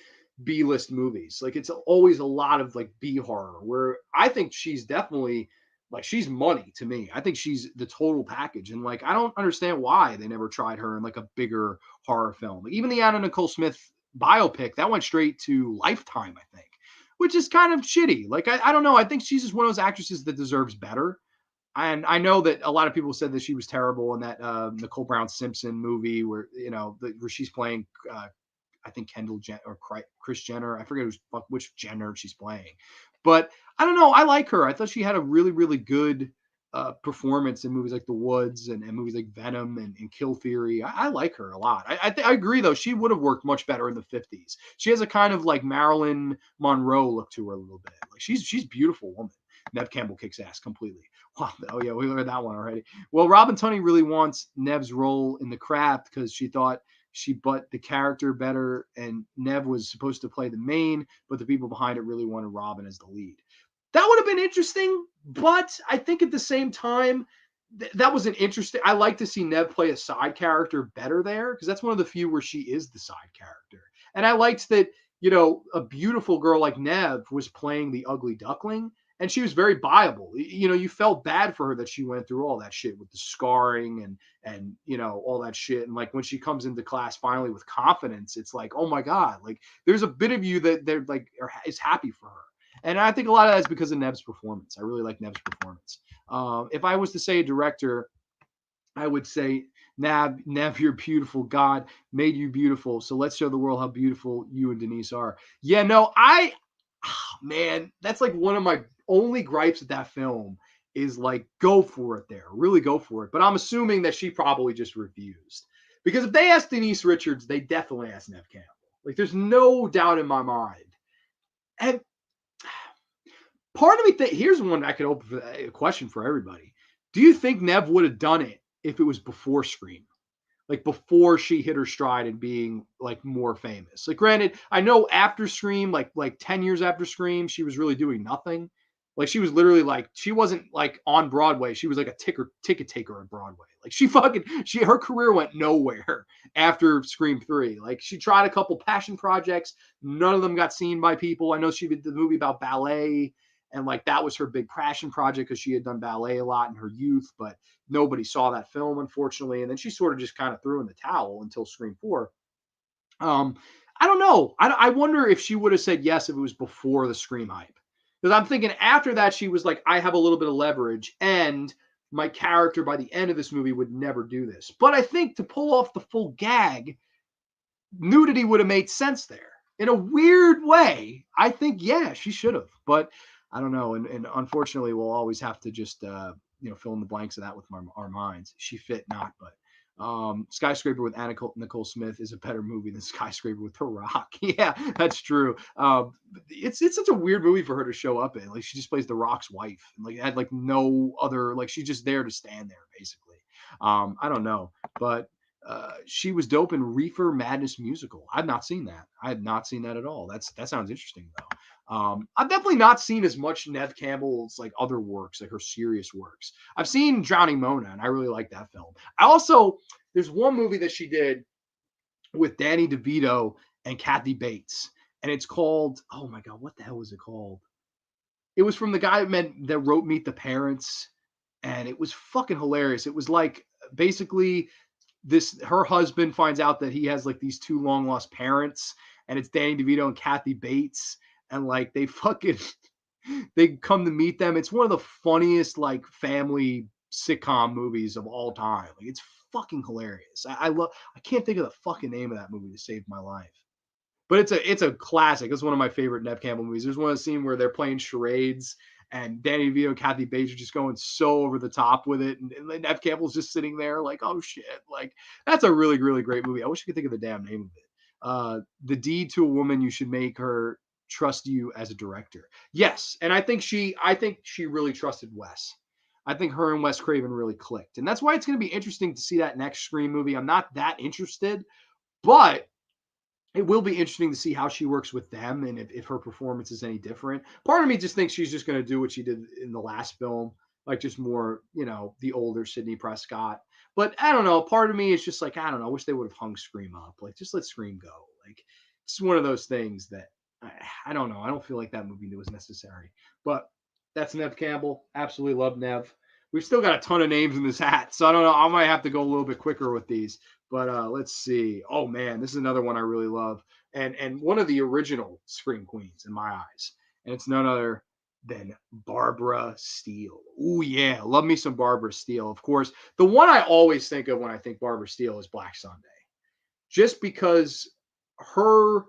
B-list movies. Like, it's always a lot of like B horror, where I think she's definitely like, she's money to me. I think she's the total package. And like, I don't understand why they never tried her in like a bigger horror film. Even the Anna Nicole Smith biopic that went straight to Lifetime, I think, which is kind of shitty. Like, I don't know. I think she's just one of those actresses that deserves better. And I know that a lot of people said that she was terrible in that Nicole Brown Simpson movie where, where she's playing, I think Kendall or Kris Jenner. I forget which Jenner she's playing, but I don't know. I like her. I thought she had a really, really good performance in movies like The Woods and movies like Venom and Kill Theory. I like her a lot. I agree though. She would have worked much better in the 50s. She has a kind of like Marilyn Monroe look to her a little bit. Like, she's a beautiful woman. Nev Campbell kicks ass completely. Wow. Oh yeah, we learned that one already. Well, Robin Tunney really wants Nev's role in The Craft because she thought she butt the character better, and Nev was supposed to play the main, but the people behind it really wanted Robin as the lead. That would have been interesting, but I think at the same time, that was an interesting. I like to see Nev play a side character better there because that's one of the few where she is the side character, and I liked that. A beautiful girl like Nev was playing the ugly duckling, and she was very viable. You felt bad for her that she went through all that shit with the scarring and all that shit. And like when she comes into class finally with confidence, it's like, oh my god, like there's a bit of you that they're like is happy for her. And I think a lot of that is because of Nev's performance. I really like Nev's performance. If I was to say a director, I would say, Nev, you're beautiful. God made you beautiful. So let's show the world how beautiful you and Denise are. Yeah, no, man, that's like one of my only gripes at that film is like, go for it there. Really go for it. But I'm assuming that she probably just refused. Because if they asked Denise Richards, they definitely asked Nev Campbell. Like, there's no doubt in my mind. And part of me here's one I could open for a question for everybody. Do you think Nev would have done it if it was before Scream? Like before she hit her stride and being like more famous. Like, granted, I know after Scream, like 10 years after Scream, she was really doing nothing. Like, she was literally like, she wasn't like on Broadway. She was like a ticket taker on Broadway. Like, her career went nowhere after Scream 3. Like, she tried a couple passion projects. None of them got seen by people. I know she did the movie about ballet, and like that was her big passion project because she had done ballet a lot in her youth, but nobody saw that film, unfortunately. And then she sort of just kind of threw in the towel until Scream 4. I don't know. I wonder if she would have said yes if it was before the Scream hype. Because I'm thinking after that, she was like, I have a little bit of leverage, and my character by the end of this movie would never do this. But I think to pull off the full gag, nudity would have made sense there. In a weird way, I think, yeah, she should have. But I don't know. And unfortunately, we'll always have to just, fill in the blanks of that with our minds. She fit not, but Skyscraper with Nicole Smith is a better movie than Skyscraper with The Rock. Yeah, that's true. It's such a weird movie for her to show up in. Like she just plays The Rock's wife, and like had like no other, like she's just there to stand there basically. I don't know, but she was dope in Reefer Madness musical. I've not seen that. I had not seen that at all. That sounds interesting though. I've definitely not seen as much Nev Campbell's like other works, like her serious works. I've seen Drowning Mona, and I really like that film. I also there's one movie that she did with Danny DeVito and Kathy Bates, and it's called, oh my god, what the hell was it called? It was from the guy that wrote Meet the Parents, and it was fucking hilarious. It was like basically this her husband finds out that he has like these two long lost parents, and it's Danny DeVito and Kathy Bates, and like they fucking they come to meet them. It's one of the funniest like family sitcom movies of all time. Like it's fucking hilarious. I love. I can't think of the fucking name of that movie to save my life. But it's a classic. It's one of my favorite Nev Campbell movies. There's one scene where they're playing charades, and Danny DeVito and Kathy Bates are just going so over the top with it, and Nev Campbell's just sitting there like, oh shit, like that's a really really great movie. I wish I could think of the damn name of it. The Deed to a Woman You Should Make Her Trust You as a Director. Yes, and I think she really trusted Wes. I think her and Wes Craven really clicked, and that's why it's going to be interesting to see that next Scream movie. I'm not that interested, but it will be interesting to see how she works with them and if her performance is any different. Part of me just thinks she's just going to do what she did in the last film, like just more, the older Sidney Prescott. But I don't know. Part of me is just like, I don't know. I wish they would have hung Scream up. Like, just let Scream go. Like, it's one of those things that I don't know. I don't feel like that movie was necessary. But that's Nev Campbell. Absolutely love Nev. We've still got a ton of names in this hat, so I don't know. I might have to go a little bit quicker with these. But let's see. Oh man, this is another one I really love, and one of the original Scream Queens in my eyes, and it's none other than Barbara Steele. Oh yeah, love me some Barbara Steele. Of course, the one I always think of when I think Barbara Steele is Black Sunday, just because her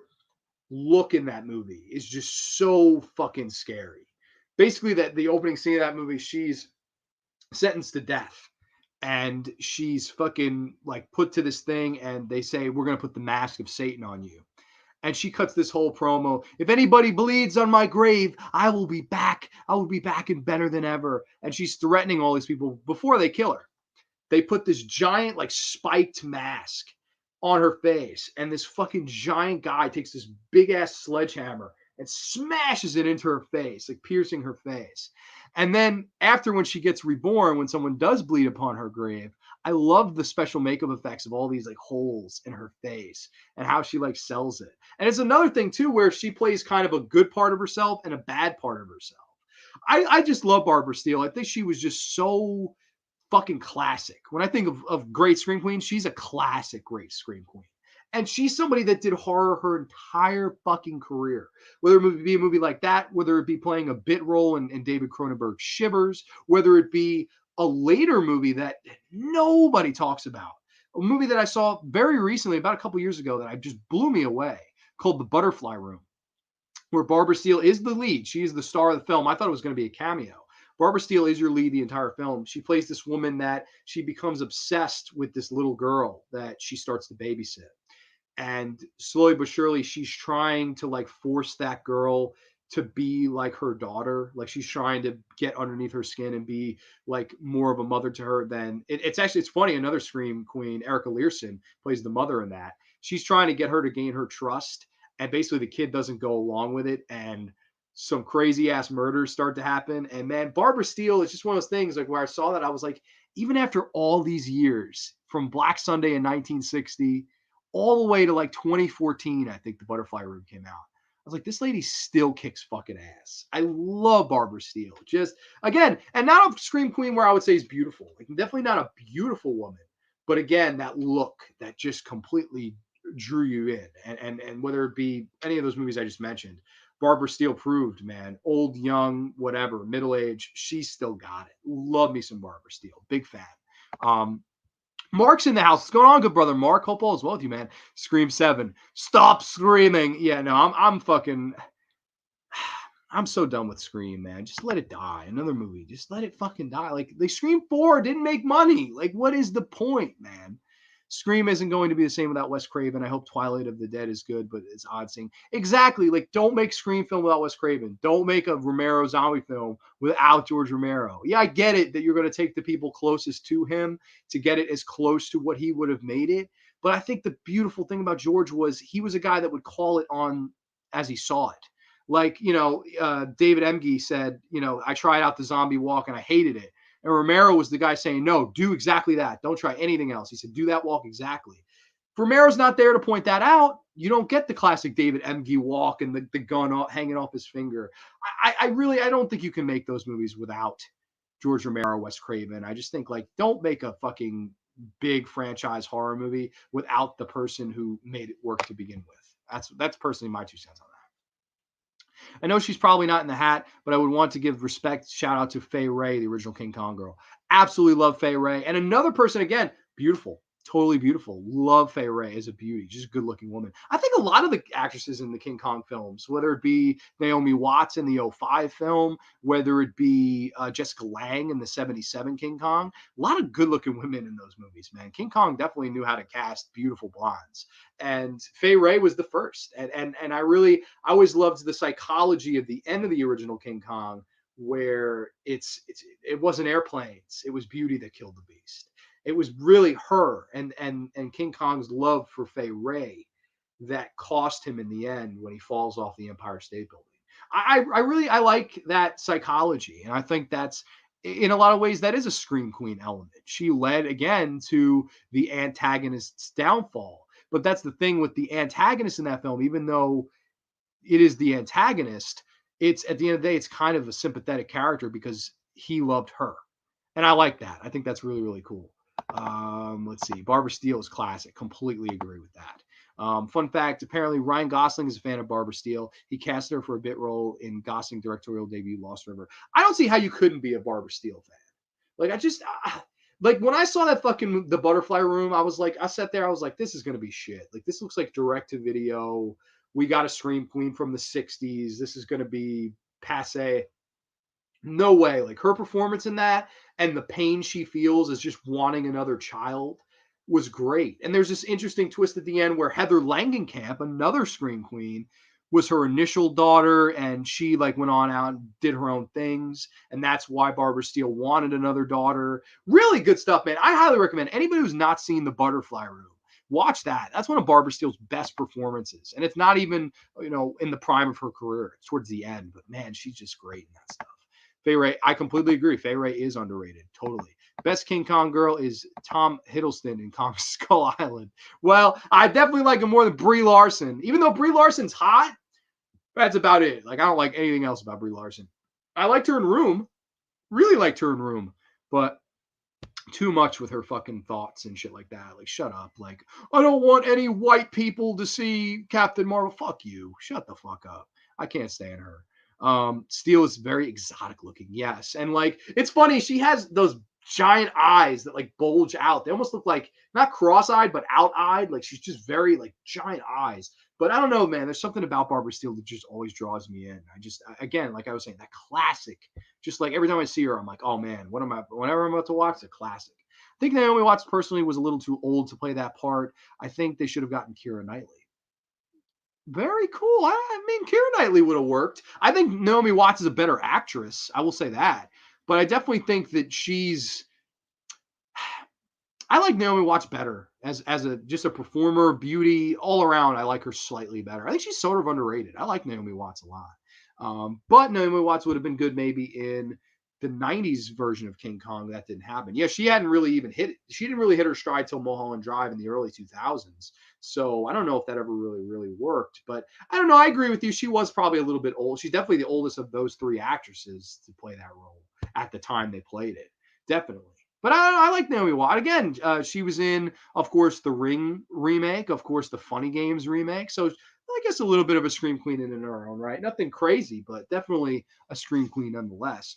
look in that movie is just so fucking scary. Basically, that the opening scene of that movie, she's sentenced to death, and she's fucking like put to this thing, and they say, we're going to put the mask of Satan on you. And she cuts this whole promo. If anybody bleeds on my grave, I will be back. I will be back and better than ever. And she's threatening all these people before they kill her. They put this giant like spiked mask on her face, and this fucking giant guy takes this big ass sledgehammer and smashes it into her face, like piercing her face. And then after, when she gets reborn, when someone does bleed upon her grave, I love the special makeup effects of all these like holes in her face and how she like sells it. And it's another thing too, where she plays kind of a good part of herself and a bad part of herself. I just love Barbara Steele. I think she was just so fucking classic. When I think of great Scream Queen, she's a classic great Scream Queen. And she's somebody that did horror her entire fucking career. Whether it be a movie like that, whether it be playing a bit role in David Cronenberg's Shivers, whether it be a later movie that nobody talks about. A movie that I saw very recently, about a couple years ago, that I just blew me away, called The Butterfly Room, where Barbara Steele is the lead. She is the star of the film. I thought it was going to be a cameo. Barbara Steele is your lead the entire film. She plays this woman that she becomes obsessed with this little girl that she starts to babysit. And slowly but surely, she's trying to like force that girl to be like her daughter. Like she's trying to get underneath her skin and be like more of a mother to her than it's funny. Another Scream Queen, Erica Learson, plays the mother in that. She's trying to get her to gain her trust. And basically the kid doesn't go along with it. And some crazy ass murders start to happen. And man, Barbara Steele is just one of those things like where I saw that, I was like, even after all these years, from Black Sunday in 1960 all the way to like 2014, I think The Butterfly Room came out. I was like, this lady still kicks fucking ass. I love Barbara Steele. Just again, and not a Scream Queen where I would say is beautiful. Like definitely not a beautiful woman, but again, that look that just completely drew you in. And whether it be any of those movies I just mentioned, Barbara Steele proved, man, old, young, whatever, middle age, she's still got it. Love me some Barbara Steele. Big fan. Mark's in the house. What's going on, good brother? Mark, hope all is well with you, man. Scream 7. Stop screaming. Yeah, no, I'm so done with Scream, man. Just let it die. Another movie. Just let it fucking die. Like, Scream 4 didn't make money. Like, what is the point, man? Scream isn't going to be the same without Wes Craven. I hope Twilight of the Dead is good, but it's odd seeing. Exactly. Like, don't make Scream film without Wes Craven. Don't make a Romero zombie film without George Romero. Yeah, I get it that you're going to take the people closest to him to get it as close to what he would have made it. But I think the beautiful thing about George was he was a guy that would call it on as he saw it. Like, David Emge said, I tried out the zombie walk and I hated it. And Romero was the guy saying, no, do exactly that. Don't try anything else. He said, do that walk exactly. If Romero's not there to point that out, you don't get the classic David Emge walk and the gun hanging off his finger. I don't think you can make those movies without George Romero, Wes Craven. I just think, like, don't make a fucking big franchise horror movie without the person who made it work to begin with. That's personally my 2 cents on that. I know she's probably not in the hat, but I would want to give respect, shout out to Fay Wray, the original King Kong girl. Absolutely love Fay Wray. And another person, again, beautiful, totally beautiful. Love Fay Wray as a beauty, just a good looking woman. I think a lot of the actresses in the King Kong films, whether it be Naomi Watts in the 2005 film, whether it be Jessica Lange in the 1977 King Kong, a lot of good looking women in those movies, man. King Kong definitely knew how to cast beautiful blondes. And Fay Wray was the first. And I always loved the psychology of the end of the original King Kong, where it wasn't airplanes, it was beauty that killed the beast. It was really her and King Kong's love for Fay Wray that cost him in the end when he falls off the Empire State Building. I like that psychology, and I think that's, in a lot of ways, that is a Scream Queen element. She led again to the antagonist's downfall. But that's the thing with the antagonist in that film, even though it is the antagonist, it's, at the end of the day, it's kind of a sympathetic character because he loved her. And I like that. I think that's really, really cool. Let's see. Barbara Steele is classic. Completely agree with that. Fun fact, apparently Ryan Gosling is a fan of Barbara Steele. He casted her for a bit role in Gosling's directorial debut, Lost River. I don't see how you couldn't be a Barbara Steele fan. Like, like, when I saw that fucking The Butterfly Room, I sat there, I was like, this is going to be shit. Like, this looks like direct to video. We got a Scream Queen from the 60s. This is going to be passe. No way. Like, her performance in that and the pain she feels as just wanting another child was great. And there's this interesting twist at the end where Heather Langenkamp, another Scream Queen, was her initial daughter, and she like went on out and did her own things, and that's why Barbara Steele wanted another daughter. Really good stuff, man. I highly recommend anybody who's not seen The Butterfly Room, watch that. That's one of Barbara Steele's best performances, and it's not even in the prime of her career. It's towards the end, but man, she's just great in that stuff. Fay Wray, I completely agree. Fay Wray is underrated, totally. Best King Kong girl is Tom Hiddleston in Kong Skull Island. Well, I definitely like him more than Brie Larson, even though Brie Larson's hot. That's about it. Like, I don't like anything else about Brie Larson. I liked her in Room. Really liked her in Room. But too much with her fucking thoughts and shit like that. Like, shut up. Like, I don't want any white people to see Captain Marvel. Fuck you. Shut the fuck up. I can't stand her. Steele is very exotic looking. Yes. And, like, it's funny. She has those giant eyes that, like, bulge out. They almost look like, not cross-eyed, but out-eyed. Like, she's just very, like, giant eyes. But I don't know, man. There's something about Barbara Steele that just always draws me in. Again, like I was saying, that classic. Just like every time I see her, I'm like, oh man, whenever I'm about to watch, it's a classic. I think Naomi Watts personally was a little too old to play that part. I think they should have gotten Keira Knightley. Very cool. I mean, Keira Knightley would have worked. I think Naomi Watts is a better actress. I will say that. But I definitely think that I like Naomi Watts better as just a performer, beauty, all around. I like her slightly better. I think she's sort of underrated. I like Naomi Watts a lot. But Naomi Watts would have been good maybe in the 90s version of King Kong. That didn't happen. Yeah, she didn't really hit her stride till Mulholland Drive in the early 2000s. So I don't know if that ever really worked. But I don't know. I agree with you. She was probably a little bit old. She's definitely the oldest of those three actresses to play that role at the time they played it. Definitely. But I like Naomi Watts. Again, she was in, of course, the Ring remake, of course, the Funny Games remake. So I guess a little bit of a Scream Queen in her own right. Nothing crazy, but definitely a Scream Queen nonetheless.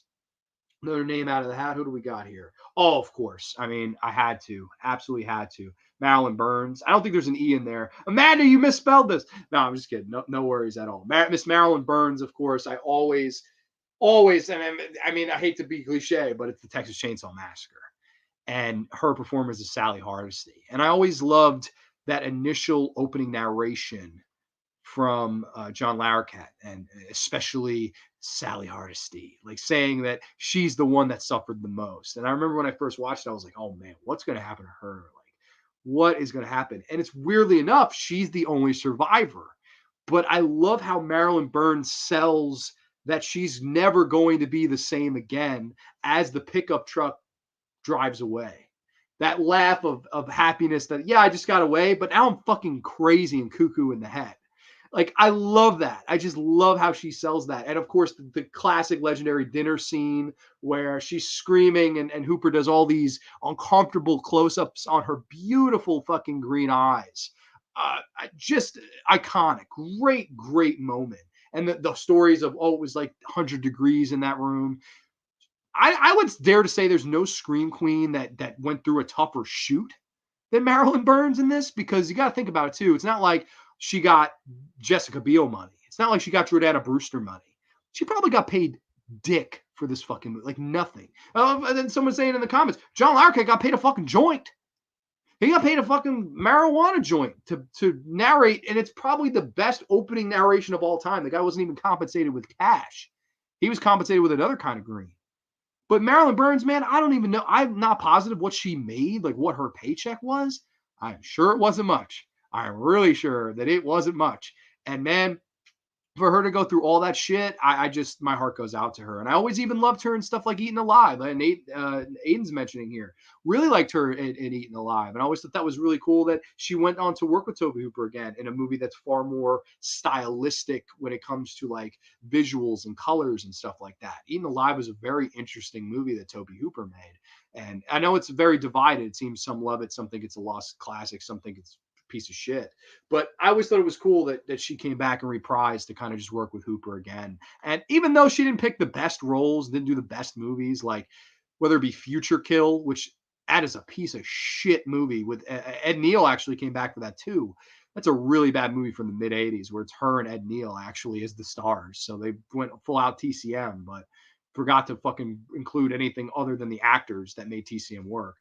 Another name out of the hat. Who do we got here? Oh, of course. I mean, I had to. Absolutely had to. Marilyn Burns. I don't think there's an E in there. Amanda, you misspelled this. No, I'm just kidding. No worries at all. Miss Marilyn Burns, of course. I always, I mean, I hate to be cliche, but it's the Texas Chainsaw Massacre. and her performance as Sally Hardesty. And I always loved that initial opening narration from John Larroquette, and especially Sally Hardesty, like saying that she's the one that suffered the most. And I remember when I first watched it, I was like, oh man, what's going to happen to her? Like, what is going to happen? And it's weirdly enough, she's the only survivor. But I love how Marilyn Burns sells that she's never going to be the same again as the pickup truck drives away. That laugh of happiness that, yeah, I just got away, but now I'm fucking crazy and cuckoo in the head. Like, I love that. I just love how she sells that. And of course, the classic legendary dinner scene where she's screaming and Hooper does all these uncomfortable close-ups on her beautiful fucking green eyes. Just iconic. Great moment. And the stories of, oh, it was like 100 degrees in that room. I would dare to say there's no scream queen that went through a tougher shoot than Marilyn Burns in this, because you got to think about it too. It's not like she got Jessica Biel money. It's not like she got Jordana Brewster money. She probably got paid dick for this fucking movie, like nothing. And then someone saying in the comments, John Larroquette got paid a fucking joint. He got paid a fucking marijuana joint to narrate, and it's probably the best opening narration of all time. The guy wasn't even compensated with cash. He was compensated with another kind of green. But Marilyn Burns, man, I don't even know. I'm not positive what she made, like what her paycheck was. I'm sure it wasn't much. I'm really sure that it wasn't much. And man, for her to go through all that shit, I just, my heart goes out to her. And I always even loved her in stuff like Eaten Alive. And Aiden's mentioning here, really liked her in Eaten Alive. And I always thought that was really cool that she went on to work with Tobe Hooper again in a movie that's far more stylistic when it comes to like visuals and colors and stuff like that. Eaten Alive was a very interesting movie that Tobe Hooper made. And I know it's very divided. It seems some love it, some think it's a lost classic, some think it's piece of shit. But I always thought it was cool that she came back and reprised to kind of just work with Hooper again. And even though she didn't pick the best roles, didn't do the best movies, like whether it be Future Kill, which that is a piece of shit movie with Ed Neal actually came back for that too. That's a really bad movie from the mid 80s where it's her and Ed Neal actually as the stars. So they went full out TCM, but forgot to fucking include anything other than the actors that made TCM work.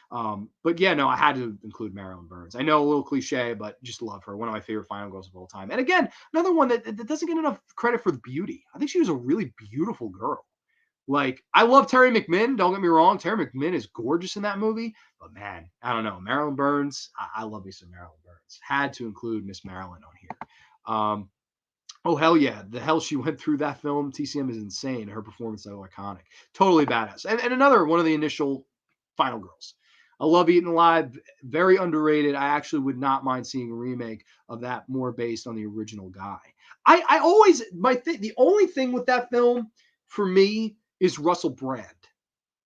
But yeah, no, I had to include Marilyn Burns. I know a little cliche, but just love her. One of my favorite final girls of all time. And again, another one that doesn't get enough credit for the beauty. I think she was a really beautiful girl. Like, I love Terry McMinn. Don't get me wrong. Terry McMinn is gorgeous in that movie. But man, I don't know. Marilyn Burns, I love me some Marilyn Burns. Had to include Miss Marilyn on here. Oh, hell yeah. The hell she went through that film, TCM, is insane. Her performance is so iconic. Totally badass. And another one of the initial final girls. I love Eaten Alive. Very underrated. I actually would not mind seeing a remake of that more based on the original guy. I always, the only thing with that film for me is Russell Brand.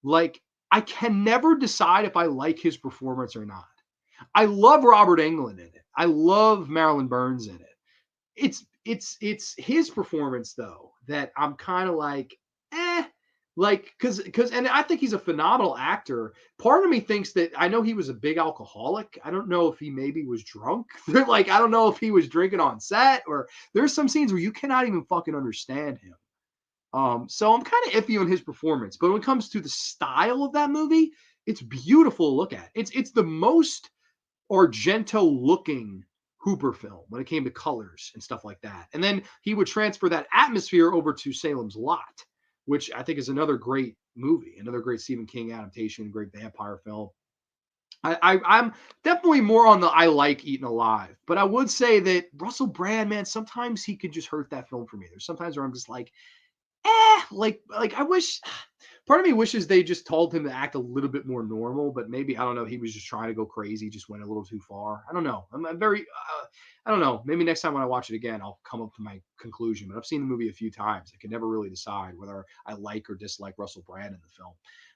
Like, I can never decide if I like his performance or not. I love Robert Englund in it. I love Marilyn Burns in it. It's his performance though that I'm kind of like, like because and I think he's a phenomenal actor. Part of me thinks that I know he was a big alcoholic. I don't know if he maybe was drunk. Like, I don't know if he was drinking on set, or there's some scenes where you cannot even fucking understand him. So I'm kind of iffy on his performance, but when it comes to the style of that movie, it's beautiful to look at. It's the most Argento looking Hooper film when it came to colors and stuff like that. And then he would transfer that atmosphere over to Salem's Lot, which I think is another great movie, another great Stephen King adaptation, great vampire film. I'm definitely more on the I like Eaten Alive, but I would say that Russell Brand, man, sometimes he could just hurt that film for me. There's sometimes where I'm just like, like I wish, part of me wishes they just told him to act a little bit more normal, but maybe, I don't know, he was just trying to go crazy, just went a little too far. I don't know. I'm very, I don't know. Maybe next time when I watch it again, I'll come up to my conclusion, but I've seen the movie a few times. I can never really decide whether I like or dislike Russell Brand in the film.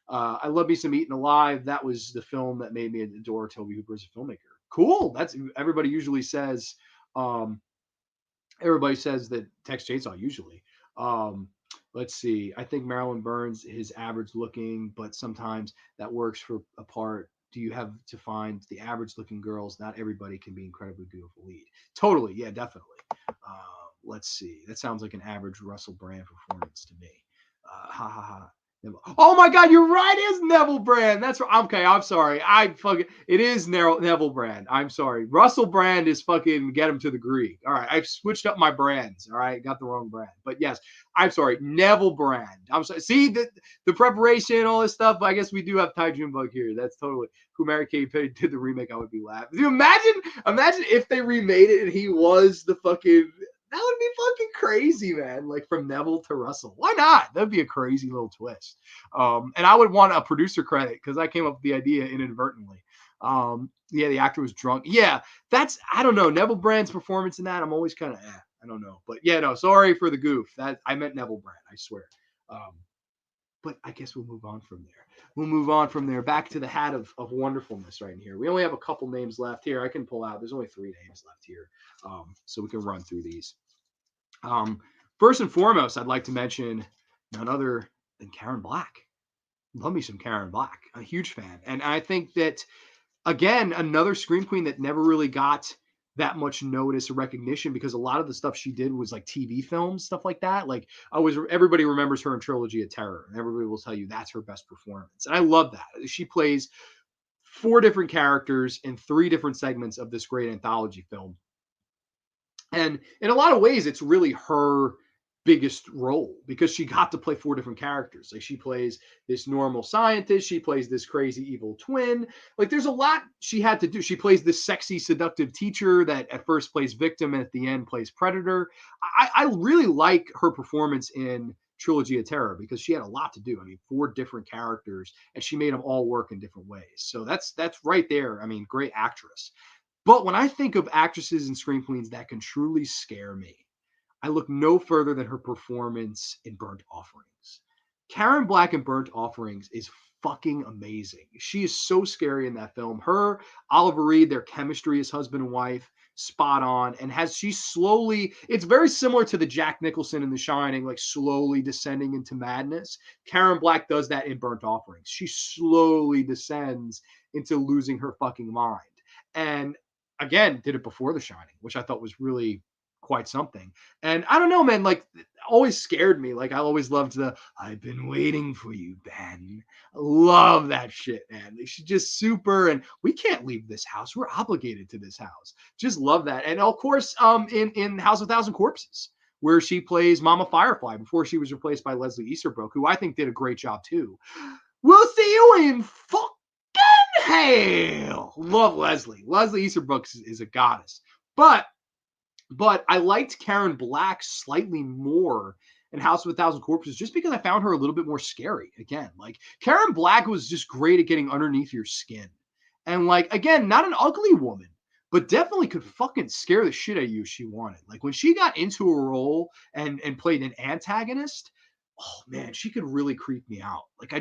I love me some Eaten Alive. That was the film that made me adore Tobe Hooper as a filmmaker. Cool. That's, everybody usually says, that Tex Chainsaw usually. Let's see. I think Marilyn Burns is average looking, but sometimes that works for a part. Do you have to find the average looking girls? Not everybody can be incredibly beautiful lead. Totally. Yeah, definitely. Let's see. That sounds like an average Russell Brand performance to me. Ha ha ha. Oh my God, you're right. It is Neville Brand. That's right. Okay, I'm sorry. It is Neville Brand. I'm sorry. Russell Brand is fucking get him to the Greek. All right, I've switched up my brands. All right, got the wrong brand. But yes, I'm sorry. Neville Brand. I'm sorry. See the preparation, all this stuff. But I guess we do have Ty Junebug here. That's totally who Mary Kay did the remake. I would be laughing. Dude, imagine if they remade it and he was the fucking. That would be fucking crazy, man. Like from Neville to Russell. Why not? That'd be a crazy little twist. And I would want a producer credit because I came up with the idea inadvertently. Yeah, the actor was drunk. Yeah, I don't know. Neville Brand's performance in that, I'm always kind of, I don't know. But yeah, no, sorry for the goof. That I meant Neville Brand, I swear. But I guess we'll move on from there. We'll move on from there back to the hat of wonderfulness right here. We only have a couple names left here. I can pull out. There's only 3 names left here. So we can run through these. First and foremost, I'd like to mention none other than Karen Black. Love me some Karen Black. A huge fan. And I think that, again, another Scream Queen that never really got that much notice or recognition because a lot of the stuff she did was like TV films, stuff like that. Like everybody remembers her in Trilogy of Terror, and everybody will tell you that's her best performance. And I love that. She plays 4 different characters in 3 different segments of this great anthology film. And in a lot of ways, it's really her biggest role because she got to play 4 different characters. Like she plays this normal scientist, she plays this crazy evil twin. Like there's a lot she had to do. She plays this sexy, seductive teacher that at first plays victim and at the end plays predator. I really like her performance in Trilogy of Terror because she had a lot to do. I mean, 4 different characters and she made them all work in different ways. So that's right there. I mean, great actress. But when I think of actresses and Scream Queens that can truly scare me, I look no further than her performance in Burnt Offerings. Karen Black in Burnt Offerings is fucking amazing. She is so scary in that film. Her, Oliver Reed, their chemistry as husband and wife, spot on. And it's very similar to the Jack Nicholson in The Shining, like slowly descending into madness. Karen Black does that in Burnt Offerings. She slowly descends into losing her fucking mind. And again, did it before The Shining, which I thought was really quite something. And I don't know, man, like always scared me. Like I always loved I've been waiting for you, Ben. Love that shit, man. She's just super, and we can't leave this house. We're obligated to this house. Just love that. And of course, in House of 1,000 Corpses, where she plays Mama Firefly before she was replaced by Leslie Easterbrook, who I think did a great job too. We'll see you in fucking hell. Love Leslie. Leslie Easterbrook is a goddess. But I liked Karen Black slightly more in House of 1,000 Corpses just because I found her a little bit more scary. Again, like Karen Black was just great at getting underneath your skin. And like, again, not an ugly woman, but definitely could fucking scare the shit out of you if she wanted. Like when she got into a role and played an antagonist, oh man, she could really creep me out. Like I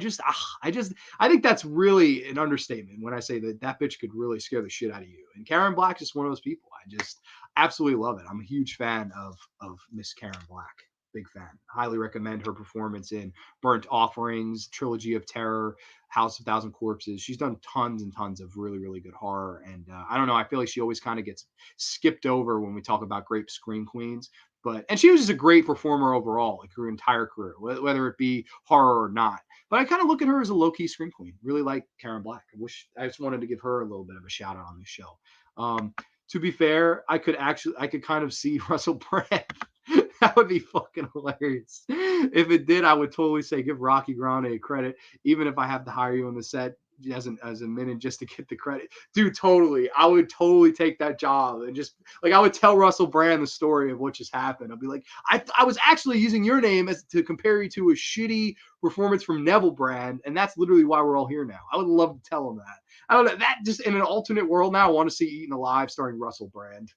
think that's really an understatement when I say that bitch could really scare the shit out of you. And Karen Black is one of those people. I just absolutely love it. I'm a huge fan of Miss Karen Black. Big fan. Highly recommend her performance in Burnt Offerings, Trilogy of Terror, House of 1,000 Corpses. She's done tons and tons of really, really good horror. And I don't know, I feel like she always kind of gets skipped over when we talk about great Scream Queens. And she was just a great performer overall, like her entire career, whether it be horror or not. But I kind of look at her as a low-key Scream Queen. Really like Karen Black. I just wanted to give her a little bit of a shout out on this show. To be fair, I could kind of see Russell Brand. That would be fucking hilarious. If it did, I would totally say give Rocky Grande credit, even if I have to hire you on the set as a minute just to get the credit. Dude, totally. I would totally take that job and just like I would tell Russell Brand the story of what just happened. I'd be like, I was actually using your name as to compare you to a shitty performance from Neville Brand, and that's literally why we're all here now. I would love to tell him that. I don't know, that just in an alternate world now, I want to see Eaten Alive starring Russell Brand.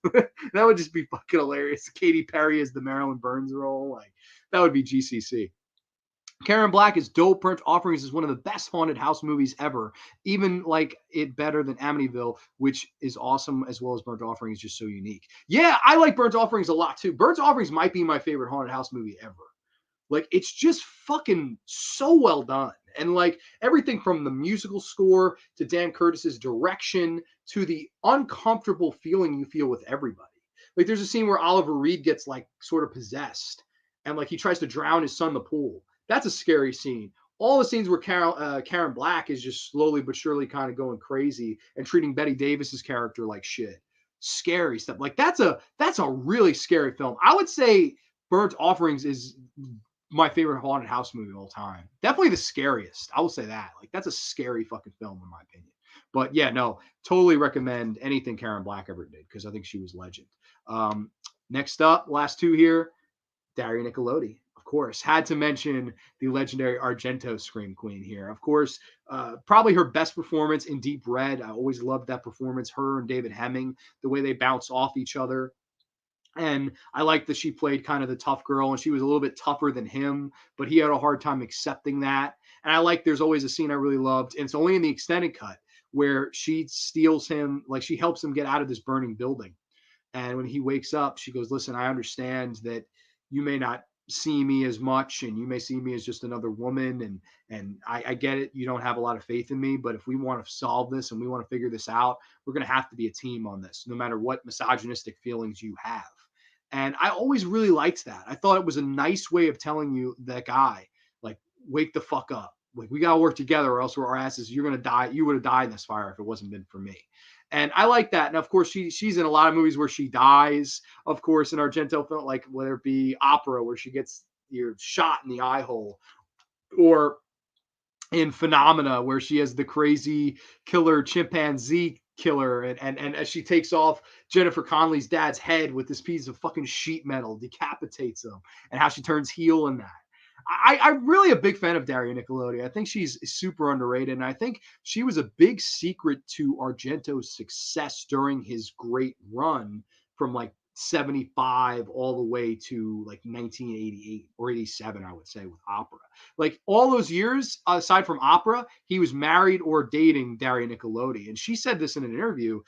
That would just be fucking hilarious. Katy Perry is the Marilyn Burns role. Like that would be GCC. Karen Black is dope. Burnt Offerings is one of the best haunted house movies ever. Even like it better than Amityville, which is awesome, as well as Burnt Offerings, just so unique. Yeah, I like Burnt Offerings a lot too. Burnt Offerings might be my favorite haunted house movie ever. Like it's just fucking so well done. And like everything from the musical score to Dan Curtis's direction to the uncomfortable feeling you feel with everybody. Like there's a scene where Oliver Reed gets like sort of possessed and like he tries to drown his son in the pool. That's a scary scene. all the scenes where Karen Black is just slowly but surely kind of going crazy and treating Betty Davis's character like shit. Scary stuff. Like that's a really scary film. I would say Burnt Offerings is my favorite haunted house movie of all time. Definitely the scariest. I will say that. Like that's a scary fucking film in my opinion. But yeah, no, totally recommend anything Karen Black ever did because I think she was legend. Next up, last two here, Daria Nicolodi. Of course, had to mention the legendary Argento Scream Queen here. Of course, probably her best performance in Deep Red. I always loved that performance. Her and David Hemming, the way they bounce off each other. And I like that she played kind of the tough girl and she was a little bit tougher than him, but he had a hard time accepting that. And I like there's always a scene I really loved. And it's only in the extended cut where she steals him, like she helps him get out of this burning building. And when he wakes up, she goes, listen, I understand that you may not see me as much and you may see me as just another woman. And I get it. You don't have a lot of faith in me, but if we want to solve this and we want to figure this out, we're going to have to be a team on this, no matter what misogynistic feelings you have. And I always really liked that. I thought it was a nice way of telling you that guy, like, wake the fuck up. Like, we got to work together or else we're our asses. You're going to die. You would have died in this fire if it wasn't been for me. And I like that. And of course, she's in a lot of movies where she dies. Of course, in Argento film, like whether it be Opera, where she gets shot in the eye hole, or in Phenomena, where she has the crazy killer chimpanzee killer, and as she takes off Jennifer Connelly's dad's head with this piece of fucking sheet metal, decapitates him, and how she turns heel in that. I'm really a big fan of Daria Nicolodi. I think she's super underrated, and I think she was a big secret to Argento's success during his great run from like 75 all the way to like 1988 or 87, I would say, with Opera. Like all those years, aside from Opera, he was married or dating Daria Nicolodi. And she said this in an interview,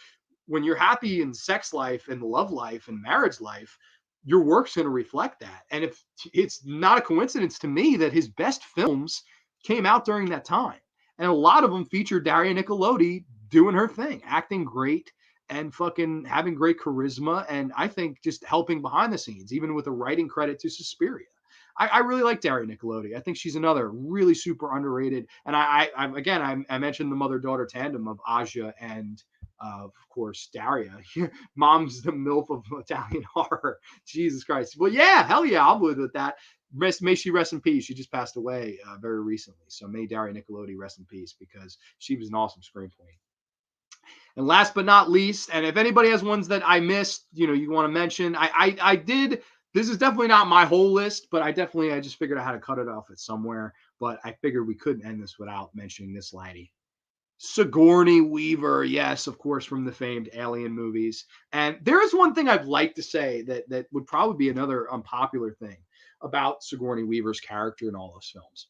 when you're happy in sex life and love life and marriage life, your work's going to reflect that. And if it's not a coincidence to me that his best films came out during that time. And a lot of them feature Daria Nicolodi doing her thing, acting great and fucking having great charisma. And I think just helping behind the scenes, even with a writing credit to Suspiria. I really like Daria Nicolodi. I think she's another really super underrated. And I mentioned the mother-daughter tandem of Aja and of course, Daria. Mom's the MILF of Italian horror. Jesus Christ. Well, yeah, hell yeah, I'll live with that. May she rest in peace. She just passed away very recently. So may Daria Nicolodi rest in peace because she was an awesome screen queen. And last but not least, and if anybody has ones that I missed, you want to mention, I did. This is definitely not my whole list, but I just figured out how to cut it off at somewhere. But I figured we couldn't end this without mentioning this laddie. Sigourney Weaver, yes, of course, from the famed Alien movies. And there is one thing I'd like to say that would probably be another unpopular thing about Sigourney Weaver's character in all those films.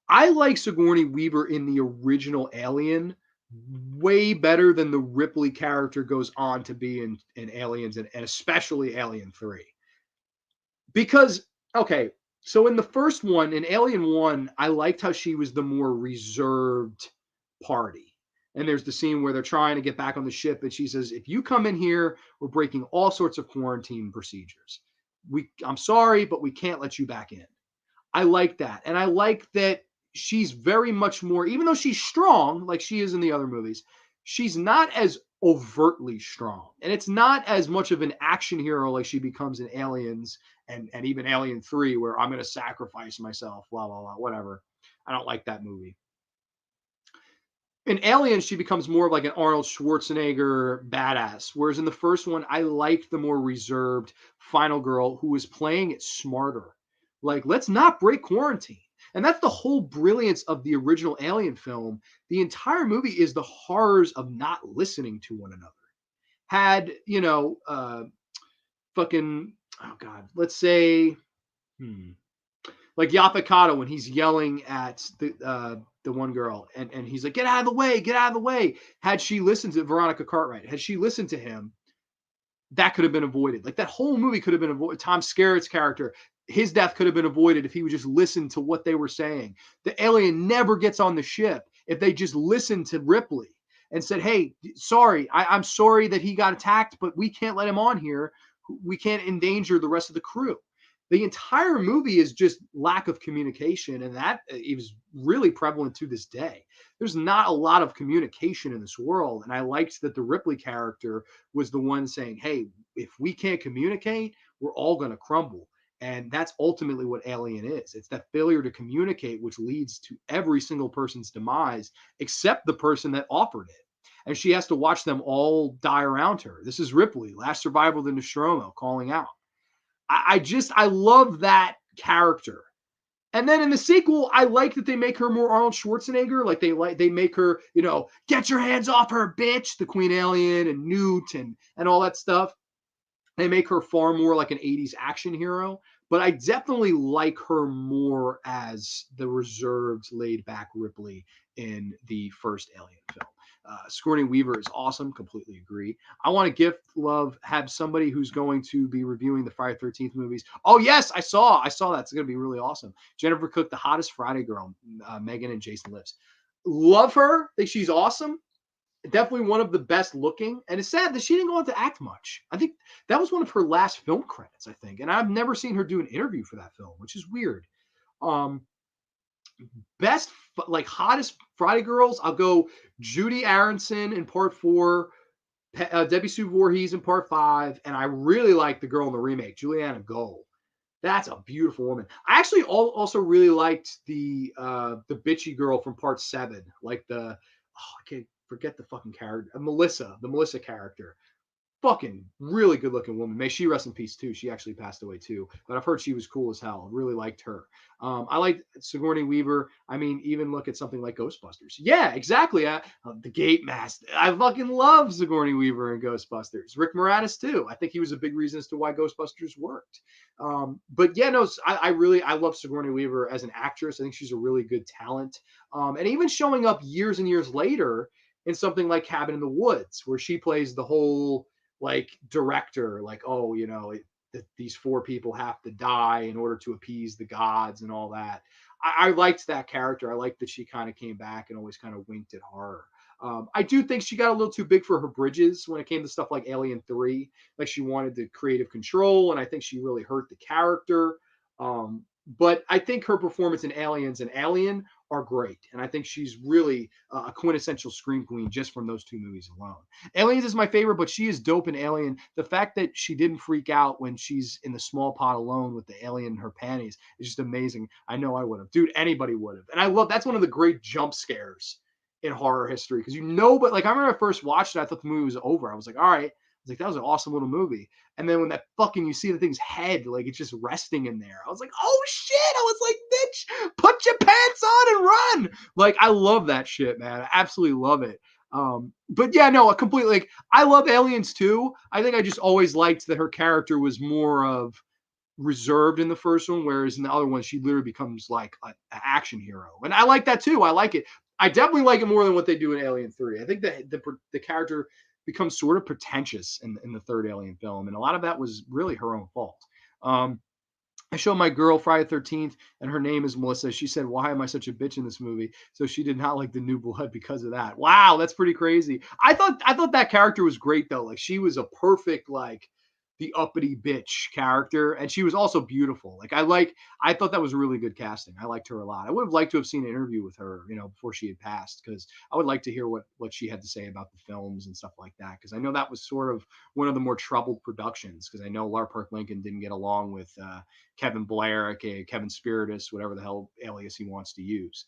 I like Sigourney Weaver in the original Alien way better than the Ripley character goes on to be in Aliens and especially Alien 3. Because, okay, so in the first one, in Alien 1, I liked how she was the more reserved party. And there's the scene where they're trying to get back on the ship and she says, if you come in here, we're breaking all sorts of quarantine procedures. I'm sorry, but we can't let you back in. I like that. And I like that she's very much more, even though she's strong, like she is in the other movies, she's not as overtly strong. And it's not as much of an action hero like she becomes in Aliens and even Alien 3, where I'm going to sacrifice myself, blah, blah, blah, whatever. I don't like that movie. In Aliens, she becomes more of like an Arnold Schwarzenegger badass. Whereas in the first one, I liked the more reserved final girl who was playing it smarter. Like, let's not break quarantine. And that's the whole brilliance of the original Alien film. The entire movie is the horrors of not listening to one another. Had, let's say, like Yaphet Kotto when he's yelling at the one girl and he's like, get out of the way, get out of the way. Had she listened to Veronica Cartwright, had she listened to him, that could have been avoided. Like that whole movie could have been avoided. Tom Skerritt's character, his death could have been avoided if he would just listen to what they were saying. The alien never gets on the ship if they just listened to Ripley and said, hey, sorry, I'm sorry that he got attacked, but we can't let him on here. We can't endanger the rest of the crew. The entire movie is just lack of communication, and that is really prevalent to this day. There's not a lot of communication in this world, and I liked that the Ripley character was the one saying, hey, if we can't communicate, we're all going to crumble. And that's ultimately what Alien is. It's that failure to communicate, which leads to every single person's demise, except the person that offered it. And she has to watch them all die around her. This is Ripley, last survivor of the Nostromo, calling out. I love that character. And then in the sequel, I like that they make her more Arnold Schwarzenegger. Like they make her, get your hands off her, bitch, the Queen Alien and Newt and all that stuff. They make her far more like an 80s action hero. But I definitely like her more as the reserved, laid-back Ripley in the first Alien film. Sigourney Weaver is awesome. Completely agree. I want to gift love, have somebody who's going to be reviewing the Friday 13th movies. Oh, yes, I saw that. It's going to be really awesome. Jennifer Cook, the hottest Friday girl, Megan and Jason Lives. Love her. Think she's awesome. Definitely one of the best looking. And it's sad that she didn't go on to act much. I think that was one of her last film credits, I think. And I've never seen her do an interview for that film, which is weird. Best, like, hottest Friday girls, I'll go Judy Aronson in part 4, Debbie Sue Voorhees in part 5, and I really like the girl in the remake, Juliana Gohl. That's a beautiful woman. I actually also really liked the bitchy girl from part 7, like I can't forget the fucking character, the Melissa character. Fucking really good looking woman. May she rest in peace too. She actually passed away too, but I've heard she was cool as hell. Really liked her. I liked Sigourney Weaver. I mean, even look at something like Ghostbusters. Yeah, exactly. The Gate Master. I fucking love Sigourney Weaver in Ghostbusters. Rick Moranis too. I think he was a big reason as to why Ghostbusters worked. But yeah, no, I love Sigourney Weaver as an actress. I think she's a really good talent. And even showing up years and years later in something like Cabin in the Woods, where she plays the whole like director, like, these 4 people have to die in order to appease the gods and all that. I liked that character. I liked that she kind of came back and always kind of winked at horror. I do think she got a little too big for her bridges when it came to stuff like Alien 3. Like, she wanted the creative control, and I think she really hurt the character. But I think her performance in Aliens and Alien are great. And I think she's really a quintessential scream queen just from those 2 movies alone. Aliens is my favorite, but she is dope in Alien. The fact that she didn't freak out when she's in the small pot alone with the alien in her panties is just amazing. I know I would have. Dude, anybody would have. And I love, that's one of the great jump scares in horror history. Because but like, I remember I first watched it, I thought the movie was over. I was like, all right. I was like, that was an awesome little movie. And then when you see the thing's head, like, it's just resting in there. I was like, oh shit. I was like, bitch, put your pants on and run. Like, I love that shit, man. I absolutely love it. But yeah, no, completely, I love Aliens too. I think I just always liked that her character was more of reserved in the first one, whereas in the other one, she literally becomes like an action hero. And I like that too. I like it. I definitely like it more than what they do in Alien 3. I think that the character becomes sort of pretentious in the third Alien film, and a lot of that was really her own fault. I showed my girl Friday 13th, and her name is Melissa. She said, why am I such a bitch in this movie? So she did not like the New Blood because of that. Wow, that's pretty crazy. I thought that character was great, though. Like, she was a perfect, like, the uppity bitch character, and she was also beautiful. I thought that was really good casting. I liked her a lot. I would have liked to have seen an interview with her, before she had passed, because I would like to hear what she had to say about the films and stuff like that, because I know that was sort of one of the more troubled productions, because I know Lar Park Lincoln didn't get along with Kevin Blair, aka Kevin Spiritus, whatever the hell alias he wants to use.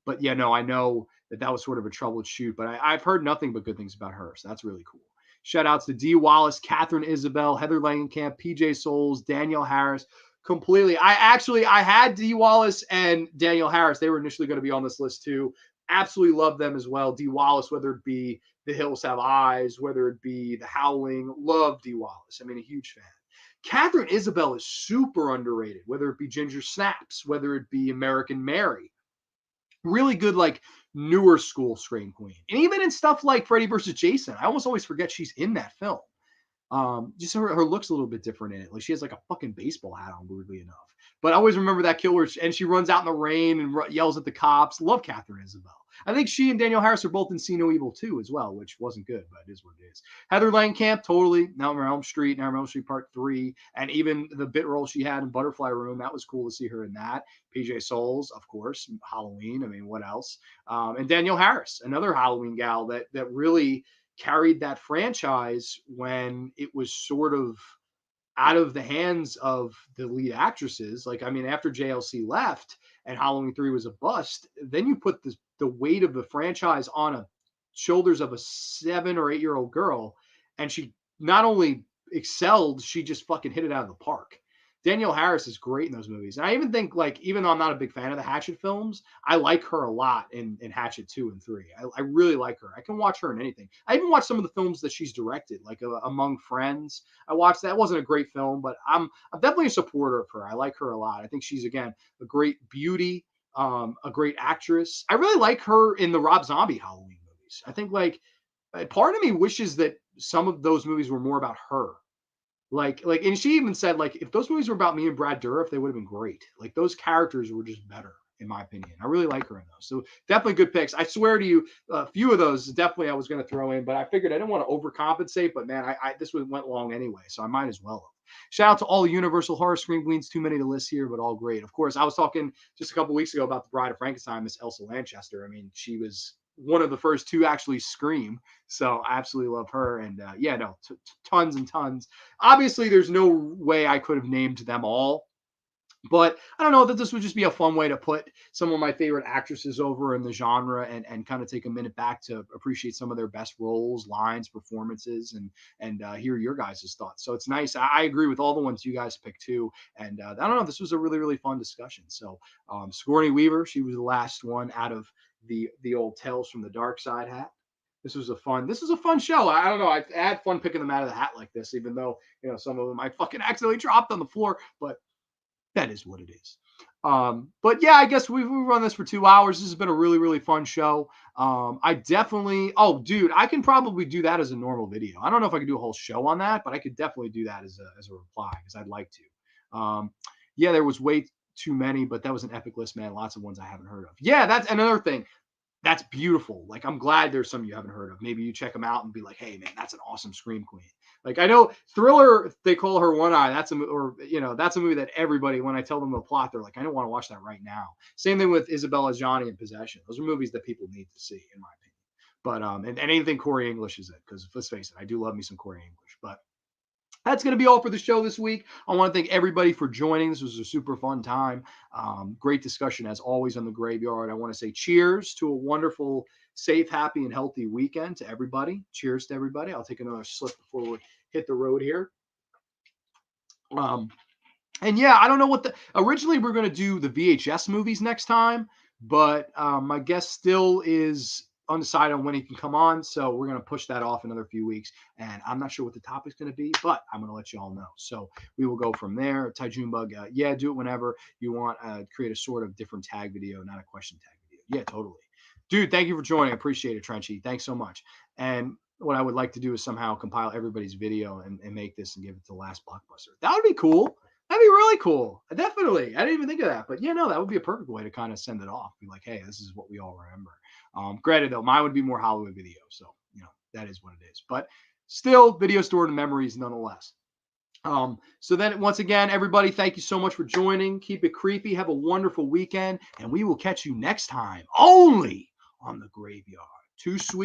But yeah, no, I know that was sort of a troubled shoot, but I've heard nothing but good things about her, so that's really cool. Shout outs to Dee Wallace, Catherine Isabelle, Heather Langenkamp, PJ Souls, Danielle Harris. Completely. I had Dee Wallace and Danielle Harris. They were initially going to be on this list too. Absolutely love them as well. Dee Wallace, whether it be The Hills Have Eyes, whether it be The Howling, love Dee Wallace. I mean, a huge fan. Catherine Isabelle is super underrated, whether it be Ginger Snaps, whether it be American Mary. Really good, like, newer school scream queen. And even in stuff like Freddy vs. Jason, I almost always forget she's in that film. Just her looks a little bit different in it. Like, she has like a fucking baseball hat on, weirdly enough. But I always remember that kill where and she runs out in the rain and yells at the cops. Love Catherine Isabelle. I think she and Danielle Harris are both in See No Evil 2 as well, which wasn't good, but it is what it is. Heather Langenkamp, totally. Nightmare on Elm Street, Nightmare on Elm Street Part 3, and even the bit role she had in Butterfly Room, that was cool to see her in that. PJ Souls, of course, Halloween. I mean, what else? And Danielle Harris, another Halloween gal that really carried that franchise when it was sort of out of the hands of the lead actresses. Like, I mean, after JLC left and Halloween 3 was a bust, then you put the weight of the franchise on the shoulders of a 7 or 8-year-old girl, and she not only excelled, she just fucking hit it out of the park. Danielle Harris is great in those movies. And I even think, like, even though I'm not a big fan of the Hatchet films, I like her a lot in Hatchet 2 and 3. I really like her. I can watch her in anything. I even watched some of the films that she's directed, like Among Friends. I watched that. It wasn't a great film, but I'm definitely a supporter of her. I like her a lot. I think she's, again, a great beauty, a great actress. I really like her in the Rob Zombie Halloween movies. I think, like, part of me wishes that some of those movies were more about her. Like, and she even said, like, if those movies were about me and Brad Dourif, they would have been great. Like, those characters were just better, in my opinion. I really like her in those. So definitely good picks. I swear to you, a few of those definitely I was going to throw in, but I figured I didn't want to overcompensate. But man, this went long anyway, so I might as well. Shout out to all the Universal Horror Scream Queens. Too many to list here, but all great. Of course, I was talking just a couple weeks ago about the Bride of Frankenstein, Miss Elsa Lanchester. I mean, she was one of the first to actually scream. So I absolutely love her. And tons and tons. Obviously, there's no way I could have named them all. But I don't know that this would just be a fun way to put some of my favorite actresses over in the genre and kind of take a minute back to appreciate some of their best roles, lines, performances, and hear your guys' thoughts. So it's nice. I agree with all the ones you guys picked too. And I don't know, this was a really, really fun discussion. So Sigourney Weaver, she was the last one out of the old Tales from the Dark Side hat. This was a fun show. I don't know. I had fun picking them out of the hat like this, even though, some of them I fucking accidentally dropped on the floor, but that is what it is. But yeah, I guess we've run this for 2 hours. This has been a really, really fun show. I can probably do that as a normal video. I don't know if I could do a whole show on that, but I could definitely do that as a reply because I'd like to. There was way too many, but that was an epic list, man. Lots of ones I haven't heard of. Yeah, that's another thing. That's beautiful. Like, I'm glad there's some you haven't heard of. Maybe you check them out and be like, hey, man, that's an awesome Scream Queen. Like, I know Thriller, they call her One Eye. That's a movie that everybody, when I tell them the plot, they're like, I don't want to watch that right now. Same thing with Isabelle Aggiani and Possession. Those are movies that people need to see, in my opinion. But and anything Corey English is in, because let's face it, I do love me some Corey English. But that's going to be all for the show this week. I want to thank everybody for joining. This was a super fun time. Great discussion, as always, on the Graveyard. I want to say cheers to a wonderful, safe, happy, and healthy weekend to everybody. Cheers to everybody. I'll take another slip before we hit the road here. And yeah, I don't know originally we're going to do the VHS movies next time, but my guest still is undecided on when he can come on, so we're going to push that off another few weeks, and I'm not sure what the topic's going to be, but I'm going to let you all know. So we will go from there. Ty Junebug, do it whenever you want. Create a sort of different tag video, not a question tag video. Yeah, totally. Dude, thank you for joining. I appreciate it, Trenchy. Thanks so much. And what I would like to do is somehow compile everybody's video and make this and give it to Last Blockbuster. That would be cool. That'd be really cool. Definitely. I didn't even think of that. But that would be a perfect way to kind of send it off. Be like, hey, this is what we all remember. Granted, though, mine would be more Hollywood video. So, that is what it is. But still, video stored in memories nonetheless. So then, once again, everybody, thank you so much for joining. Keep it creepy. Have a wonderful weekend. And we will catch you next time only on the Graveyard. Too sweet.